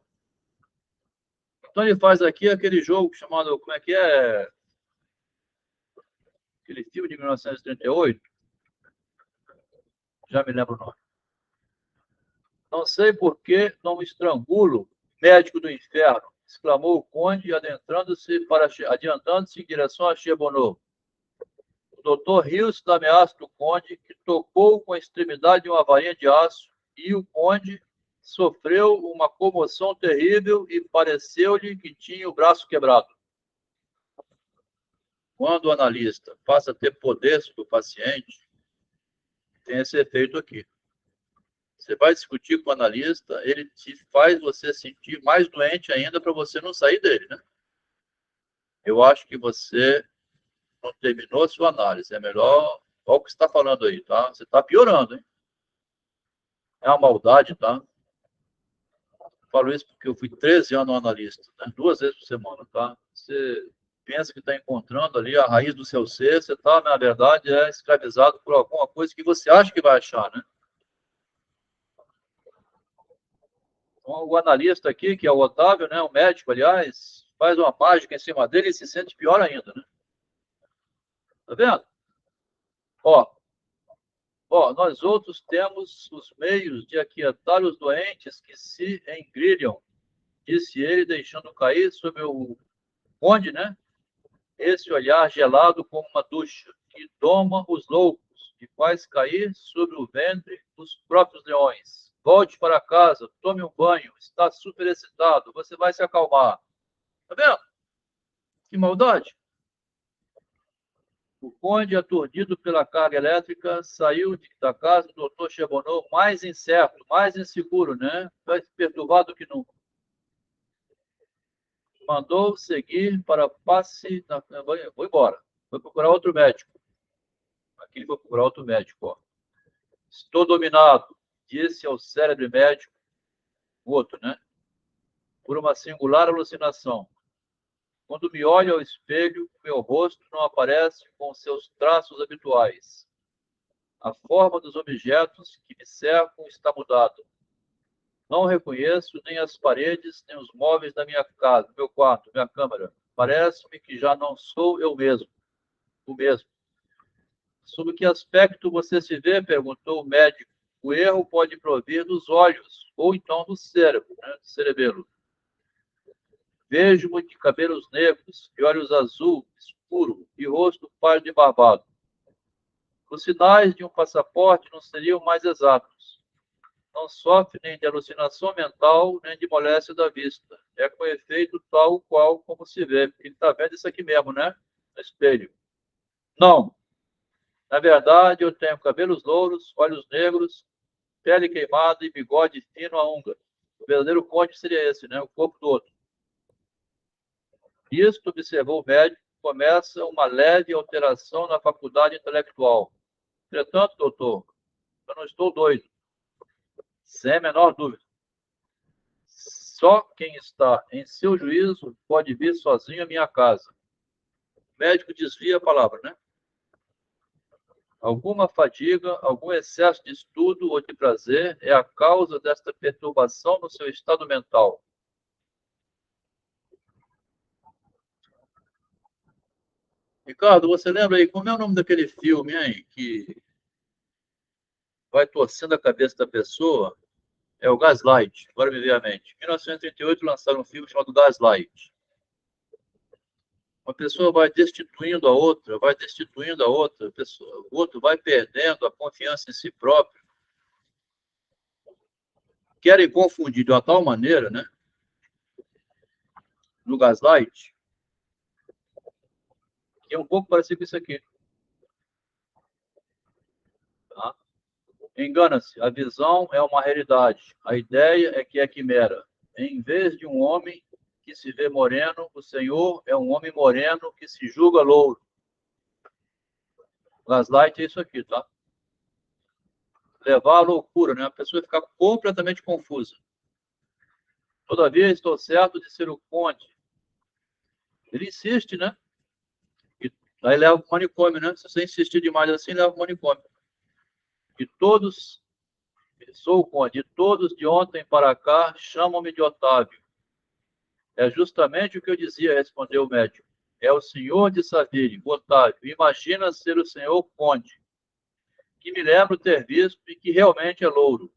Então ele faz aqui aquele jogo chamado, como é que é? Aquele filme de 1938. Já me lembro o nome. Não sei por que não estrangulo, médico do inferno, exclamou o conde, adiantando-se em direção a Chebonneau. O doutor riu-se da ameaça do conde, que tocou com a extremidade de uma varinha de aço, e o conde sofreu uma comoção terrível e pareceu-lhe que tinha o braço quebrado. Quando o analista passa a ter poder sobre o paciente, tem esse efeito aqui. Você vai discutir com o analista, ele te faz você sentir mais doente ainda para você não sair dele, né? Eu acho que você não terminou a sua análise. É melhor... Olha o que você está falando aí, tá? Você está piorando, hein? É uma maldade, tá? Falo isso porque eu fui 13 anos analista, né? 2 vezes por semana, tá? Você pensa que está encontrando ali a raiz do seu ser, você está, na verdade, escravizado por alguma coisa que você acha que vai achar, né? Então, o analista aqui, que é o Otávio, né? O médico, aliás, faz uma mágica em cima dele e se sente pior ainda, né? Tá vendo? Nós outros temos os meios de aquietar os doentes que se engrilham, disse ele, deixando cair sobre o conde, né? Esse olhar gelado como uma ducha, que doma os loucos e faz cair sobre o ventre os próprios leões. Volte para casa, tome um banho, está super excitado, você vai se acalmar. Tá vendo? Que maldade! O conde, aturdido pela carga elétrica, saiu da casa do doutor Chebonneau mais incerto, mais inseguro, né? Mais perturbado que nunca. Mandou seguir para passe... Vou embora. Vou procurar outro médico. Aqui ele foi procurar outro médico. Ó. Estou dominado, disse ao cérebro médico, o outro, né? Por uma singular alucinação. Quando me olho ao espelho, meu rosto não aparece com seus traços habituais. A forma dos objetos que me cercam está mudada. Não reconheço nem as paredes, nem os móveis da minha casa, meu quarto, minha câmara. Parece-me que já não sou eu mesmo, o mesmo. Sob que aspecto você se vê? Perguntou o médico. O erro pode provir dos olhos, ou então do cérebro, né, do cerebelo. Vejo-me de cabelos negros, de olhos azul escuro e rosto pálido e barbado. Os sinais de um passaporte não seriam mais exatos. Não sofre nem de alucinação mental, nem de moléstia da vista. É com efeito tal qual como se vê. Ele está vendo isso aqui mesmo, né? No espelho. Não. Na verdade, eu tenho cabelos louros, olhos negros, pele queimada e bigode fino a unga. O verdadeiro conde seria esse, né? O corpo do outro. Isto, observou o médico, começa uma leve alteração na faculdade intelectual. Entretanto, doutor, eu não estou doido. Sem a menor dúvida. Só quem está em seu juízo pode vir sozinho à minha casa. O médico desvia a palavra, né? Alguma fadiga, algum excesso de estudo ou de prazer é a causa desta perturbação no seu estado mental. Ricardo, você lembra aí, como é o nome daquele filme, hein, que vai torcendo a cabeça da pessoa? É o Gaslight, agora me veio à mente. Em 1938 lançaram um filme chamado Gaslight. Uma pessoa vai destituindo a outra, pessoa, o outro vai perdendo a confiança em si próprio. Querem confundir de uma tal maneira, né? No Gaslight, que é um pouco parecido com isso aqui. Tá? Engana-se, a visão é uma realidade. A ideia é quimera. Em vez de um homem que se vê moreno, o Senhor é um homem moreno que se julga louro. Gaslight é isso aqui, tá? Levar à loucura, né? A pessoa ficar completamente confusa. Todavia, estou certo de ser o conde. Ele insiste, né? E aí leva o manicômio, né? Se você insistir demais assim, leva o manicômio. E todos, sou o conde, e todos de ontem para cá chamam-me de Otávio. É justamente o que eu dizia, respondeu o médico. É o senhor de Saville, Otávio. Imagina ser o senhor Conde, que me lembro ter visto e que realmente é louro.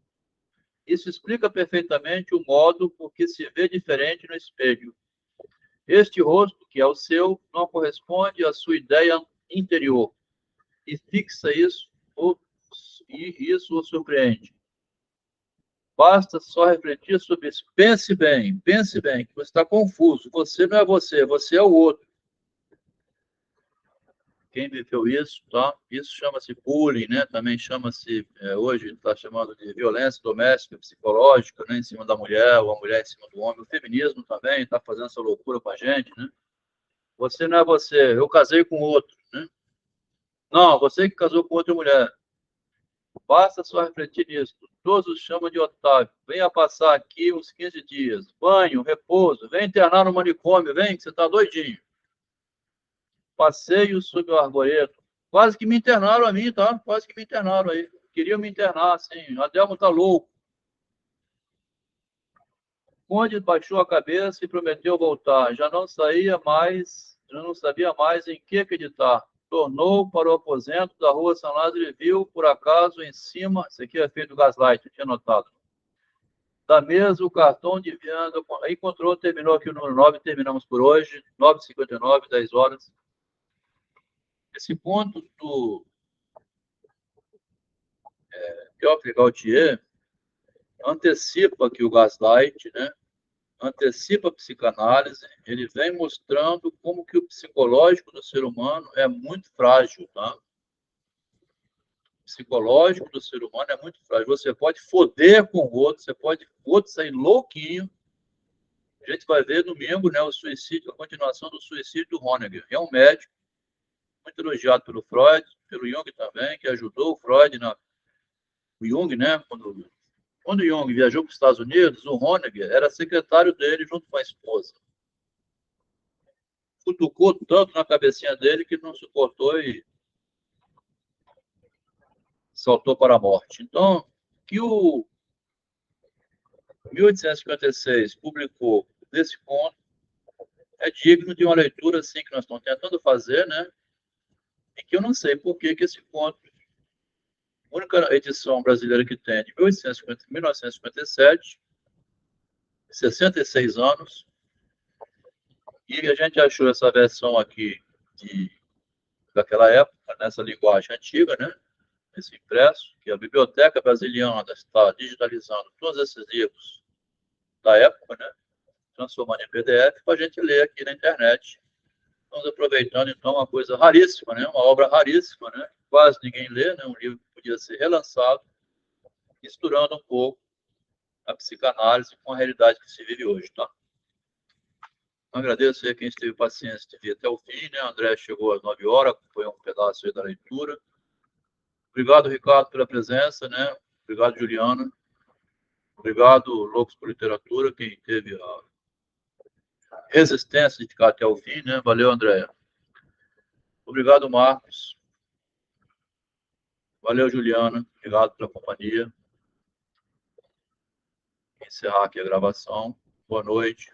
Isso explica perfeitamente o modo por que se vê diferente no espelho. Este rosto, que é o seu, não corresponde à sua ideia interior. E fixa isso, e isso o surpreende. Basta só refletir sobre isso. Pense bem, que você está confuso. Você não é você, você é o outro. Quem viveu isso, tá? Isso chama-se bullying, né? Também chama-se, hoje está chamando de violência doméstica, psicológica, né? Em cima da mulher, ou a mulher em cima do homem. O feminismo também está fazendo essa loucura com a gente, né? Você não é você, eu casei com outro, né? Não, você que casou com outra mulher. Basta só refletir nisso. Todos os chamam de Otávio. Venha passar aqui uns 15 dias. Banho, repouso. Vem internar no manicômio. Vem, que você está doidinho. Passeio sob o arvoredo. Quase que me internaram a mim, tá? Quase que me internaram aí. Queriam me internar, assim. Adelmo tá louco. Conde baixou a cabeça e prometeu voltar. Já não sabia mais em que acreditar. Tornou para o aposento da rua São Lázaro e viu, por acaso, em cima, isso aqui é feito gaslight, eu tinha notado, da mesa o cartão de venda, aí encontrou, terminou aqui o número 9, terminamos por hoje, 9h59, 10 horas. Esse ponto do Geoffrey Gaultier antecipa aqui o gaslight, né? Antecipa a psicanálise, ele vem mostrando como que o psicológico do ser humano é muito frágil, tá? O psicológico do ser humano é muito frágil. Você pode foder com o outro, o outro sair louquinho. A gente vai ver domingo, né, o suicídio, a continuação do suicídio do Honegger. É um médico muito elogiado pelo Freud, pelo Jung também, que ajudou o Freud, o Jung, né, quando o Jung viajou para os Estados Unidos, o Honegger era secretário dele junto com a esposa. Cutucou tanto na cabecinha dele que não suportou e saltou para a morte. Então, que o 1856 publicou desse conto é digno de uma leitura assim que nós estamos tentando fazer, né? E que eu não sei por que esse conto, a única edição brasileira que tem, de 1957, 66 anos, e a gente achou essa versão aqui daquela época, nessa linguagem antiga, né? Esse impresso, que a Biblioteca Brasiliana está digitalizando todos esses livros da época, né? Transformando em PDF para a gente ler aqui na internet. Estamos aproveitando, então, uma coisa raríssima, né? Uma obra raríssima, né? Quase ninguém lê, né? Um livro que podia ser relançado, misturando um pouco a psicanálise com a realidade que se vive hoje, tá? Agradeço a quem teve paciência de vir até o fim, né? André chegou às 9 horas, acompanhou um pedaço aí da leitura. Obrigado, Ricardo, pela presença, né? Obrigado, Juliana. Obrigado, Loucos por Literatura, quem teve a resistência de ficar até o fim, né? Valeu, André. Obrigado, Marcos. Valeu, Juliana. Obrigado pela companhia. Vou encerrar aqui a gravação. Boa noite.